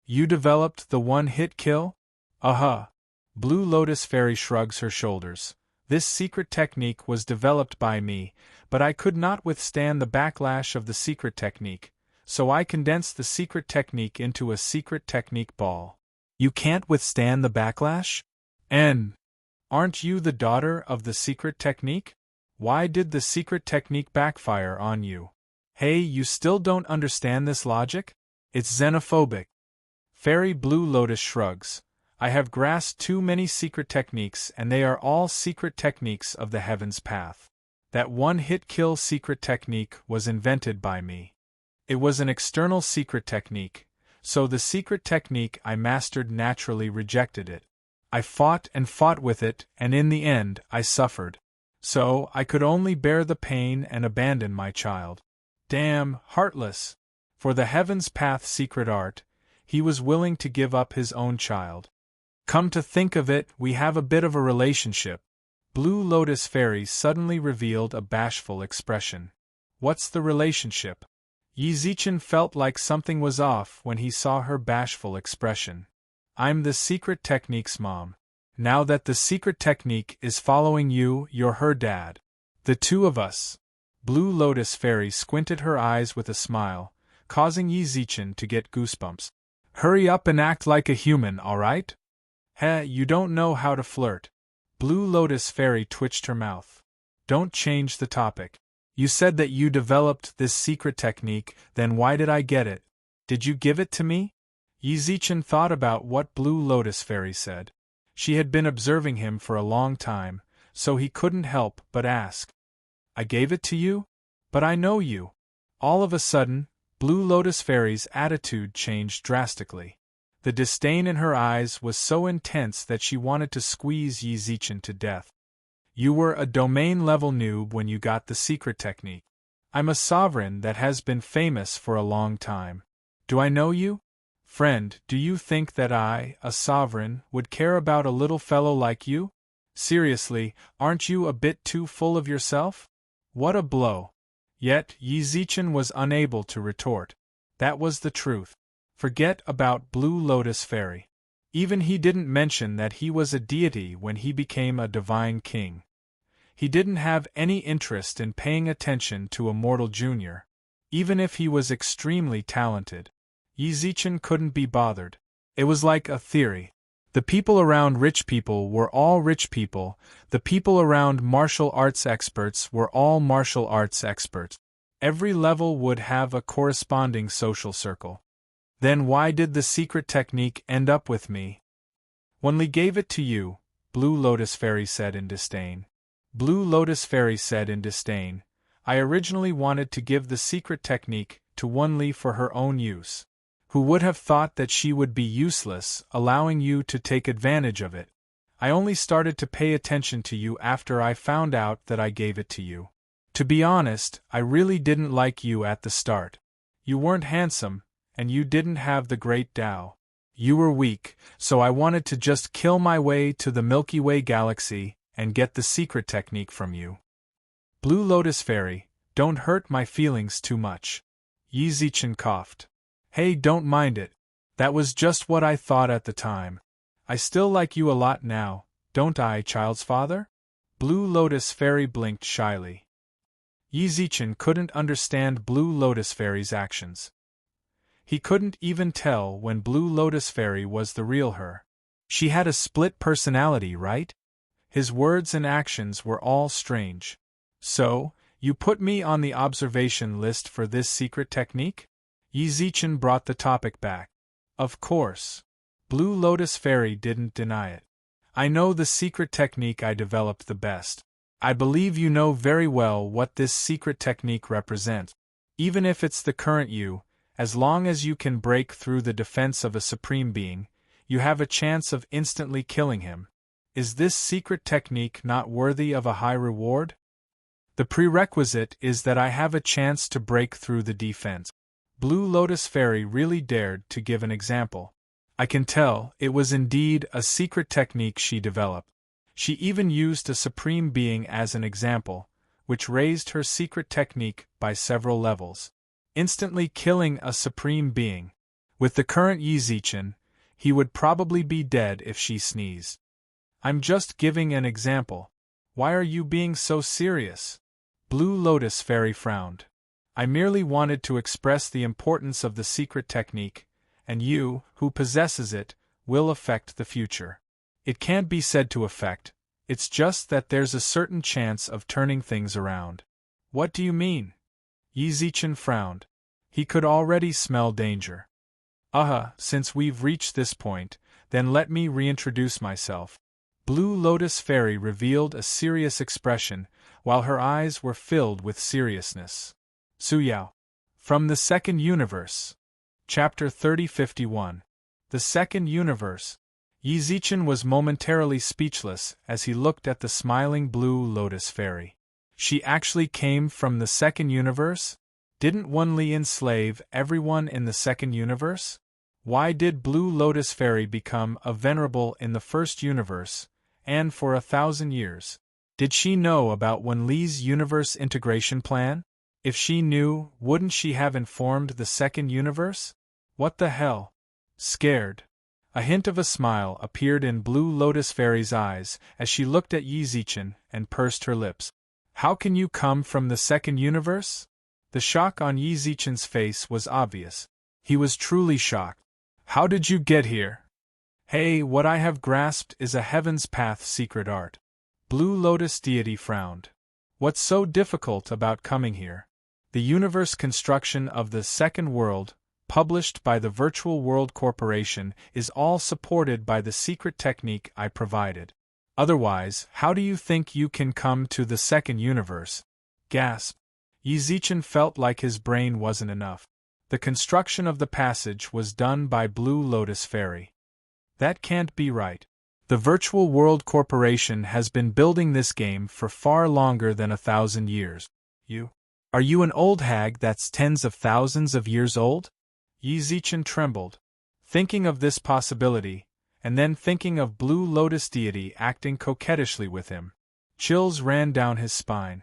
You developed the one-hit kill? Blue Lotus Fairy shrugs her shoulders. This secret technique was developed by me, but I could not withstand the backlash of the secret technique, so I condensed the secret technique into a secret technique ball. You can't withstand the backlash? Aren't you the daughter of the secret technique? Why did the secret technique backfire on you? Hey, you still don't understand this logic? It's xenophobic. Fairy Blue Lotus shrugs. I have grasped too many secret techniques, and they are all secret techniques of the Heaven's Path. That one-hit kill secret technique was invented by me. It was an external secret technique, so the secret technique I mastered naturally rejected it. I fought and fought with it, and in the end I suffered. So I could only bear the pain and abandon my child. Damn, heartless! For the Heaven's Path secret art, he was willing to give up his own child. Come to think of it, we have a bit of a relationship. Blue Lotus Fairy suddenly revealed a bashful expression. What's the relationship? Yi Zichen felt like something was off when he saw her bashful expression. I'm the secret technique's mom. Now that the secret technique is following you, you're her dad. The two of us. Blue Lotus Fairy squinted her eyes with a smile, causing Yi Zichen to get goosebumps. Hurry up and act like a human, alright? You don't know how to flirt. Blue Lotus Fairy twitched her mouth. Don't change the topic. You said that you developed this secret technique, then why did I get it? Did you give it to me? Yi Zichen thought about what Blue Lotus Fairy said. She had been observing him for a long time, so he couldn't help but ask. I gave it to you? But I know you. All of a sudden, Blue Lotus Fairy's attitude changed drastically. The disdain in her eyes was so intense that she wanted to squeeze Yi Zichen to death. You were a domain-level noob when you got the secret technique. I'm a sovereign that has been famous for a long time. Do I know you? Friend, do you think that I, a sovereign, would care about a little fellow like you? Seriously, aren't you a bit too full of yourself? What a blow! Yet, Yi Zichen was unable to retort. That was the truth. Forget about Blue Lotus Fairy. Even he didn't mention that he was a deity when he became a divine king. He didn't have any interest in paying attention to a mortal junior. Even if he was extremely talented, Yi Zichen couldn't be bothered. It was like a theory. The people around rich people were all rich people, the people around martial arts experts were all martial arts experts. Every level would have a corresponding social circle. Then why did the secret technique end up with me? When Li gave it to you, Blue Lotus Fairy said in disdain. Blue Lotus Fairy said in disdain, I originally wanted to give the secret technique to Wen Li for her own use. Who would have thought that she would be useless, allowing you to take advantage of it? I only started to pay attention to you after I found out that I gave it to you. To be honest, I really didn't like you at the start. You weren't handsome, and you didn't have the great Tao. You were weak, so I wanted to just kill my way to the Milky Way galaxy and get the secret technique from you. Blue Lotus Fairy, don't hurt my feelings too much. Yi Zichen coughed. Hey, don't mind it. That was just what I thought at the time. I still like you a lot now, don't I, child's father? Blue Lotus Fairy blinked shyly. Yi Zichen couldn't understand Blue Lotus Fairy's actions. He couldn't even tell when Blue Lotus Fairy was the real her. She had a split personality, right? His words and actions were all strange. So, you put me on the observation list for this secret technique? Yi Zichen brought the topic back. Of course. Blue Lotus Fairy didn't deny it. I know the secret technique I developed the best. I believe you know very well what this secret technique represents. Even if it's the current you, as long as you can break through the defense of a supreme being, you have a chance of instantly killing him. Is this secret technique not worthy of a high reward? The prerequisite is that I have a chance to break through the defense. Blue Lotus Fairy really dared to give an example. I can tell it was indeed a secret technique she developed. She even used a supreme being as an example, which raised her secret technique by several levels. instantly killing a supreme being. With the current Yi Zichen, he would probably be dead if she sneezed. I'm just giving an example. Why are you being so serious? Blue Lotus Fairy frowned. I merely wanted to express the importance of the secret technique, and you, who possesses it, will affect the future. It can't be said to affect, it's just that there's a certain chance of turning things around. What do you mean? Yi Zichen frowned. He could already smell danger. Since we've reached this point, then let me reintroduce myself. Blue Lotus Fairy revealed a serious expression, while her eyes were filled with seriousness. Su Yao. From the Second Universe. Chapter 3051. The Second Universe. Yi Zichen was momentarily speechless as he looked at the smiling Blue Lotus Fairy. She actually came from the Second Universe? Didn't Wenli enslave everyone in the Second Universe? Why did Blue Lotus Fairy become a venerable in the First Universe, and for 1,000 years? Did she know about Wenli's universe integration plan? If she knew, wouldn't she have informed the Second Universe? What the hell? Scared. A hint of a smile appeared in Blue Lotus Fairy's eyes as she looked at Yi Zichen and pursed her lips. How can you come from the Second Universe? The shock on Yi Zichen's face was obvious. He was truly shocked. How did you get here? Hey, what I have grasped is a Heaven's Path secret art. Blue Lotus Deity frowned. What's so difficult about coming here? The universe construction of the Second World, published by the Virtual World Corporation, is all supported by the secret technique I provided. Otherwise, how do you think you can come to the Second Universe? Gasp. Yi Zichen felt like his brain wasn't enough. The construction of the passage was done by Blue Lotus Fairy. That can't be right. The Virtual World Corporation has been building this game for far longer than 1,000 years. Are you an old hag that's tens of thousands of years old? Yi Zichen trembled, thinking of this possibility, and then thinking of Blue Lotus Deity acting coquettishly with him. Chills ran down his spine.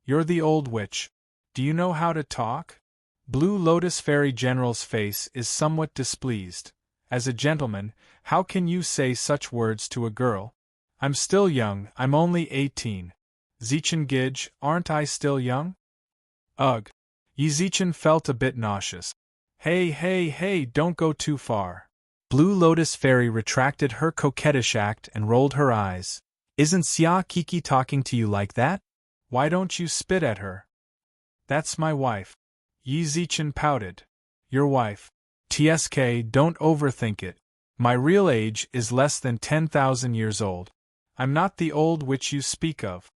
You're the old witch. Do you know how to talk? Blue Lotus Fairy General's face is somewhat displeased. As a gentleman, how can you say such words to a girl? I'm still young, I'm only 18. Zichen Gidge, aren't I still young? Ugh. Yi Zichen felt a bit nauseous. Hey, don't go too far. Blue Lotus Fairy retracted her coquettish act and rolled her eyes. Isn't Xia Kiki talking to you like that? Why don't you spit at her? That's my wife. Yi Zichen pouted. Your wife. TSK, don't overthink it. My real age is less than 10,000 years old. I'm not the old witch you speak of.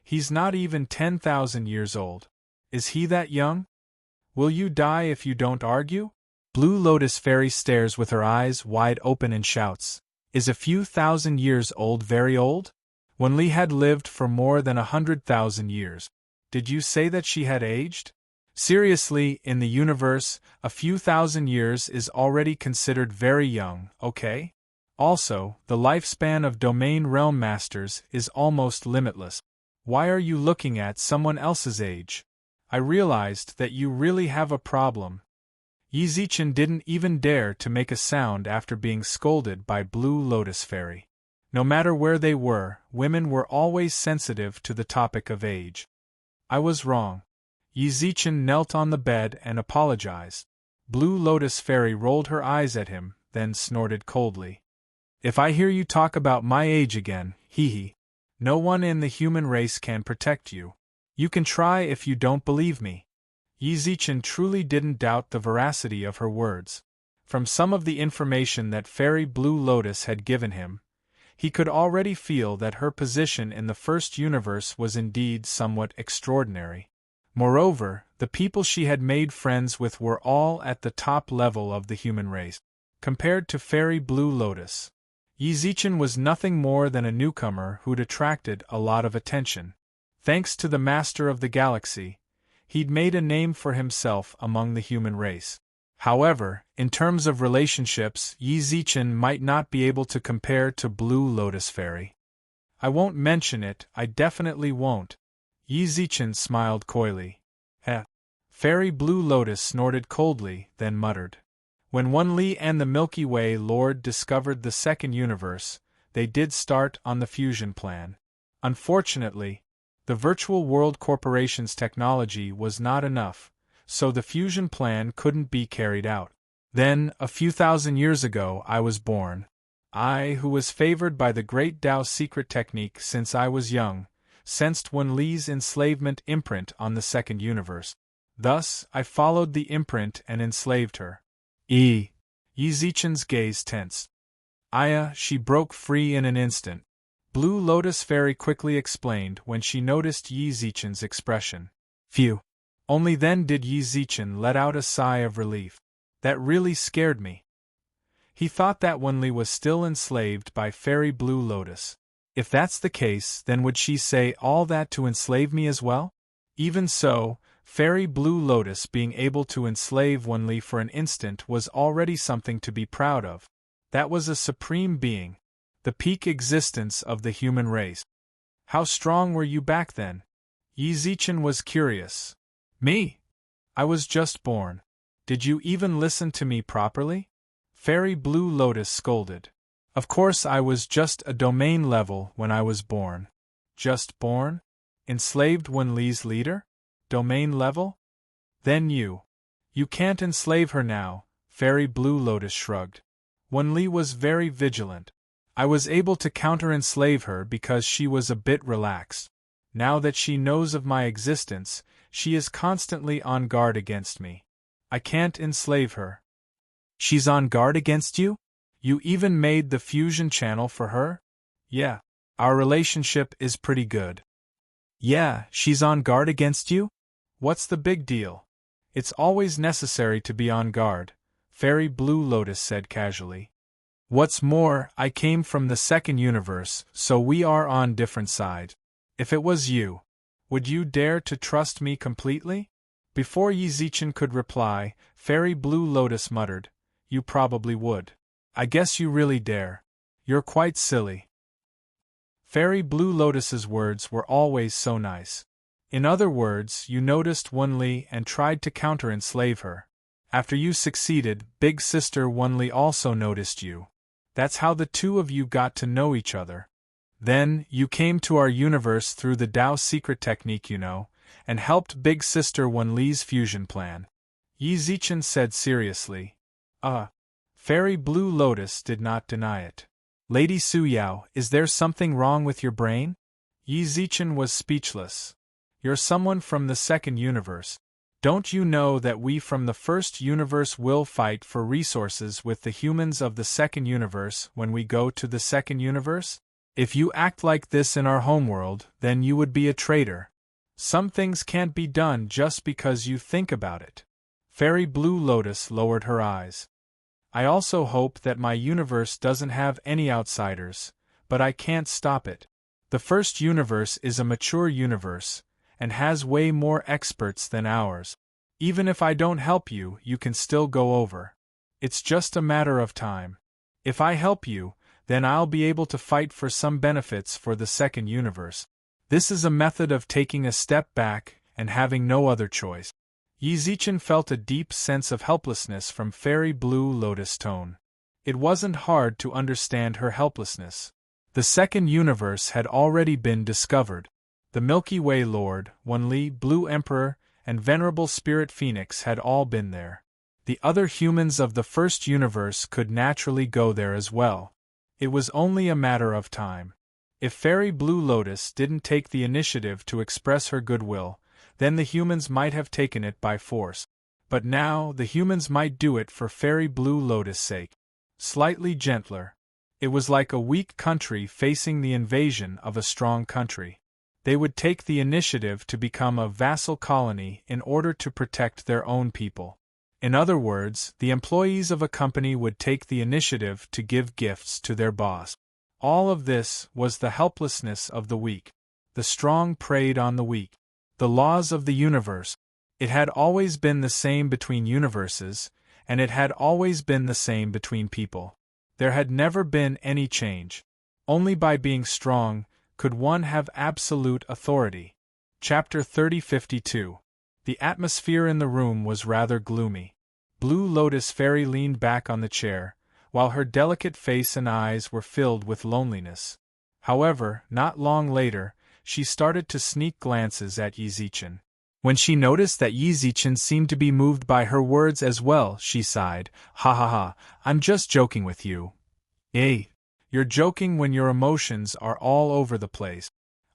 He's not even 10,000 years old. Is he that young? Will you die if you don't argue? Blue Lotus Fairy stares with her eyes wide open and shouts. Is a few thousand years old very old? Wenli had lived for more than 100,000 years. Did you say that she had aged? Seriously, in the universe, a few thousand years is already considered very young, okay? Also, the lifespan of Domain Realm Masters is almost limitless. Why are you looking at someone else's age? I realized that you really have a problem. Yi Zichen didn't even dare to make a sound after being scolded by Blue Lotus Fairy. No matter where they were, women were always sensitive to the topic of age. I was wrong. Yi Zichen knelt on the bed and apologized. Blue Lotus Fairy rolled her eyes at him, then snorted coldly. If I hear you talk about my age again, hee. No one in the human race can protect you. You can try if you don't believe me. Yi Zichen truly didn't doubt the veracity of her words. From some of the information that Fairy Blue Lotus had given him, he could already feel that her position in the First Universe was indeed somewhat extraordinary. Moreover, the people she had made friends with were all at the top level of the human race. Compared to Fairy Blue Lotus, Yi Zichen was nothing more than a newcomer who'd attracted a lot of attention. Thanks to the Master of the Galaxy, he'd made a name for himself among the human race. However, in terms of relationships, Yi Zichen might not be able to compare to Blue Lotus Fairy. I won't mention it, I definitely won't. Yi Zichen smiled coyly. Fairy Blue Lotus snorted coldly, then muttered. When Wen-Li and the Milky Way Lord discovered the second universe, they did start on the fusion plan. Unfortunately, the Virtual World Corporation's technology was not enough, so the fusion plan couldn't be carried out. Then, a few thousand years ago, I was born. I, who was favored by the great Tao secret technique since I was young, sensed Wen-Li's enslavement imprint on the second universe. Thus, I followed the imprint and enslaved her. Yi Zichen's gaze tensed. Aya, she broke free in an instant. Blue Lotus very quickly explained when she noticed Yi Zichen's expression. Phew! Only then did Yi Zichen let out a sigh of relief. That really scared me. He thought that Wen-Li was still enslaved by Fairy Blue Lotus. If that's the case, then would she say all that to enslave me as well? Even so, Fairy Blue Lotus being able to enslave Wen-Li for an instant was already something to be proud of. That was a supreme being, the peak existence of the human race. How strong were you back then? Yi Zichen was curious. Me? I was just born. Did you even listen to me properly? Fairy Blue Lotus scolded. Of course I was just a domain level when I was born. Just born? Enslaved Wen-Li's leader? Domain level? Then you can't enslave her now, Fairy Blue Lotus shrugged. Wen-Li was very vigilant. I was able to counter-enslave her because she was a bit relaxed. Now that she knows of my existence, she is constantly on guard against me. I can't enslave her. She's on guard against you? You even made the fusion channel for her? Yeah. Our relationship is pretty good. Yeah, she's on guard against you? What's the big deal? It's always necessary to be on guard, Fairy Blue Lotus said casually. What's more, I came from the second universe, so we are on different sides. If it was you, would you dare to trust me completely? Before Yi Zichen could reply, Fairy Blue Lotus muttered, You probably would. I guess you really dare. You're quite silly. Fairy Blue Lotus's words were always so nice. In other words, you noticed Wen-Li and tried to counter-enslave her. After you succeeded, Big Sister Wen-Li also noticed you. That's how the two of you got to know each other. Then, you came to our universe through the Tao secret technique and helped Big Sister Wen-Li's fusion plan. Yi Zichen said seriously. Fairy Blue Lotus did not deny it. Lady Su Yao, is there something wrong with your brain? Yi Zichen was speechless. You're someone from the second universe. Don't you know that we from the first universe will fight for resources with the humans of the second universe when we go to the second universe? If you act like this in our homeworld, then you would be a traitor. Some things can't be done just because you think about it. Fairy Blue Lotus lowered her eyes. I also hope that my universe doesn't have any outsiders, but I can't stop it. The first universe is a mature universe, and has way more experts than ours. Even if I don't help you, you can still go over. It's just a matter of time. If I help you, then I'll be able to fight for some benefits for the second universe. This is a method of taking a step back and having no other choice. Yi Zichen felt a deep sense of helplessness from Fairy Blue Lotus' tone. It wasn't hard to understand her helplessness. The second universe had already been discovered. The Milky Way Lord, Wen-Li, Blue Emperor, and Venerable Spirit Phoenix had all been there. The other humans of the first universe could naturally go there as well. It was only a matter of time. If Fairy Blue Lotus didn't take the initiative to express her goodwill, then the humans might have taken it by force. But now, the humans might do it for Fairy Blue Lotus' sake. Slightly gentler. It was like a weak country facing the invasion of a strong country. They would take the initiative to become a vassal colony in order to protect their own people. In other words, the employees of a company would take the initiative to give gifts to their boss. All of this was the helplessness of the weak. The strong preyed on the weak. The laws of the universe. It had always been the same between universes, and it had always been the same between people. There had never been any change. Only by being strong could one have absolute authority. Chapter 3052. The atmosphere in the room was rather gloomy. Blue Lotus Fairy leaned back on the chair, while her delicate face and eyes were filled with loneliness. However, not long later, she started to sneak glances at Yizichin. When she noticed that Yizichin seemed to be moved by her words as well, she sighed, "Ha ha ha, I'm just joking with you." "Eh? You're joking when your emotions are all over the place.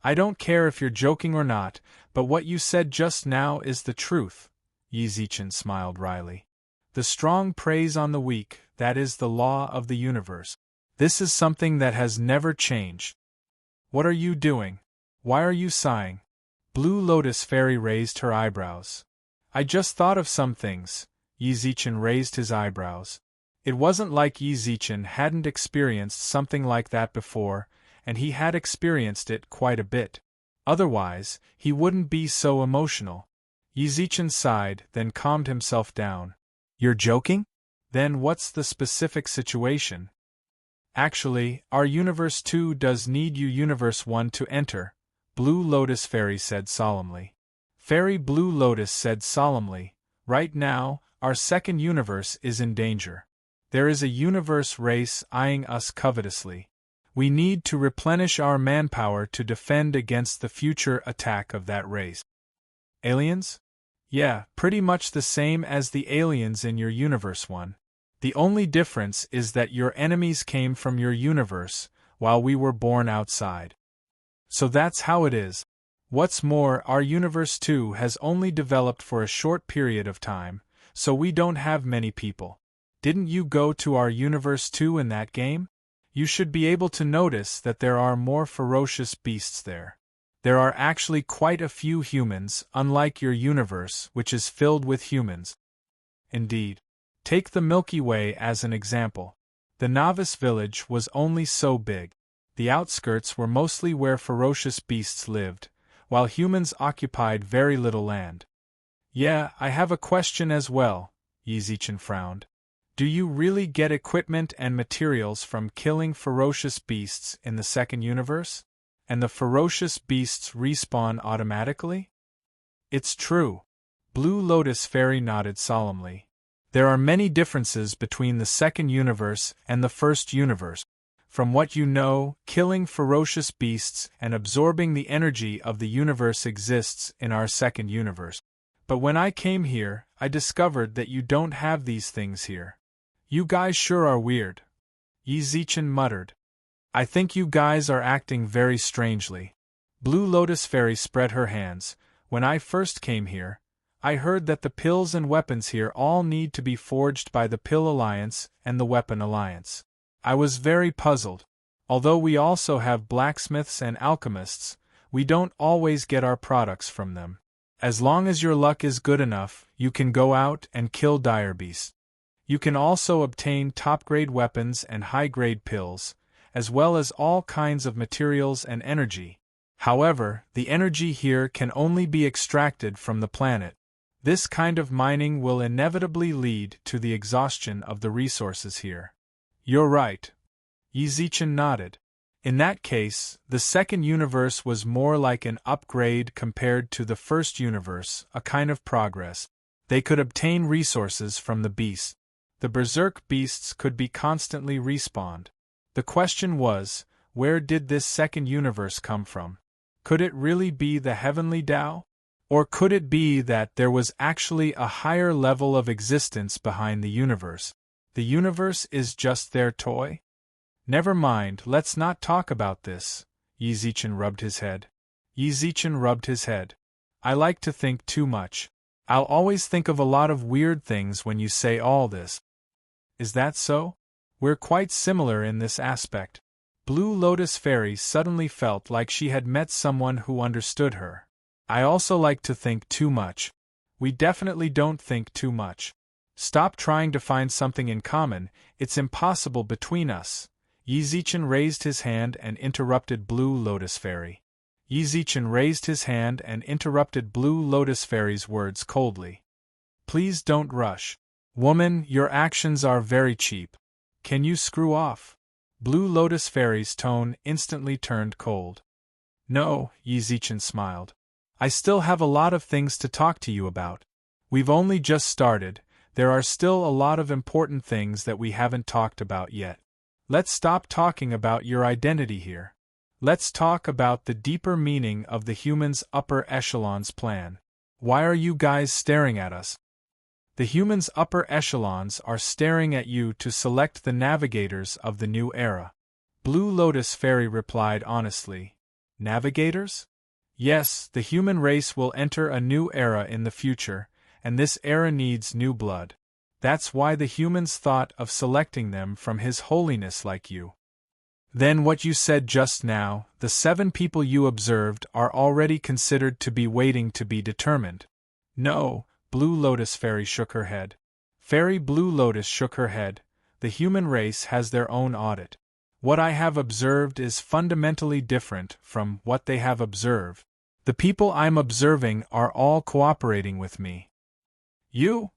I don't care if you're joking or not, but what you said just now is the truth," Yizichin smiled wryly. "The strong preys on the weak, that is the law of the universe. This is something that has never changed." "What are you doing? Why are you sighing?" Blue Lotus Fairy raised her eyebrows. "I just thought of some things." Yizichin raised his eyebrows. It wasn't like Yizichin hadn't experienced something like that before, and he had experienced it quite a bit. Otherwise, he wouldn't be so emotional. Yizichin sighed, then calmed himself down. "You're joking? Then what's the specific situation?" "Actually, our Universe 2 does need you Universe 1 to enter," Blue Lotus Fairy said solemnly. Fairy Blue Lotus said solemnly, "Right now, our second universe is in danger. There is a universe race eyeing us covetously. We need to replenish our manpower to defend against the future attack of that race." "Aliens?" "Yeah, pretty much the same as the aliens in your Universe 1. The only difference is that your enemies came from your universe, while we were born outside. So that's how it is. What's more, our Universe 2 has only developed for a short period of time, so we don't have many people. Didn't you go to our Universe 2 in that game? You should be able to notice that there are more ferocious beasts there. There are actually quite a few humans, unlike your universe, which is filled with humans." "Indeed. Take the Milky Way as an example. The novice village was only so big. The outskirts were mostly where ferocious beasts lived, while humans occupied very little land." "Yeah, I have a question as well," Yizichin frowned. "Do you really get equipment and materials from killing ferocious beasts in the second universe? And the ferocious beasts respawn automatically?" "It's true." Blue Lotus Fairy nodded solemnly. "There are many differences between the second universe and the first universe. From what you know, killing ferocious beasts and absorbing the energy of the universe exists in our second universe. But when I came here, I discovered that you don't have these things here. You guys sure are weird." Yizichin muttered. "I think you guys are acting very strangely." Blue Lotus Fairy spread her hands. "When I first came here, I heard that the pills and weapons here all need to be forged by the Pill Alliance and the Weapon Alliance. I was very puzzled. Although we also have blacksmiths and alchemists, we don't always get our products from them. As long as your luck is good enough, you can go out and kill dire beasts. You can also obtain top-grade weapons and high-grade pills, as well as all kinds of materials and energy. However, the energy here can only be extracted from the planet. This kind of mining will inevitably lead to the exhaustion of the resources here." "You're right." Yizichin nodded. "In that case, the second universe was more like an upgrade compared to the first universe, a kind of progress. They could obtain resources from the beasts. The berserk beasts could be constantly respawned. The question was, where did this second universe come from? Could it really be the heavenly Tao? Or could it be that there was actually a higher level of existence behind the universe? The universe is just their toy? Never mind, let's not talk about this." Yizichin rubbed his head. "I like to think too much. I'll always think of a lot of weird things when you say all this." "Is that so? We're quite similar in this aspect." Blue Lotus Fairy suddenly felt like she had met someone who understood her. "I also like to think too much. We definitely don't think too much. Stop trying to find something in common, it's impossible between us." Yizichin raised his hand and interrupted Blue Lotus Fairy. Blue Lotus Fairy's words coldly. "Please don't rush. Woman, your actions are very cheap. Can you screw off?" Blue Lotus Fairy's tone instantly turned cold. "No," Yizichin smiled. I still have a lot of things to talk to you about. We've only just started, there are still a lot of important things that we haven't talked about yet. Let's stop talking about your identity here. Let's talk about the deeper meaning of the humans' upper echelons plan. Why are you guys staring at us? The humans' upper echelons are staring at you to select the navigators of the new era. Blue Lotus Fairy replied honestly. Navigators? Yes, the human race will enter a new era in the future, and this era needs new blood. That's why the humans thought of selecting them from His Holiness like you. Then what you said just now, the 7 people you observed are already considered to be waiting to be determined. No, Blue Lotus Fairy shook her head. Fairy Blue Lotus shook her head. The human race has their own audit. What I have observed is fundamentally different from what they have observed. The people I'm observing are all cooperating with me. You?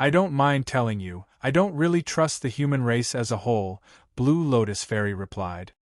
I don't mind telling you, I don't really trust the human race as a whole, Blue Lotus Fairy replied.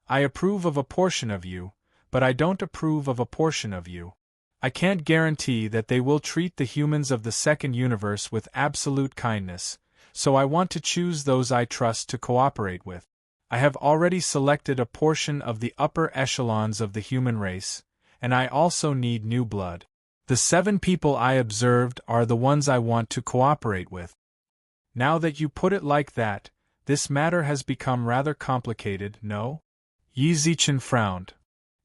I approve of a portion of you, but I don't approve of a portion of you. I can't guarantee that they will treat the humans of the second universe with absolute kindness, so I want to choose those I trust to cooperate with. I have already selected a portion of the upper echelons of the human race, and I also need new blood. The 7 people I observed are the ones I want to cooperate with. Now that you put it like that, this matter has become rather complicated, no? Yi Zichen frowned.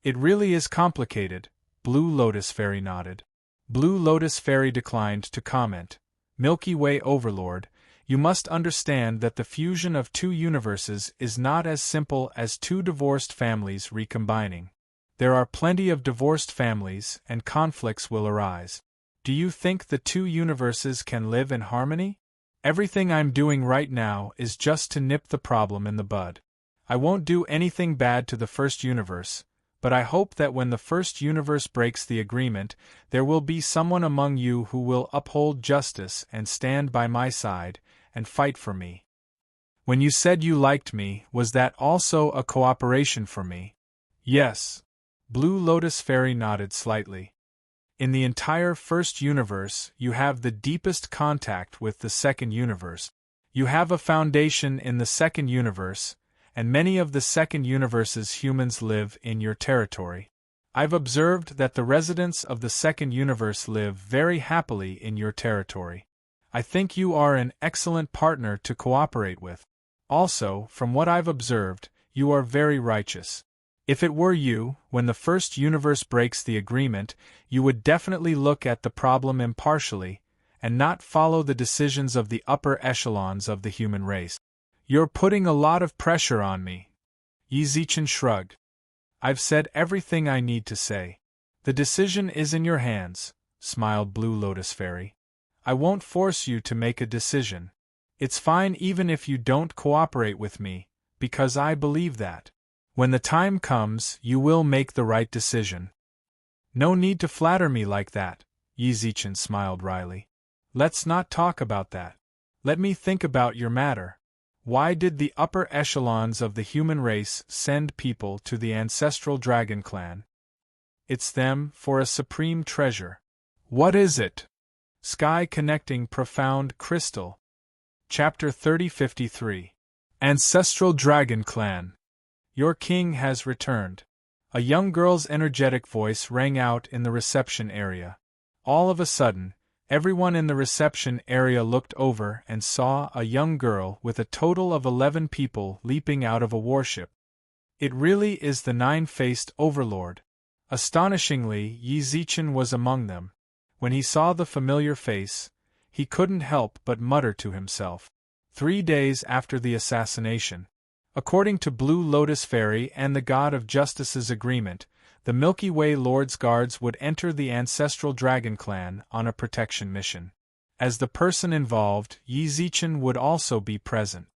It really is complicated, Blue Lotus Fairy nodded. Blue Lotus Fairy declined to comment. Milky Way Overlord, you must understand that the fusion of 2 universes is not as simple as 2 divorced families recombining. There are plenty of divorced families, and conflicts will arise. Do you think the 2 universes can live in harmony? Everything I'm doing right now is just to nip the problem in the bud. I won't do anything bad to the first universe, but I hope that when the first universe breaks the agreement, there will be someone among you who will uphold justice and stand by my side and fight for me. When you said you liked me, was that also a cooperation for me? Yes. Blue Lotus Fairy nodded slightly. In the entire first universe, you have the deepest contact with the second universe. You have a foundation in the second universe, and many of the second universe's humans live in your territory. I've observed that the residents of the second universe live very happily in your territory. I think you are an excellent partner to cooperate with. Also, from what I've observed, you are very righteous. If it were you, when the first universe breaks the agreement, you would definitely look at the problem impartially, and not follow the decisions of the upper echelons of the human race. You're putting a lot of pressure on me. Yi Zichen shrugged. I've said everything I need to say. The decision is in your hands, smiled Blue Lotus Fairy. I won't force you to make a decision. It's fine even if you don't cooperate with me, because I believe that. When the time comes, you will make the right decision. No need to flatter me like that, Yi Zichen smiled wryly. Let's not talk about that. Let me think about your matter. Why did the upper echelons of the human race send people to the ancestral dragon clan? It's them for a supreme treasure. What is it? Sky Connecting Profound Crystal. Chapter 3053. Ancestral Dragon Clan. Your king has returned. A young girl's energetic voice rang out in the reception area. All of a sudden, everyone in the reception area looked over and saw a young girl with a total of 11 people leaping out of a warship. It really is the 9-faced overlord. Astonishingly, Yi Zichen was among them. When he saw the familiar face, he couldn't help but mutter to himself. 3 days after the assassination. According to Blue Lotus Fairy and the God of Justice's agreement, the Milky Way Lord's guards would enter the ancestral dragon clan on a protection mission. As the person involved, Yi Zichen would also be present.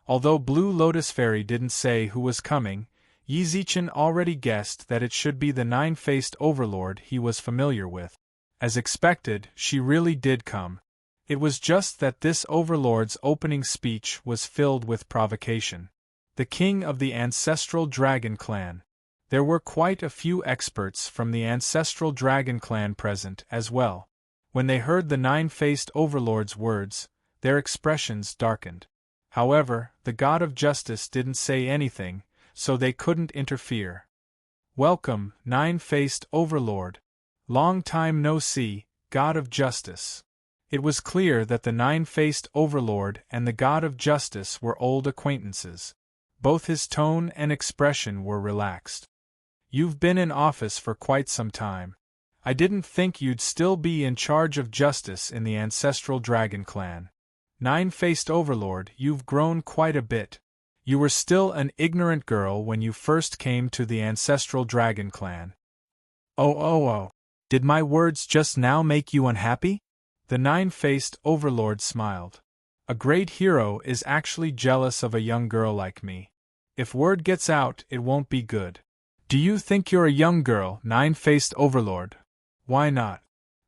Although Blue Lotus Fairy didn't say who was coming, Yi Zichen already guessed that it should be the 9-faced overlord he was familiar with. As expected, she really did come. It was just that this overlord's opening speech was filled with provocation. The king of the ancestral dragon clan. There were quite a few experts from the ancestral dragon clan present as well. When they heard the nine-faced overlord's words, their expressions darkened. However, the god of justice didn't say anything, so they couldn't interfere. "Welcome, nine-faced overlord. Long time no see, god of justice." It was clear that the nine-faced overlord and the god of justice were old acquaintances. Both his tone and expression were relaxed. "You've been in office for quite some time. I didn't think you'd still be in charge of justice in the ancestral dragon clan. Nine-faced overlord, you've grown quite a bit. You were still an ignorant girl when you first came to the ancestral dragon clan." Oh. Did my words just now make you unhappy?" The nine-faced overlord smiled. "A great hero is actually jealous of a young girl like me. If word gets out, it won't be good." "Do you think you're a young girl, nine-faced overlord?" "Why not?"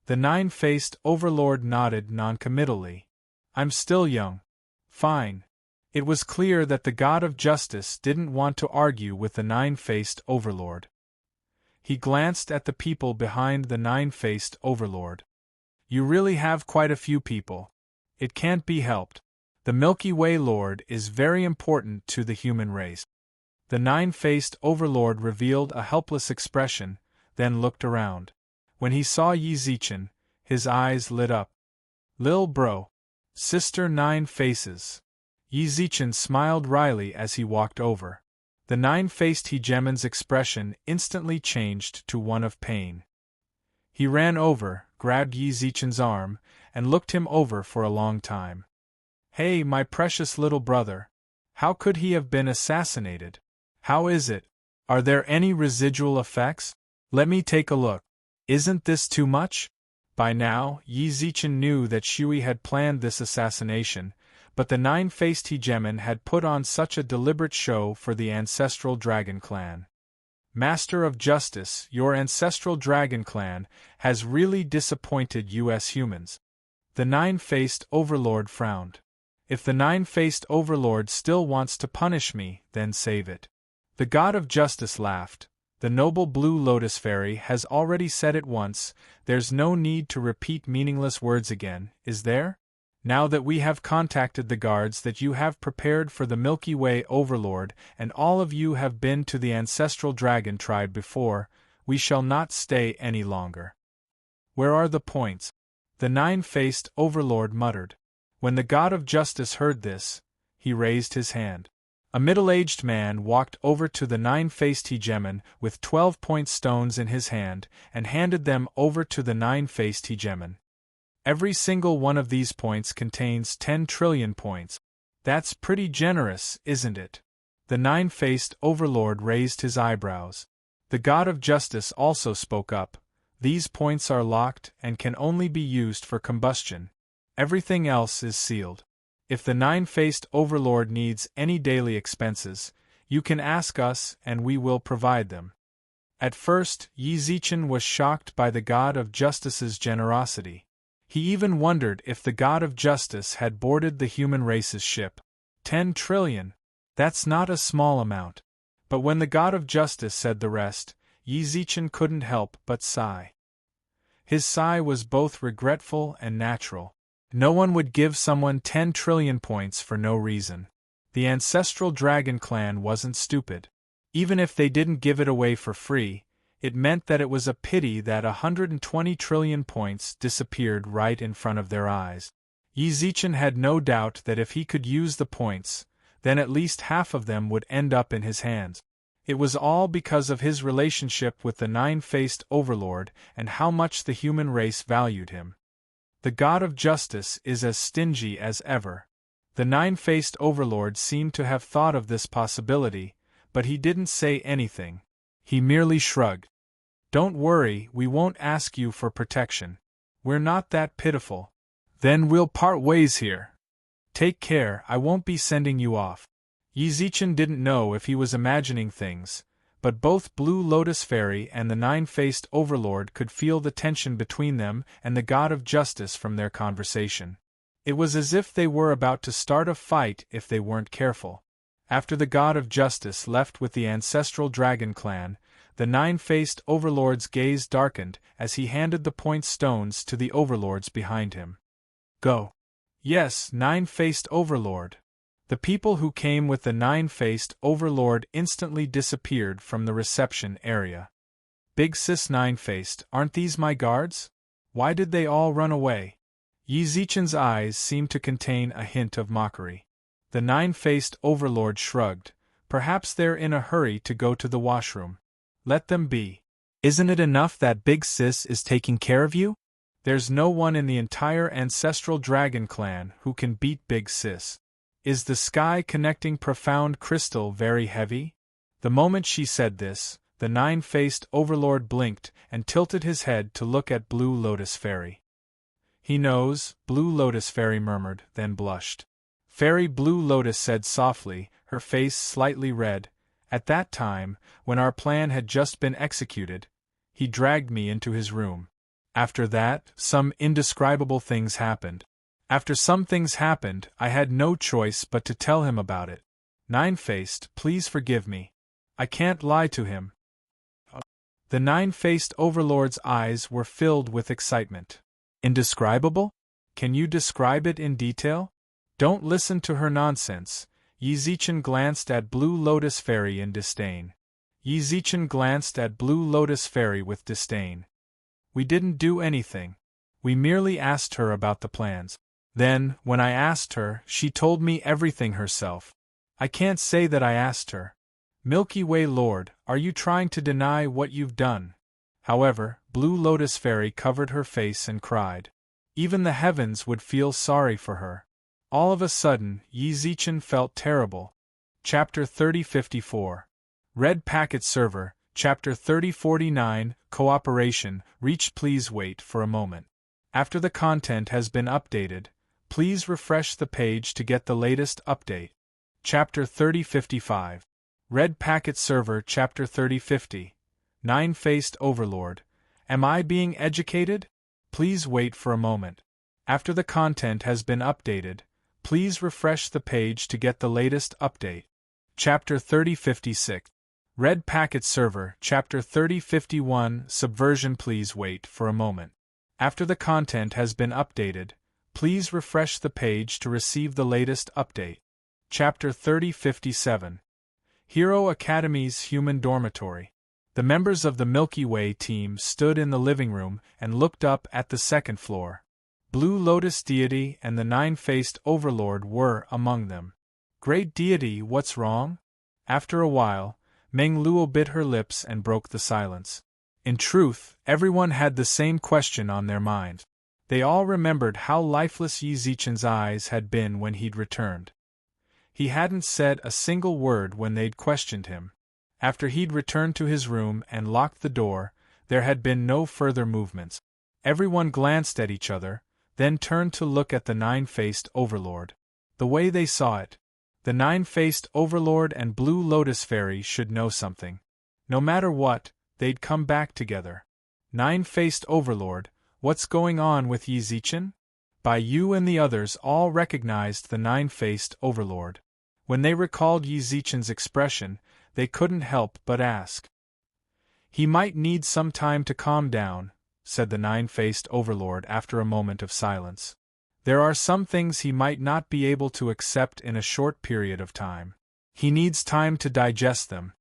The nine-faced overlord nodded noncommittally. "I'm still young." "Fine." It was clear that the god of justice didn't want to argue with the nine-faced overlord. He glanced at the people behind the nine-faced overlord. "You really have quite a few people. It can't be helped. The Milky Way Lord is very important to the human race." The nine-faced overlord revealed a helpless expression, then looked around. When he saw Yi Zichen, his eyes lit up. "Lil bro. Sister Nine Faces." Yi Zichen smiled wryly as he walked over. The nine-faced hegemon's expression instantly changed to one of pain. He ran over, grabbed Yi Zichen's arm, and looked him over for a long time. "Hey, my precious little brother. How could he have been assassinated? How is it? Are there any residual effects? Let me take a look. Isn't this too much?" By now, Yi Zichen knew that Shui had planned this assassination, but the nine-faced hegemon had put on such a deliberate show for the ancestral dragon clan. "Master of Justice, your ancestral dragon clan has really disappointed us humans." The nine-faced overlord frowned. "If the nine-faced overlord still wants to punish me, then save it." The god of justice laughed. "The noble blue lotus fairy has already said it once, there's no need to repeat meaningless words again, is there? Now that we have contacted the guards that you have prepared for the Milky Way Overlord, and all of you have been to the ancestral dragon tribe before, we shall not stay any longer." "Where are the points?" the nine-faced overlord muttered. When the god of justice heard this, he raised his hand. A middle-aged man walked over to the nine-faced hegemon with 12-point stones in his hand and handed them over to the nine-faced hegemon. "Every single one of these points contains 10 trillion points. That's pretty generous, isn't it?" The nine-faced overlord raised his eyebrows. The god of justice also spoke up. "These points are locked and can only be used for combustion. Everything else is sealed. If the nine-faced overlord needs any daily expenses, you can ask us and we will provide them." At first, Yi Zichen was shocked by the god of justice's generosity. He even wondered if the god of justice had boarded the human race's ship. 10 trillion. That's not a small amount. But when the god of justice said the rest, Yi Zichen couldn't help but sigh. His sigh was both regretful and natural. No one would give someone 10 trillion points for no reason. The ancestral dragon clan wasn't stupid. Even if they didn't give it away for free, it meant that it was a pity that 120 trillion points disappeared right in front of their eyes. Yi Zichen had no doubt that if he could use the points, then at least half of them would end up in his hands. It was all because of his relationship with the nine-faced overlord and how much the human race valued him. The god of justice is as stingy as ever. The nine-faced overlord seemed to have thought of this possibility, but he didn't say anything. He merely shrugged. "Don't worry, we won't ask you for protection. We're not that pitiful." "Then we'll part ways here. Take care, I won't be sending you off." Yi Zichen didn't know if he was imagining things, but both Blue Lotus Fairy and the nine-faced overlord could feel the tension between them and the god of justice from their conversation. It was as if they were about to start a fight if they weren't careful. After the god of justice left with the ancestral dragon clan, the nine-faced overlord's gaze darkened as he handed the point stones to the overlords behind him. Go. Yes, nine-faced overlord. The people who came with the nine-faced overlord instantly disappeared from the reception area. Big sis nine-faced, aren't these my guards? Why did they all run away? Yi Zichen's eyes seemed to contain a hint of mockery. The nine-faced overlord shrugged. Perhaps they're in a hurry to go to the washroom. Let them be. Isn't it enough that Big Sis is taking care of you? There's no one in the entire ancestral dragon clan who can beat Big Sis. Is the sky connecting profound crystal very heavy? The moment she said this, the nine-faced overlord blinked and tilted his head to look at Blue Lotus Fairy. He knows, Blue Lotus Fairy murmured, then blushed. Fairy Blue Lotus said softly, her face slightly red, at that time, when our plan had just been executed, he dragged me into his room. After that, some indescribable things happened. After some things happened, I had no choice but to tell him about it. Nine-faced, please forgive me. I can't lie to him. The nine-faced overlord's eyes were filled with excitement. Indescribable? Can you describe it in detail? Don't listen to her nonsense. Yi Zichen glanced at Blue Lotus Fairy in disdain. Yi Zichen glanced at Blue Lotus Fairy with disdain. We didn't do anything. We merely asked her about the plans. Then, when I asked her, she told me everything herself. I can't say that I asked her. Milky Way Lord, are you trying to deny what you've done? However, Blue Lotus Fairy covered her face and cried. Even the heavens would feel sorry for her. All of a sudden, Yi Zichen felt terrible. Chapter 3054. Red Packet Server, Chapter 3049, Cooperation, reached. Please wait for a moment. After the content has been updated, please refresh the page to get the latest update. Chapter 3055. Red Packet Server, Chapter 3050. Nine-Faced Overlord. Am I being educated? Please wait for a moment. After the content has been updated, please refresh the page to get the latest update. Chapter 3056. Red Packet Server, Chapter 3051, Subversion. Please wait for a moment. After the content has been updated, please refresh the page to receive the latest update. Chapter 3057. Hero Academy's Human Dormitory. The members of the Milky Way team stood in the living room and looked up at the second floor. Blue Lotus Deity and the Nine-Faced Overlord were among them. Great Deity, what's wrong? After a while, Meng Luo bit her lips and broke the silence. In truth, everyone had the same question on their mind. They all remembered how lifeless Yi Zichen's eyes had been when he'd returned. He hadn't said a single word when they'd questioned him. After he'd returned to his room and locked the door, there had been no further movements. Everyone glanced at each other, then turned to look at the Nine-Faced Overlord. The way they saw it, the Nine-Faced Overlord and Blue Lotus Fairy should know something. No matter what, they'd come back together. Nine-Faced Overlord, what's going on with Yi Zichen? Bai Yu and the others all recognized the Nine-Faced Overlord. When they recalled Yi Zichen's expression, they couldn't help but ask. He might need some time to calm down, said the Nine-Faced Overlord after a moment of silence. There are some things he might not be able to accept in a short period of time. He needs time to digest them.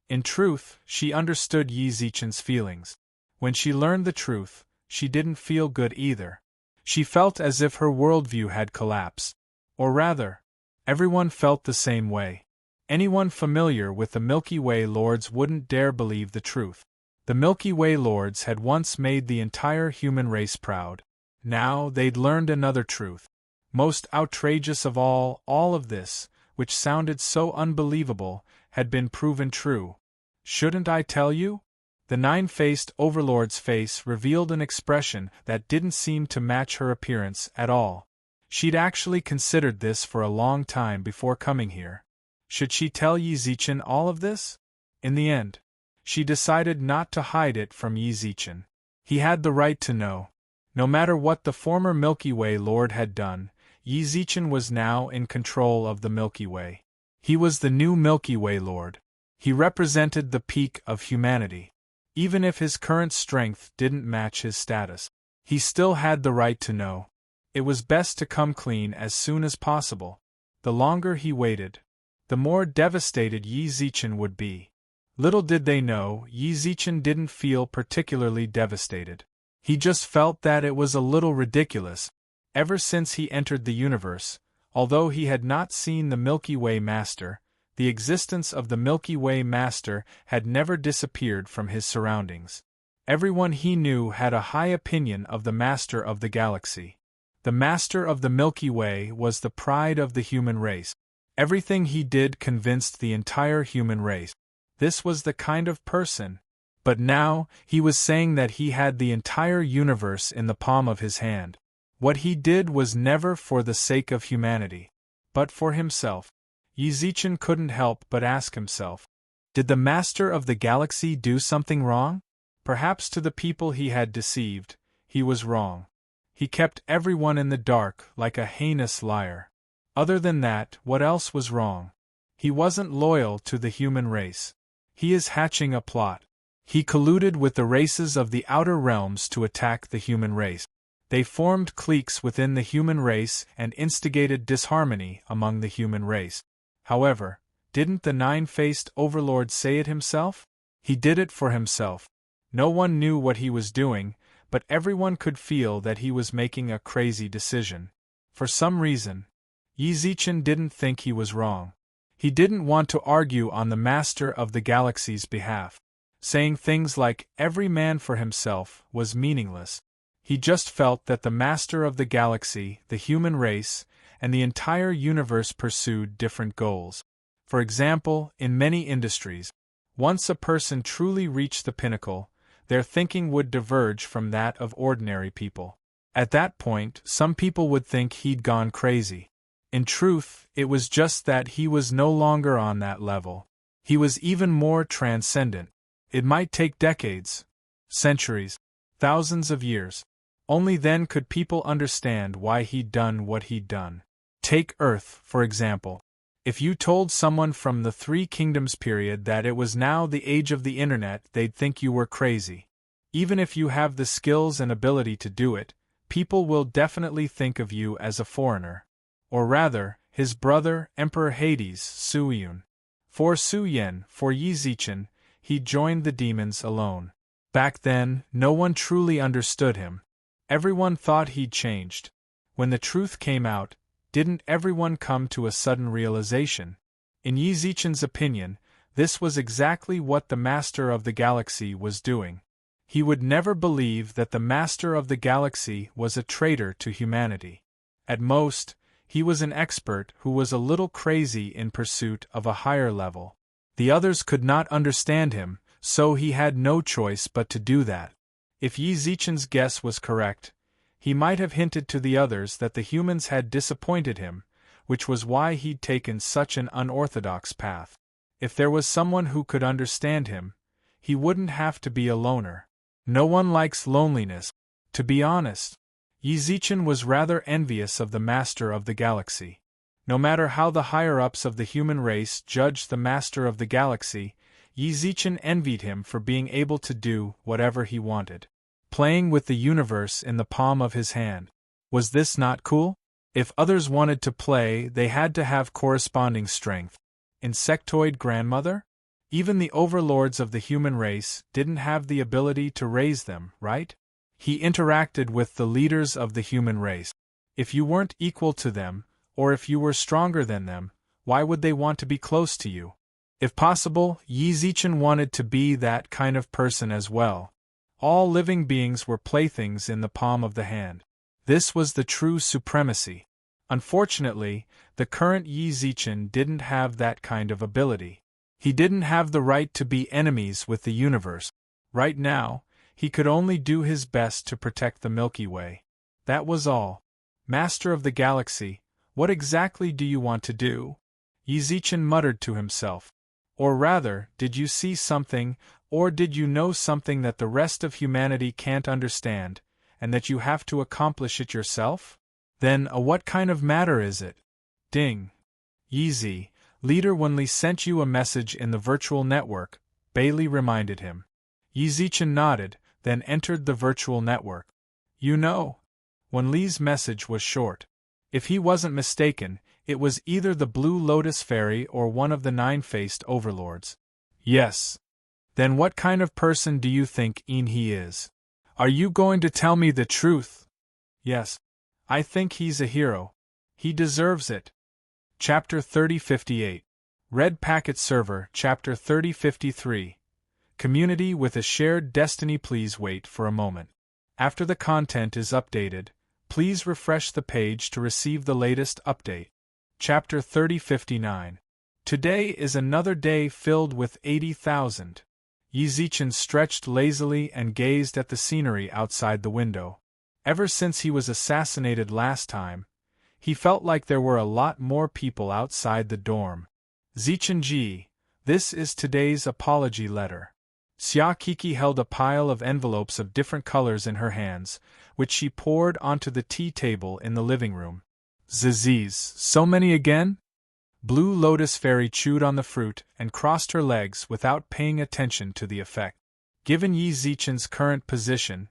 In truth, she understood Yi Zichen's feelings. When she learned the truth, she didn't feel good either. She felt as if her worldview had collapsed. Or rather, everyone felt the same way. Anyone familiar with the Milky Way Lords wouldn't dare believe the truth. The Milky Way Lords had once made the entire human race proud. Now they'd learned another truth. Most outrageous of all of this, which sounded so unbelievable, had been proven true. Shouldn't I tell you? The Nine-Faced Overlord's face revealed an expression that didn't seem to match her appearance at all. She'd actually considered this for a long time before coming here. Should she tell Yi Zichen all of this? In the end, she decided not to hide it from Yi Zichen. He had the right to know. No matter what the former Milky Way Lord had done, Yi Zichen was now in control of the Milky Way. He was the new Milky Way Lord. He represented the peak of humanity. Even if his current strength didn't match his status, he still had the right to know. It was best to come clean as soon as possible. The longer he waited, the more devastated Yi Zichen would be. Little did they know, Yi Zichen didn't feel particularly devastated. He just felt that it was a little ridiculous. Ever since he entered the universe, although he had not seen the Milky Way Master, the existence of the Milky Way Master had never disappeared from his surroundings. Everyone he knew had a high opinion of the Master of the Galaxy. The Master of the Milky Way was the pride of the human race. Everything he did convinced the entire human race. This was the kind of person. But now, he was saying that he had the entire universe in the palm of his hand. What he did was never for the sake of humanity, but for himself. Yi Zichen couldn't help but ask himself, did the Master of the Galaxy do something wrong? Perhaps to the people he had deceived, he was wrong. He kept everyone in the dark like a heinous liar. Other than that, what else was wrong? He wasn't loyal to the human race. He is hatching a plot. He colluded with the races of the outer realms to attack the human race. They formed cliques within the human race and instigated disharmony among the human race. However, didn't the nine-faced overlord say it himself? He did it for himself. No one knew what he was doing, but everyone could feel that he was making a crazy decision. For some reason, Yi Zichen didn't think he was wrong. He didn't want to argue on the Master of the Galaxy's behalf. Saying things like, every man for himself, was meaningless. He just felt that the Master of the Galaxy, the human race, and the entire universe pursued different goals. For example, in many industries, once a person truly reached the pinnacle, their thinking would diverge from that of ordinary people. At that point, some people would think he'd gone crazy. In truth, it was just that he was no longer on that level. He was even more transcendent. It might take decades, centuries, thousands of years. Only then could people understand why he'd done what he'd done. Take Earth, for example. If you told someone from the Three Kingdoms period that it was now the age of the internet, they'd think you were crazy. Even if you have the skills and ability to do it, people will definitely think of you as a foreigner. Or rather, his brother, Emperor Hades, Su Yun. For Su Yen, for Yi Zichen, he joined the demons alone. Back then, no one truly understood him. Everyone thought he'd changed. When the truth came out, didn't everyone come to a sudden realization? In Yi Zichen's opinion, this was exactly what the Master of the Galaxy was doing. He would never believe that the Master of the Galaxy was a traitor to humanity. At most, he was an expert who was a little crazy in pursuit of a higher level. The others could not understand him, so he had no choice but to do that. If Yi Zichen's guess was correct, he might have hinted to the others that the humans had disappointed him, which was why he'd taken such an unorthodox path. If there was someone who could understand him, he wouldn't have to be a loner. No one likes loneliness. To be honest, Yi Zichen was rather envious of the Master of the Galaxy. No matter how the higher-ups of the human race judged the Master of the Galaxy, Yi Zichen envied him for being able to do whatever he wanted. Playing with the universe in the palm of his hand. Was this not cool? If others wanted to play, they had to have corresponding strength. Insectoid grandmother? Even the overlords of the human race didn't have the ability to raise them, right? He interacted with the leaders of the human race. If you weren't equal to them, or if you were stronger than them, why would they want to be close to you? If possible, Yi Zichen wanted to be that kind of person as well. All living beings were playthings in the palm of the hand. This was the true supremacy. Unfortunately, the current Yi Zichen didn't have that kind of ability. He didn't have the right to be enemies with the universe. Right now, he could only do his best to protect the Milky Way. That was all. Master of the Galaxy, what exactly do you want to do? Yi Zichen muttered to himself. Or rather, did you see something, or did you know something that the rest of humanity can't understand, and that you have to accomplish it yourself? Then, what kind of matter is it? Ding. Yi Zi, Leader Wenli sent you a message in the virtual network, Bailey reminded him. Yi Zichen nodded, then entered the virtual network. You know. Wenli's message was short. If he wasn't mistaken, it was either the Blue Lotus Fairy or one of the nine-faced overlords. Yes. Then what kind of person do you think he is? Are you going to tell me the truth? Yes. I think he's a hero. He deserves it. Chapter 3058. Red Packet Server, Chapter 3053. Community with a shared destiny. Please wait for a moment. After the content is updated, please refresh the page to receive the latest update. Chapter 3059. Today is another day filled with 80,000. Yi Zichen stretched lazily and gazed at the scenery outside the window. Ever since he was assassinated last time, he felt like there were a lot more people outside the dorm. Zichen Ji, this is today's apology letter. Xia Kiki held a pile of envelopes of different colors in her hands, which she poured onto the tea table in the living room. Ziziz, so many again? Blue Lotus Fairy chewed on the fruit and crossed her legs without paying attention to the effect. Given Yi Zichen's current position,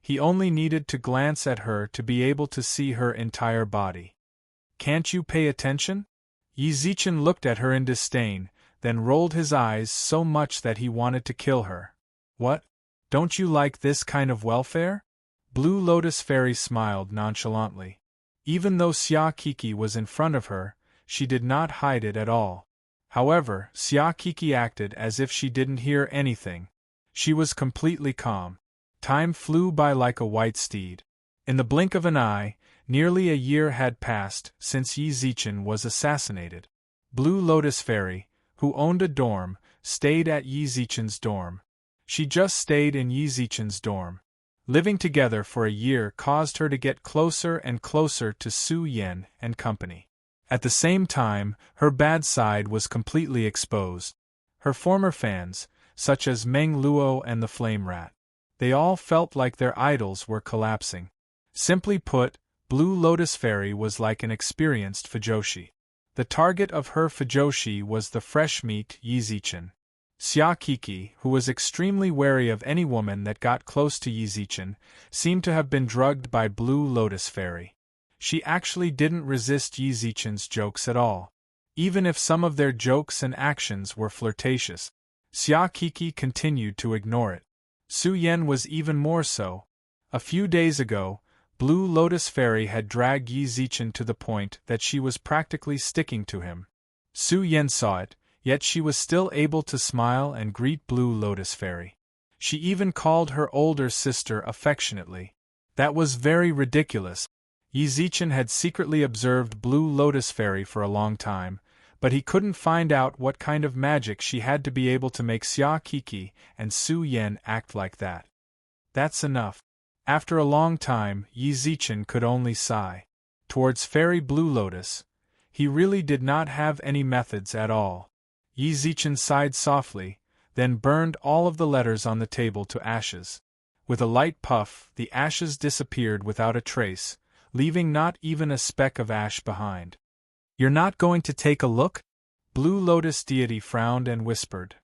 he only needed to glance at her to be able to see her entire body. Can't you pay attention? Yi Zichen looked at her in disdain, then rolled his eyes so much that he wanted to kill her. What? Don't you like this kind of welfare? Blue Lotus Fairy smiled nonchalantly. Even though Xia Kiki was in front of her, she did not hide it at all. However, Xia Kiki acted as if she didn't hear anything. She was completely calm. Time flew by like a white steed. In the blink of an eye, nearly a year had passed since Yi Zichen was assassinated. Blue Lotus Fairy, who owned a dorm, stayed at Yi Zichen's dorm. She just stayed in Yi Zichen's dorm. Living together for a year caused her to get closer and closer to Su Yan and company. At the same time, her bad side was completely exposed. Her former fans, such as Meng Luo and the Flame Rat, they all felt like their idols were collapsing. Simply put, Blue Lotus Fairy was like an experienced fujoshi. The target of her fujoshi was the fresh meat Yi Zichen. Xia Kiki, who was extremely wary of any woman that got close to Yi Zichen, seemed to have been drugged by Blue Lotus Fairy. She actually didn't resist Yi Zichen's jokes at all. Even if some of their jokes and actions were flirtatious, Xia Kiki continued to ignore it. Su Yan was even more so. A few days ago, Blue Lotus Fairy had dragged Yi Zichen to the point that she was practically sticking to him. Su Yan saw it, yet she was still able to smile and greet Blue Lotus Fairy. She even called her older sister affectionately. That was very ridiculous. Yi Zichen had secretly observed Blue Lotus Fairy for a long time, but he couldn't find out what kind of magic she had to be able to make Xia Kiki and Su Yan act like that. That's enough. After a long time, Yi Zichen could only sigh. Towards Fairy Blue Lotus, he really did not have any methods at all. Yi Zichen sighed softly, then burned all of the letters on the table to ashes. With a light puff, the ashes disappeared without a trace, leaving not even a speck of ash behind. You're not going to take a look? Blue Lotus Deity frowned and whispered.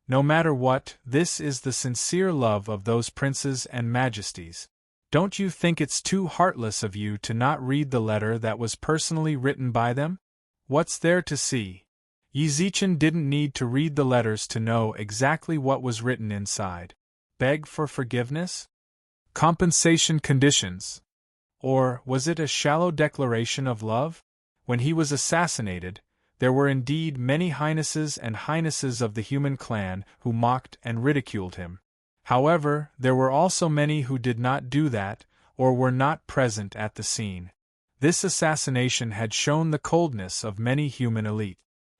No matter what, this is the sincere love of those princes and majesties. Don't you think it's too heartless of you to not read the letter that was personally written by them? What's there to see? Yi Zichen didn't need to read the letters to know exactly what was written inside. Beg for forgiveness? Compensation conditions? Or was it a shallow declaration of love? When he was assassinated, there were indeed many highnesses and highnesses of the human clan who mocked and ridiculed him. However, there were also many who did not do that, or were not present at the scene. This assassination had shown the coldness of many human elite.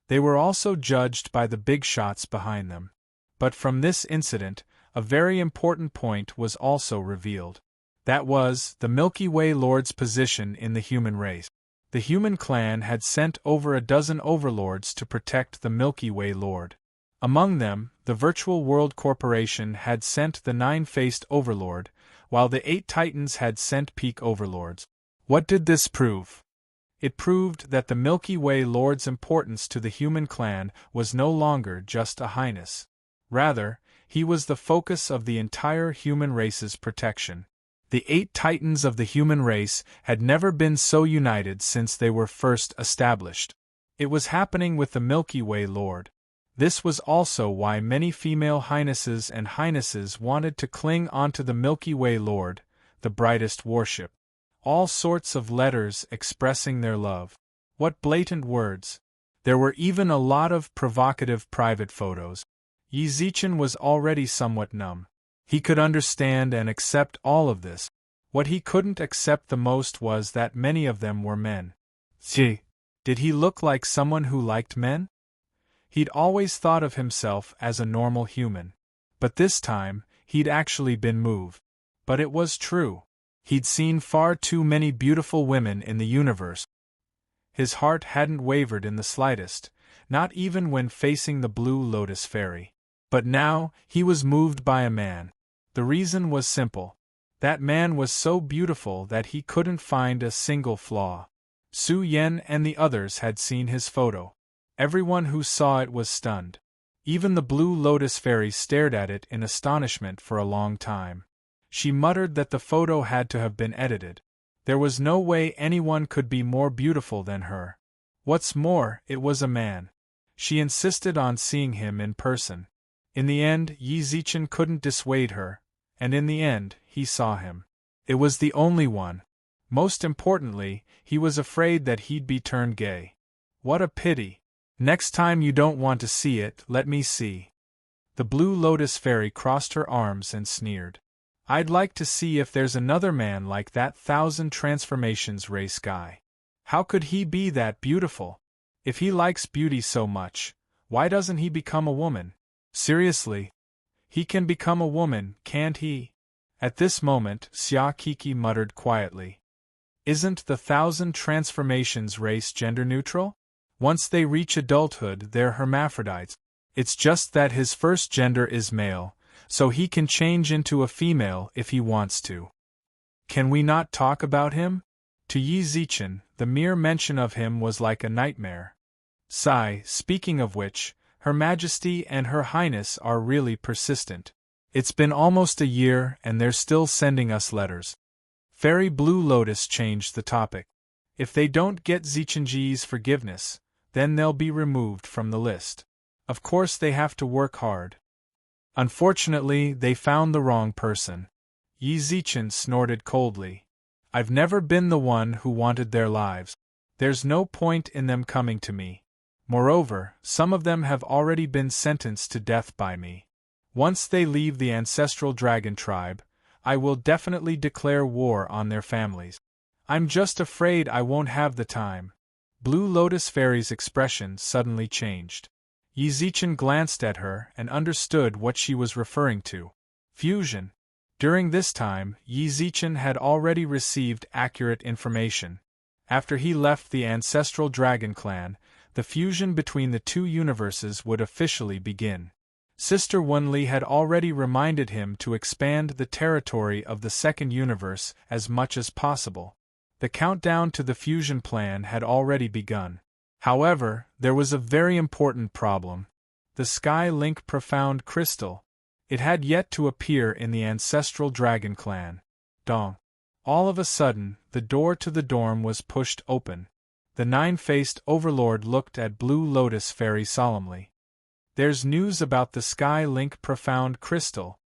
They were also judged by the big shots behind them. But from this incident, a very important point was also revealed. That was, the Milky Way Lord's position in the human race. The human clan had sent over a dozen overlords to protect the Milky Way Lord. Among them, the Virtual World Corporation had sent the nine-faced overlord, while the 8 titans had sent peak overlords. What did this prove? It proved that the Milky Way Lord's importance to the human clan was no longer just a highness. Rather, he was the focus of the entire human race's protection. The 8 titans of the human race had never been so united since they were first established. It was happening with the Milky Way Lord. This was also why many female highnesses and highnesses wanted to cling onto the Milky Way Lord, the brightest warship. All sorts of letters expressing their love. What blatant words! There were even a lot of provocative private photos. Yi Zichen was already somewhat numb. He could understand and accept all of this. What he couldn't accept the most was that many of them were men. Gee, did he look like someone who liked men? He'd always thought of himself as a normal human. But this time, he'd actually been moved. But it was true. He'd seen far too many beautiful women in the universe. His heart hadn't wavered in the slightest, not even when facing the Blue Lotus Fairy. But now, he was moved by a man. The reason was simple. That man was so beautiful that he couldn't find a single flaw. Su Yan and the others had seen his photo. Everyone who saw it was stunned. Even the Blue Lotus Fairy stared at it in astonishment for a long time. She muttered that the photo had to have been edited. There was no way anyone could be more beautiful than her. What's more, it was a man. She insisted on seeing him in person. In the end, Yi Zichen couldn't dissuade her, and in the end, he saw him. It was the only one. Most importantly, he was afraid that he'd be turned gay. What a pity. Next time you don't want to see it, let me see. The Blue Lotus Fairy crossed her arms and sneered. I'd like to see if there's another man like that 1,000 transformations race guy. How could he be that beautiful? If he likes beauty so much, why doesn't he become a woman? Seriously. He can become a woman, can't he? At this moment, Xia Kiki muttered quietly. Isn't the 1,000 transformations race gender-neutral? Once they reach adulthood, they're hermaphrodites. It's just that his first gender is male, so he can change into a female if he wants to. Can we not talk about him? To Yi Zichen, the mere mention of him was like a nightmare. Speaking of which, Her Majesty and Her Highness are really persistent. It's been almost a year and they're still sending us letters. Fairy Blue Lotus changed the topic. If they don't get Zichenji's forgiveness, then they'll be removed from the list. Of course they have to work hard. Unfortunately, they found the wrong person. Yi Zichen snorted coldly. I've never been the one who wanted their lives. There's no point in them coming to me. Moreover, some of them have already been sentenced to death by me. Once they leave the ancestral dragon tribe, I will definitely declare war on their families. I'm just afraid I won't have the time. Blue Lotus Fairy's expression suddenly changed. Yi Zichen glanced at her and understood what she was referring to. Fusion. During this time, Yi Zichen had already received accurate information. After he left the ancestral dragon clan, the fusion between the two universes would officially begin. Sister Wenli had already reminded him to expand the territory of the second universe as much as possible. The countdown to the fusion plan had already begun. However, there was a very important problem. The Sky Link Profound Crystal. It had yet to appear in the ancestral dragon clan. Dong. All of a sudden, the door to the dorm was pushed open. The nine-faced overlord looked at Blue Lotus Fairy solemnly. There's news about the Sky Link Profound Crystal.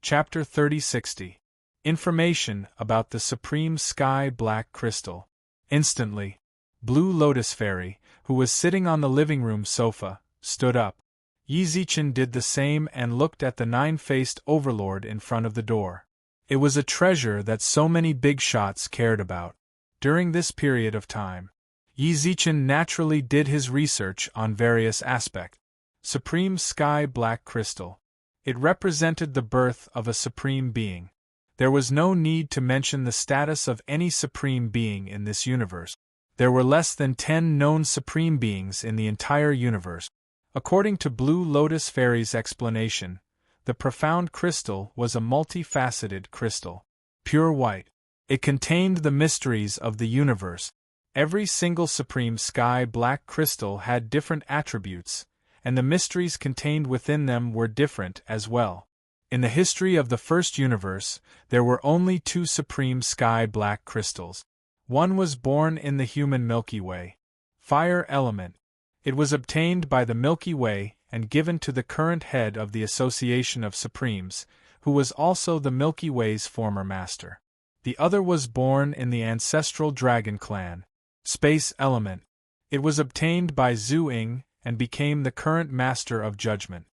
Chapter 3060. Information about the Supreme Sky Black Crystal. Instantly, Blue Lotus Fairy, who was sitting on the living room sofa, stood up. Yi Zichen did the same and looked at the nine-faced overlord in front of the door. It was a treasure that so many big shots cared about. During this period of time, Yi Zichen naturally did his research on various aspects. Supreme Sky Black Crystal. It represented the birth of a supreme being. There was no need to mention the status of any supreme being in this universe. There were less than 10 known supreme beings in the entire universe. According to Blue Lotus Fairy's explanation, the profound crystal was a multifaceted crystal. Pure white. It contained the mysteries of the universe. Every single supreme sky black crystal had different attributes, and the mysteries contained within them were different as well. In the history of the first universe, there were only two supreme sky black crystals. One was born in the human Milky Way. Fire element. It was obtained by the Milky Way and given to the current head of the Association of Supremes, who was also the Milky Way's former master. The other was born in the ancestral dragon clan. Space element. It was obtained by Zhu Ying and became the current master of judgment.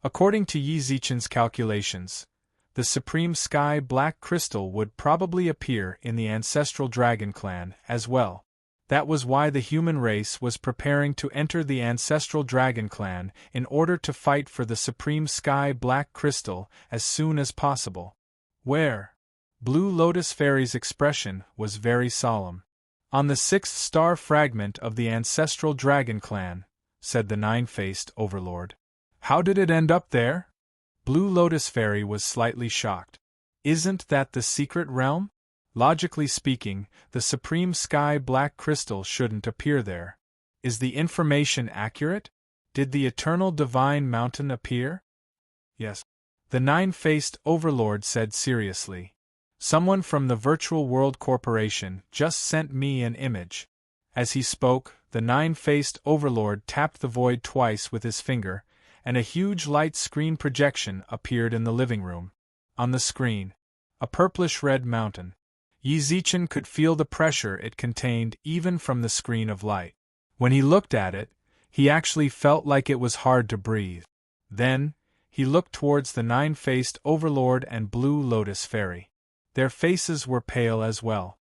According to Yi Zichen's calculations, the supreme sky black crystal would probably appear in the ancestral dragon clan as well. That was why the human race was preparing to enter the ancestral dragon clan in order to fight for the supreme sky black crystal as soon as possible. Where? Blue Lotus Fairy's expression was very solemn. On the sixth star fragment of the ancestral dragon clan, said the nine-faced overlord. How did it end up there? Blue Lotus Fairy was slightly shocked. Isn't that the secret realm? Logically speaking, the supreme sky black crystal shouldn't appear there. Is the information accurate? Did the eternal divine mountain appear? Yes. The nine-faced overlord said seriously. Someone from the Virtual World Corporation just sent me an image. As he spoke, the nine-faced overlord tapped the void twice with his finger, and a huge light screen projection appeared in the living room. On the screen, a purplish-red mountain. Yi Zichen could feel the pressure it contained even from the screen of light. When he looked at it, he actually felt like it was hard to breathe. Then, he looked towards the nine-faced overlord and Blue Lotus Fairy. Their faces were pale as well.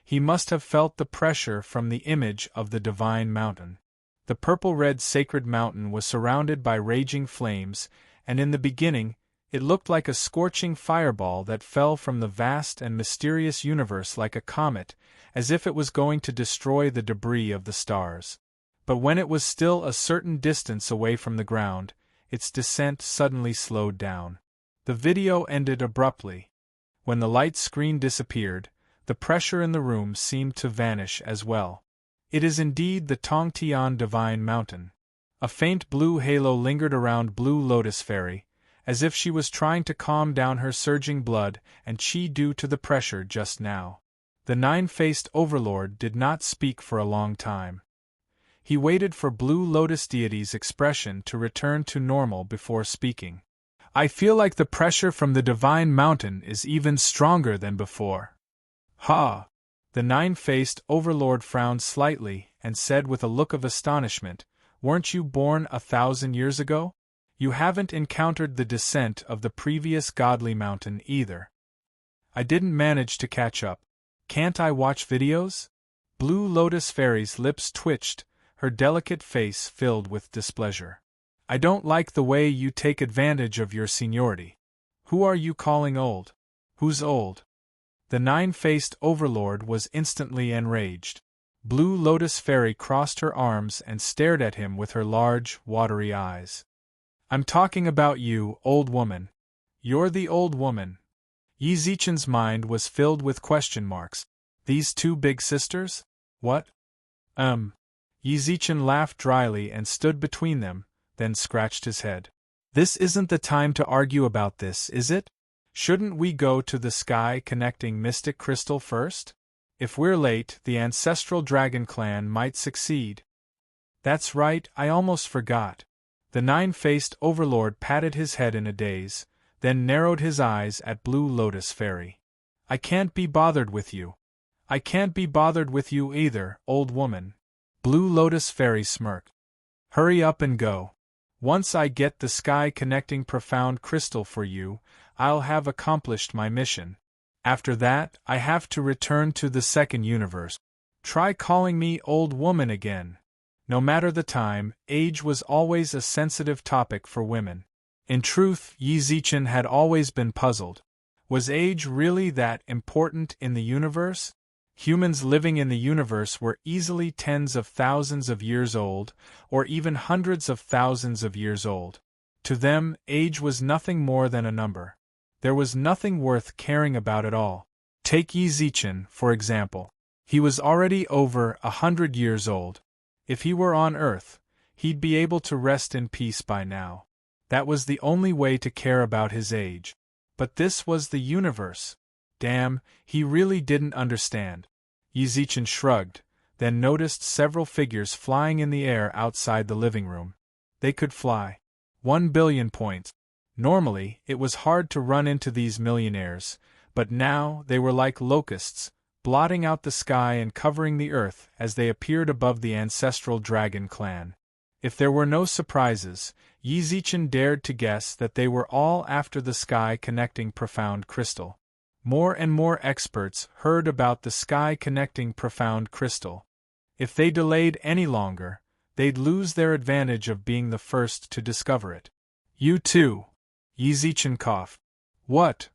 He must have felt the pressure from the image of the divine mountain. The purple-red sacred mountain was surrounded by raging flames, and in the beginning, it looked like a scorching fireball that fell from the vast and mysterious universe like a comet, as if it was going to destroy the debris of the stars. But when it was still a certain distance away from the ground, its descent suddenly slowed down. The video ended abruptly. When the light screen disappeared, the pressure in the room seemed to vanish as well. It is indeed the Tongtian Divine Mountain. A faint blue halo lingered around Blue Lotus Fairy, as if she was trying to calm down her surging blood and chi due to the pressure just now. The nine-faced overlord did not speak for a long time. He waited for Blue Lotus Deity's expression to return to normal before speaking. I feel like the pressure from the Divine Mountain is even stronger than before. Ha! The nine-faced overlord frowned slightly and said with a look of astonishment, Weren't you born 1,000 years ago? You haven't encountered the descent of the previous godly mountain either. I didn't manage to catch up. Can't I watch videos? Blue Lotus Fairy's lips twitched, her delicate face filled with displeasure. I don't like the way you take advantage of your seniority. Who are you calling old? Who's old? The nine-faced overlord was instantly enraged. Blue Lotus Fairy crossed her arms and stared at him with her large, watery eyes. I'm talking about you, old woman. You're the old woman. Yi Zichen's mind was filled with question marks. These two big sisters? What? Yi Zichen laughed dryly and stood between them, then scratched his head. This isn't the time to argue about this, is it? Shouldn't we go to the sky-connecting mystic crystal first? If we're late, the ancestral dragon clan might succeed. That's right, I almost forgot. The nine-faced overlord patted his head in a daze, then narrowed his eyes at Blue Lotus Fairy. I can't be bothered with you. I can't be bothered with you either, old woman. Blue Lotus Fairy smirked. Hurry up and go. Once I get the sky-connecting profound crystal for you, I'll have accomplished my mission. After that, I have to return to the second universe. Try calling me old woman again. No matter the time, age was always a sensitive topic for women. In truth, Yi Zichen had always been puzzled. Was age really that important in the universe? Humans living in the universe were easily tens of thousands of years old, or even hundreds of thousands of years old. To them, age was nothing more than a number. There was nothing worth caring about at all. Take Yi Zichen, for example. He was already over 100 years old. If he were on Earth, he'd be able to rest in peace by now. That was the only way to care about his age. But this was the universe. Damn, he really didn't understand. Yizichen shrugged, then noticed several figures flying in the air outside the living room. They could fly. 1 billion points. Normally, it was hard to run into these millionaires, but now they were like locusts, blotting out the sky and covering the earth as they appeared above the ancestral dragon clan. If there were no surprises, Yizichen dared to guess that they were all after the sky-connecting profound crystal. More and more experts heard about the sky-connecting profound crystal. If they delayed any longer, they'd lose their advantage of being the first to discover it. You too. Yizichen coughed. What?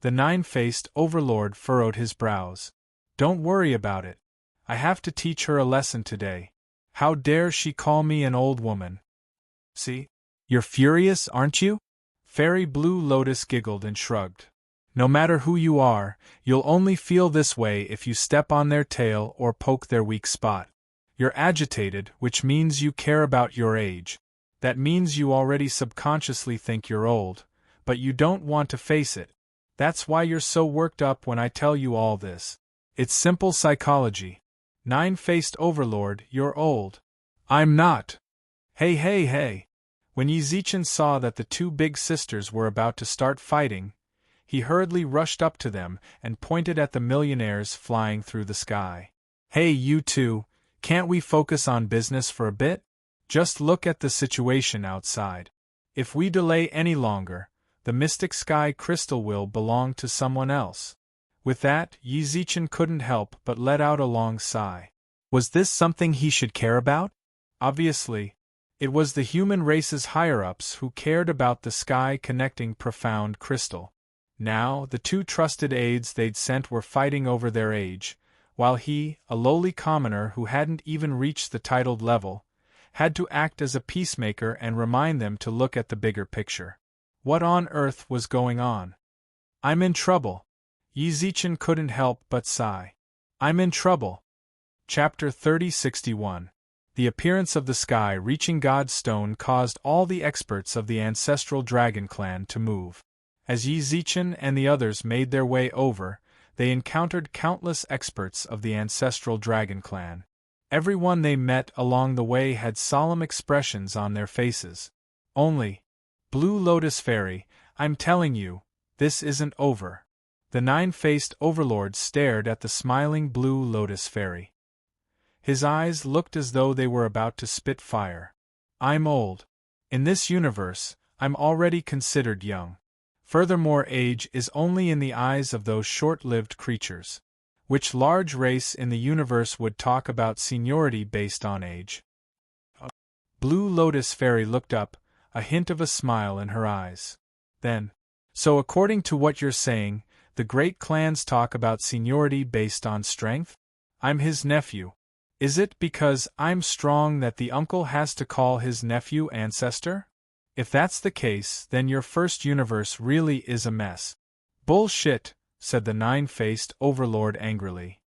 The nine-faced overlord furrowed his brows. Don't worry about it. I have to teach her a lesson today. How dare she call me an old woman? See? You're furious, aren't you? Fairy Blue Lotus giggled and shrugged. No matter who you are, you'll only feel this way if you step on their tail or poke their weak spot. You're agitated, which means you care about your age. That means you already subconsciously think you're old, but you don't want to face it. That's why you're so worked up when I tell you all this. It's simple psychology. Nine-faced overlord, you're old. I'm not. Hey. When Yizichen saw that the two big sisters were about to start fighting, he hurriedly rushed up to them and pointed at the millionaires flying through the sky. Hey, you two, can't we focus on business for a bit? Just look at the situation outside. If we delay any longer, the mystic sky crystal will belong to someone else. With that, Yizichen couldn't help but let out a long sigh. Was this something he should care about? Obviously. It was the human race's higher-ups who cared about the sky-connecting profound crystal. Now, the two trusted aides they'd sent were fighting over their age, while he, a lowly commoner who hadn't even reached the titled level, had to act as a peacemaker and remind them to look at the bigger picture. What on earth was going on? I'm in trouble. Yizichen couldn't help but sigh. I'm in trouble. Chapter 3061. The appearance of the sky reaching God's stone caused all the experts of the ancestral dragon clan to move. As Yizichen and the others made their way over, they encountered countless experts of the ancestral dragon clan. Everyone they met along the way had solemn expressions on their faces. Only, Blue Lotus Fairy, I'm telling you, this isn't over. The nine-faced overlord stared at the smiling Blue Lotus Fairy. His eyes looked as though they were about to spit fire. I'm old. In this universe, I'm already considered young. Furthermore, age is only in the eyes of those short-lived creatures. Which large race in the universe would talk about seniority based on age? Blue Lotus Fairy looked up, a hint of a smile in her eyes. Then, so according to what you're saying, the great clans talk about seniority based on strength? I'm his nephew. Is it because I'm strong that the uncle has to call his nephew ancestor? If that's the case, then your first universe really is a mess. Bullshit, said the nine-faced overlord angrily.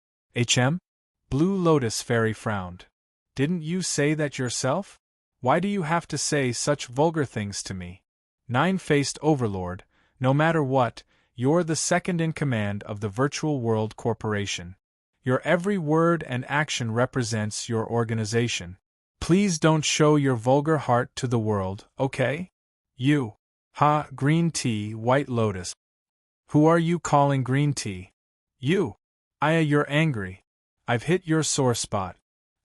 Blue Lotus Fairy frowned. Didn't you say that yourself? Why do you have to say such vulgar things to me? Nine-faced overlord, no matter what, you're the second in command of the Virtual World Corporation. Your every word and action represents your organization. Please don't show your vulgar heart to the world, okay? You. Green tea, White Lotus. Who are you calling green tea? You. You're angry. I've hit your sore spot.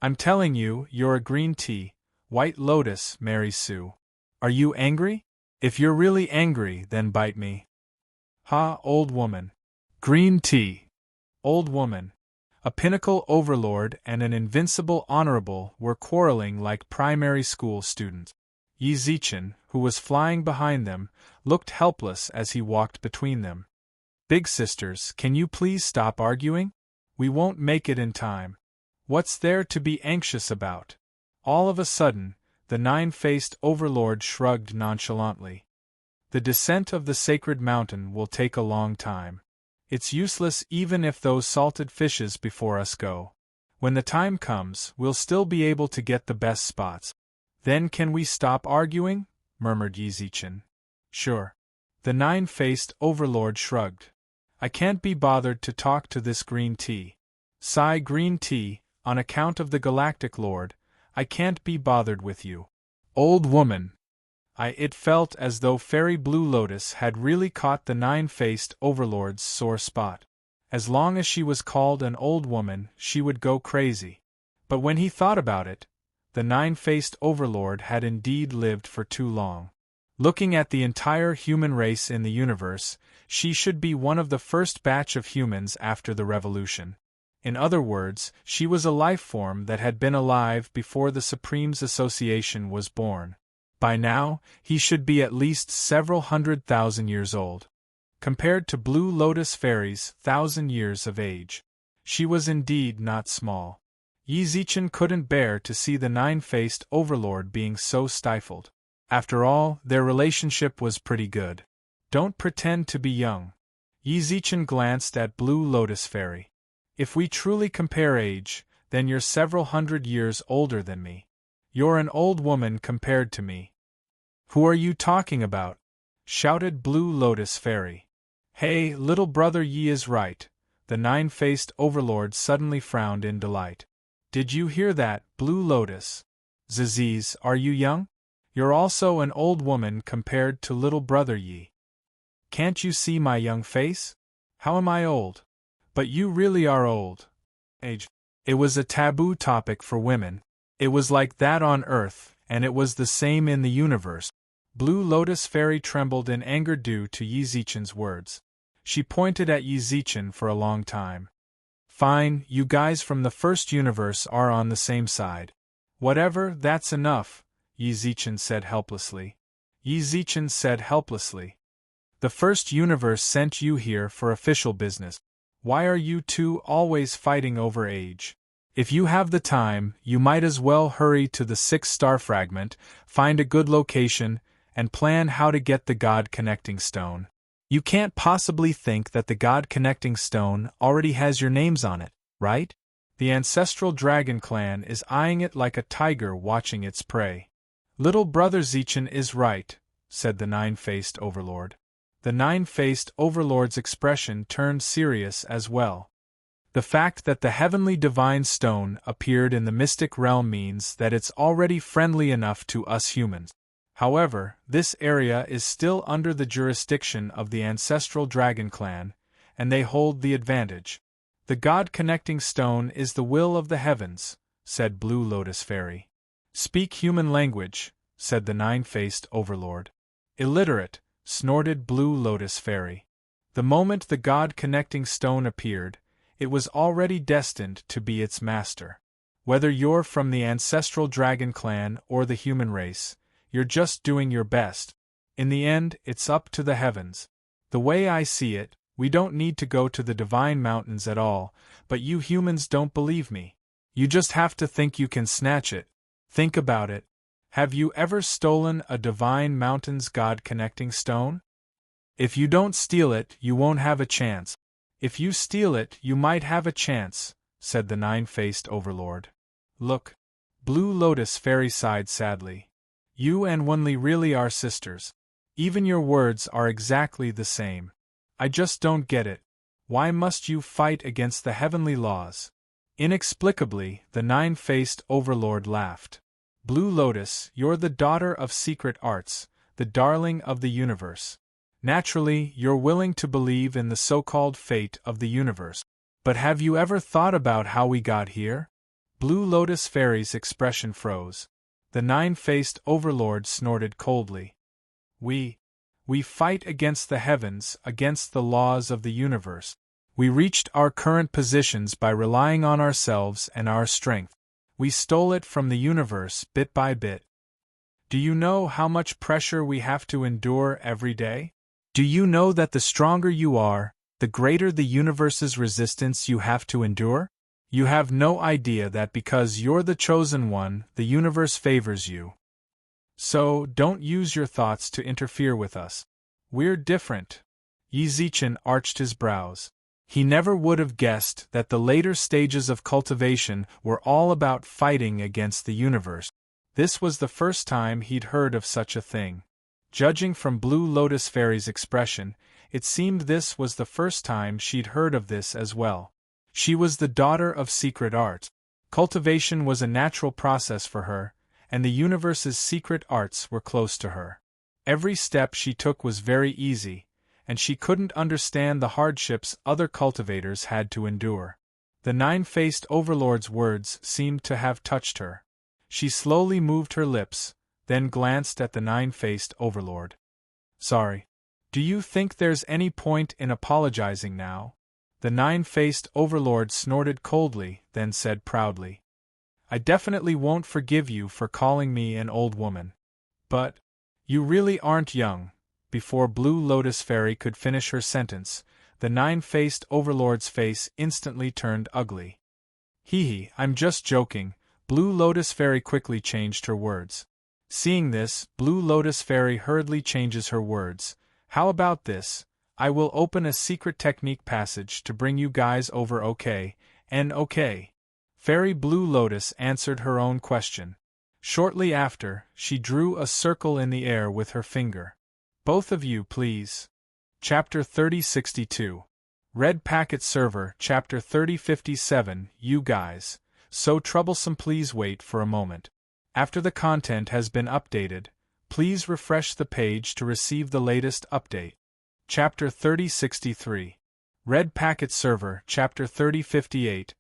I'm telling you, you're a green tea, White Lotus, Mary Sue. Are you angry? If you're really angry, then bite me. Old woman. Green tea. Old woman. A pinnacle overlord and an invincible honorable were quarreling like primary school students. Yizichen, who was flying behind them, looked helpless as he walked between them. Big sisters, can you please stop arguing? We won't make it in time. What's there to be anxious about? All of a sudden, the nine-faced overlord shrugged nonchalantly. The descent of the sacred mountain will take a long time. It's useless even if those salted fishes before us go. When the time comes, we'll still be able to get the best spots. Then can we stop arguing? Murmured Yizichin. Sure. The nine-faced overlord shrugged. I can't be bothered to talk to this green tea. Sigh green tea, on account of the galactic lord, I can't be bothered with you. Old woman. It felt as though Fairy Blue Lotus had really caught the nine-faced overlord's sore spot. As long as she was called an old woman, she would go crazy. But when he thought about it, the nine-faced overlord had indeed lived for too long. Looking at the entire human race in the universe, she should be one of the first batch of humans after the revolution. In other words, she was a life form that had been alive before the Supremes Association was born. By now, he should be at least several 100,000 years old. Compared to Blue Lotus Fairy's 1,000 years of age, she was indeed not small. Yizichin couldn't bear to see the nine-faced overlord being so stifled. After all, their relationship was pretty good. Don't pretend to be young. Yizichin glanced at Blue Lotus Fairy. If we truly compare age, then you're several 100 years older than me. You're an old woman compared to me. Who are you talking about? Shouted Blue Lotus Fairy. Hey, little brother, Yi is right. The nine-faced overlord suddenly frowned in delight. Did you hear that, Blue Lotus? Ziziz, are you young? You're also an old woman compared to little brother Yi. Can't you see my young face? How am I old? But you really are old. Age. It was a taboo topic for women. It was like that on Earth, and it was the same in the universe. Blue Lotus Fairy trembled in anger due to Yizichin's words. She pointed at Yizichin for a long time. Fine, you guys from the first universe are on the same side. Whatever, that's enough, Yizichin said helplessly. Yizichin said helplessly. The first universe sent you here for official business. Why are you two always fighting over age? If you have the time, you might as well hurry to the 6-star fragment, find a good location, and plan how to get the God-connecting stone. You can't possibly think that the God-connecting stone already has your names on it, right? The ancestral dragon clan is eyeing it like a tiger watching its prey. Little brother Zichin is right, said the nine-faced overlord. The nine-faced overlord's expression turned serious as well. The fact that the heavenly divine stone appeared in the mystic realm means that it's already friendly enough to us humans. However, this area is still under the jurisdiction of the ancestral dragon clan, and they hold the advantage. The God-connecting stone is the will of the heavens, said Blue Lotus Fairy. Speak human language, said the nine-faced overlord. Illiterate, snorted Blue Lotus Fairy. The moment the God-connecting stone appeared, it was already destined to be its master. Whether you're from the ancestral dragon clan or the human race, you're just doing your best. In the end, it's up to the heavens. The way I see it, we don't need to go to the divine mountains at all, but you humans don't believe me. You just have to think you can snatch it. Think about it. Have you ever stolen a divine mountain's God-connecting stone? If you don't steal it, you won't have a chance. If you steal it, you might have a chance, said the nine-faced overlord. Look. Blue Lotus Fairy sighed sadly. You and Wenli really are sisters. Even your words are exactly the same. I just don't get it. Why must you fight against the heavenly laws? Inexplicably, the nine-faced overlord laughed. Blue Lotus, you're the daughter of secret arts, the darling of the universe. Naturally, you're willing to believe in the so-called fate of the universe. But have you ever thought about how we got here? Blue Lotus Fairy's expression froze. The nine-faced overlord snorted coldly. We fight against the heavens, against the laws of the universe. We reached our current positions by relying on ourselves and our strength. We stole it from the universe bit by bit. Do you know how much pressure we have to endure every day? Do you know that the stronger you are, the greater the universe's resistance you have to endure? You have no idea that because you're the chosen one, the universe favors you. So, don't use your thoughts to interfere with us. We're different. Yizichin arched his brows. He never would have guessed that the later stages of cultivation were all about fighting against the universe. This was the first time he'd heard of such a thing. Judging from Blue Lotus Fairy's expression, it seemed this was the first time she'd heard of this as well. She was the daughter of secret art. Cultivation was a natural process for her, and the universe's secret arts were close to her. Every step she took was very easy, and she couldn't understand the hardships other cultivators had to endure. The nine-faced overlord's words seemed to have touched her. She slowly moved her lips, then glanced at the nine-faced overlord. "Sorry. Do you think there's any point in apologizing now?" The nine-faced overlord snorted coldly, then said proudly, "I definitely won't forgive you for calling me an old woman. But you really aren't young." Before Blue Lotus Fairy could finish her sentence, the nine-faced overlord's face instantly turned ugly. "Hee, I'm just joking." Blue Lotus Fairy quickly changed her words. Seeing this, Blue Lotus Fairy hurriedly changes her words. "How about this? I will open a secret technique passage to bring you guys over, okay? Okay." Fairy Blue Lotus answered her own question. Shortly after, she drew a circle in the air with her finger. "Both of you, please." Chapter 3062. Red Packet Server. Chapter 3057. You guys. So troublesome, please wait for a moment. After the content has been updated, please refresh the page to receive the latest update. Chapter 3063. Red Packet Server. Chapter 3058.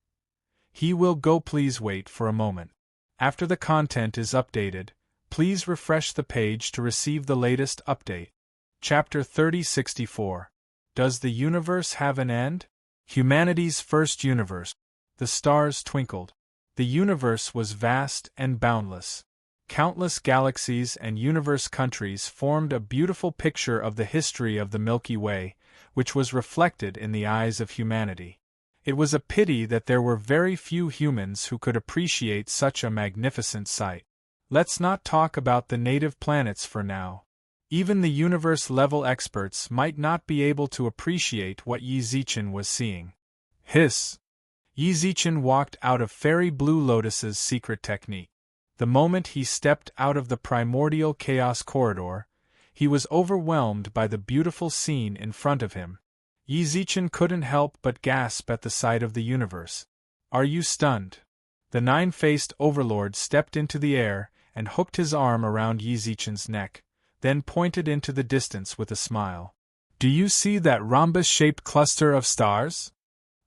He will go, please wait for a moment. After the content is updated, please refresh the page to receive the latest update. Chapter 3064. Does the universe have an end? Humanity's first universe. The stars twinkled. The universe was vast and boundless. Countless galaxies and universe countries formed a beautiful picture of the history of the Milky Way, which was reflected in the eyes of humanity. It was a pity that there were very few humans who could appreciate such a magnificent sight. Let's not talk about the native planets for now. Even the universe-level experts might not be able to appreciate what Yi Zichen was seeing. Hiss! Yi Zichen walked out of Fairy Blue Lotus's secret technique. The moment he stepped out of the primordial chaos corridor, he was overwhelmed by the beautiful scene in front of him. Yi Zichen couldn't help but gasp at the sight of the universe. "Are you stunned?" The nine-faced overlord stepped into the air and hooked his arm around Yi Zichen's neck, then pointed into the distance with a smile. "Do you see that rhombus-shaped cluster of stars?"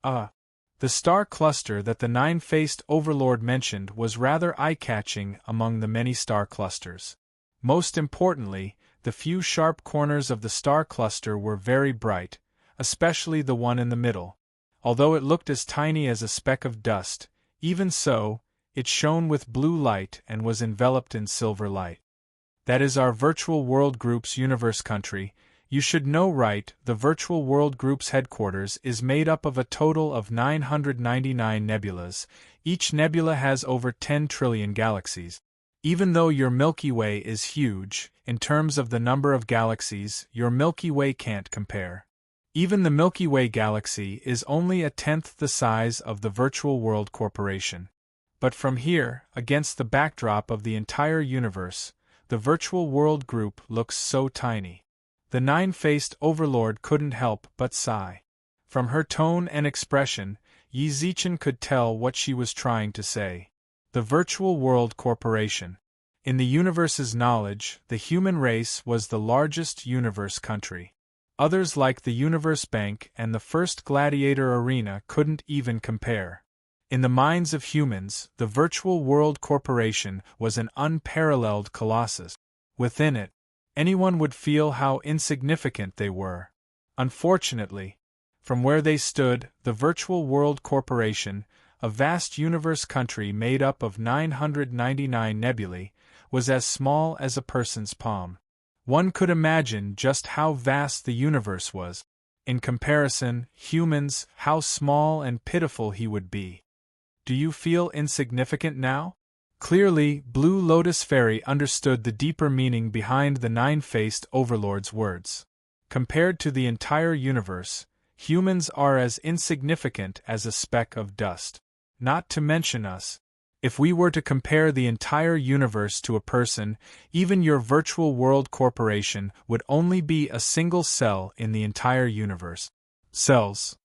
The star cluster that the nine-faced overlord mentioned was rather eye-catching among the many star clusters. Most importantly, the few sharp corners of the star cluster were very bright, especially the one in the middle. Although it looked as tiny as a speck of dust, even so, it shone with blue light and was enveloped in silver light. "That is our Virtual World Group's universe country. You should know, right? The Virtual World Group's headquarters is made up of a total of 999 nebulas. Each nebula has over 10 trillion galaxies. Even though your Milky Way is huge, in terms of the number of galaxies, your Milky Way can't compare. Even the Milky Way galaxy is only a tenth the size of the Virtual World Corporation. But from here, against the backdrop of the entire universe, the Virtual World Group looks so tiny." The nine-faced overlord couldn't help but sigh. From her tone and expression, Yi Zichen could tell what she was trying to say. The Virtual World Corporation. In the universe's knowledge, the human race was the largest universe country. Others like the Universe Bank and the First Gladiator Arena couldn't even compare. In the minds of humans, the Virtual World Corporation was an unparalleled colossus. Within it, anyone would feel how insignificant they were. Unfortunately, from where they stood, the Virtual World Corporation, a vast universe country made up of 999 nebulae, was as small as a person's palm. One could imagine just how vast the universe was. In comparison, humans, how small and pitiful he would be. Do you feel insignificant now? Clearly, Blue Lotus Fairy understood the deeper meaning behind the nine-faced overlord's words. Compared to the entire universe, humans are as insignificant as a speck of dust. Not to mention us. If we were to compare the entire universe to a person, even your virtual world corporation would only be a single cell in the entire universe. Cells.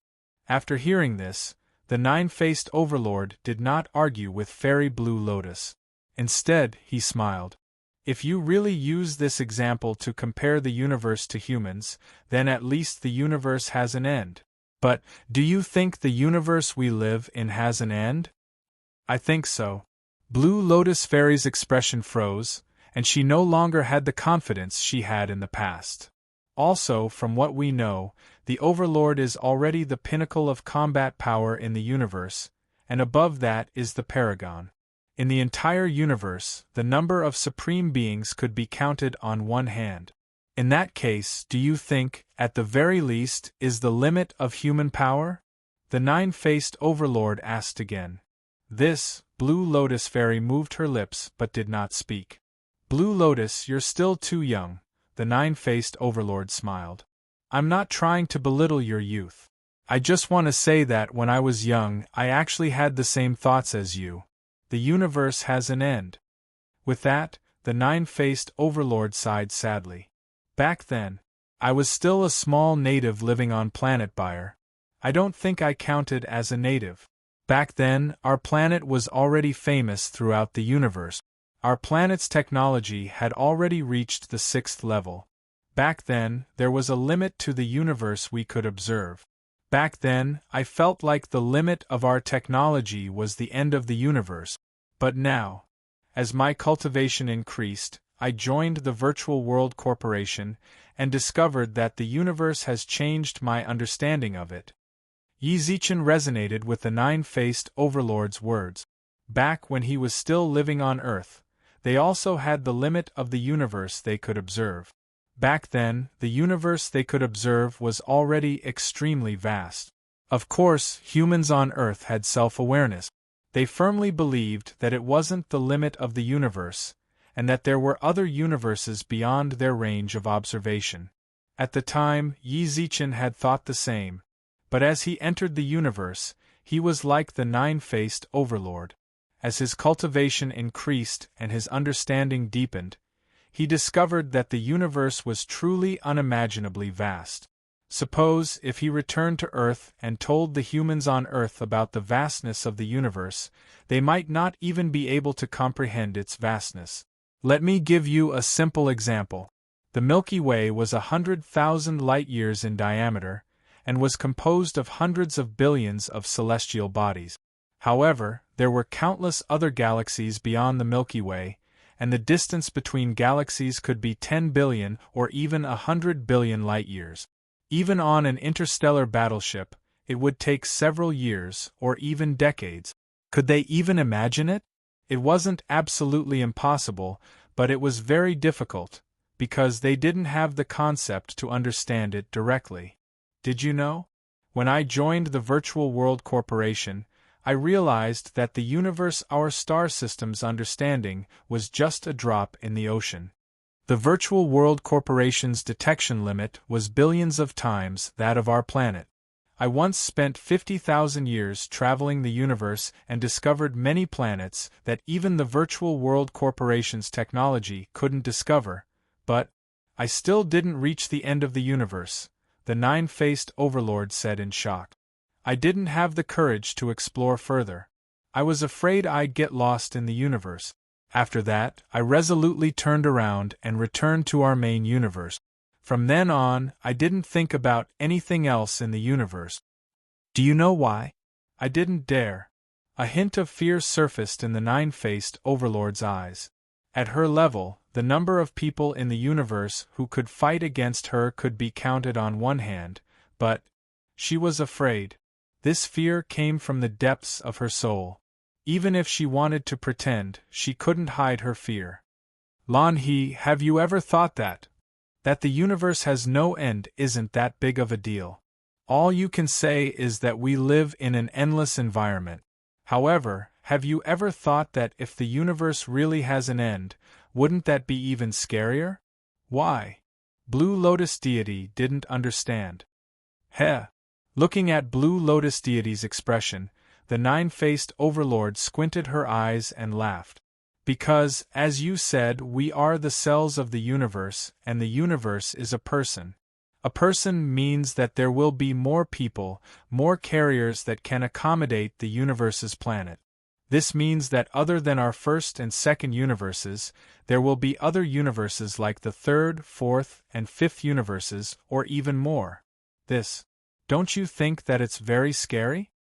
After hearing this, the nine-faced overlord did not argue with Fairy Blue Lotus. Instead, he smiled. If you really use this example to compare the universe to humans, then at least the universe has an end. But, do you think the universe we live in has an end? I think so. Blue Lotus Fairy's expression froze, and she no longer had the confidence she had in the past. Also, from what we know, the Overlord is already the pinnacle of combat power in the universe, and above that is the Paragon. In the entire universe, the number of supreme beings could be counted on one hand. In that case, do you think, at the very least, is the limit of human power? The nine-faced overlord asked again. This, Blue Lotus Fairy moved her lips but did not speak. Blue Lotus, you're still too young, the nine-faced overlord smiled. I'm not trying to belittle your youth. I just want to say that when I was young, I actually had the same thoughts as you. The universe has an end. With that, the nine-faced overlord sighed sadly. Back then, I was still a small native living on planet Bayer. I don't think I counted as a native. Back then, our planet was already famous throughout the universe. Our planet's technology had already reached the 6th level. Back then, there was a limit to the universe we could observe. Back then, I felt like the limit of our technology was the end of the universe. But now, as my cultivation increased, I joined the Virtual World Corporation and discovered that the universe has changed my understanding of it. Yi Zichen resonated with the nine-faced overlord's words. Back when he was still living on Earth, they also had the limit of the universe they could observe. Back then, the universe they could observe was already extremely vast. Of course, humans on Earth had self-awareness. They firmly believed that it wasn't the limit of the universe, and that there were other universes beyond their range of observation. At the time, Yi Zichen had thought the same, but as he entered the universe, he was like the nine-faced overlord. As his cultivation increased and his understanding deepened, he discovered that the universe was truly unimaginably vast. Suppose if he returned to Earth and told the humans on Earth about the vastness of the universe, they might not even be able to comprehend its vastness. Let me give you a simple example. The Milky Way was 100,000 light-years in diameter, and was composed of hundreds of billions of celestial bodies. However, there were countless other galaxies beyond the Milky Way, and the distance between galaxies could be 10 billion or even 100 billion light-years. Even on an interstellar battleship, it would take several years or even decades. Could they even imagine it? It wasn't absolutely impossible, but it was very difficult, because they didn't have the concept to understand it directly. Did you know? When I joined the Virtual World Corporation, I realized that the universe our star system's understanding was just a drop in the ocean. The Virtual World Corporation's detection limit was billions of times that of our planet. I once spent 50,000 years traveling the universe and discovered many planets that even the Virtual World Corporation's technology couldn't discover, but I still didn't reach the end of the universe, the nine-faced overlord said in shock. I didn't have the courage to explore further. I was afraid I'd get lost in the universe. After that, I resolutely turned around and returned to our main universe. From then on, I didn't think about anything else in the universe. Do you know why? I didn't dare. A hint of fear surfaced in the nine-faced overlord's eyes. At her level, the number of people in the universe who could fight against her could be counted on one hand, but she was afraid. This fear came from the depths of her soul. Even if she wanted to pretend, she couldn't hide her fear. Lan He, have you ever thought that the universe has no end isn't that big of a deal? All you can say is that we live in an endless environment. However, have you ever thought that if the universe really has an end, wouldn't that be even scarier? Why? Blue Lotus Deity didn't understand. Heh. Looking at Blue Lotus Deity's expression, the nine-faced overlord squinted her eyes and laughed. Because, as you said, we are the cells of the universe, and the universe is a person. A person means that there will be more people, more carriers that can accommodate the universe's planet. This means that other than our first and second universes, there will be other universes like the third, fourth, and fifth universes, or even more. Don't you think that it's very scary?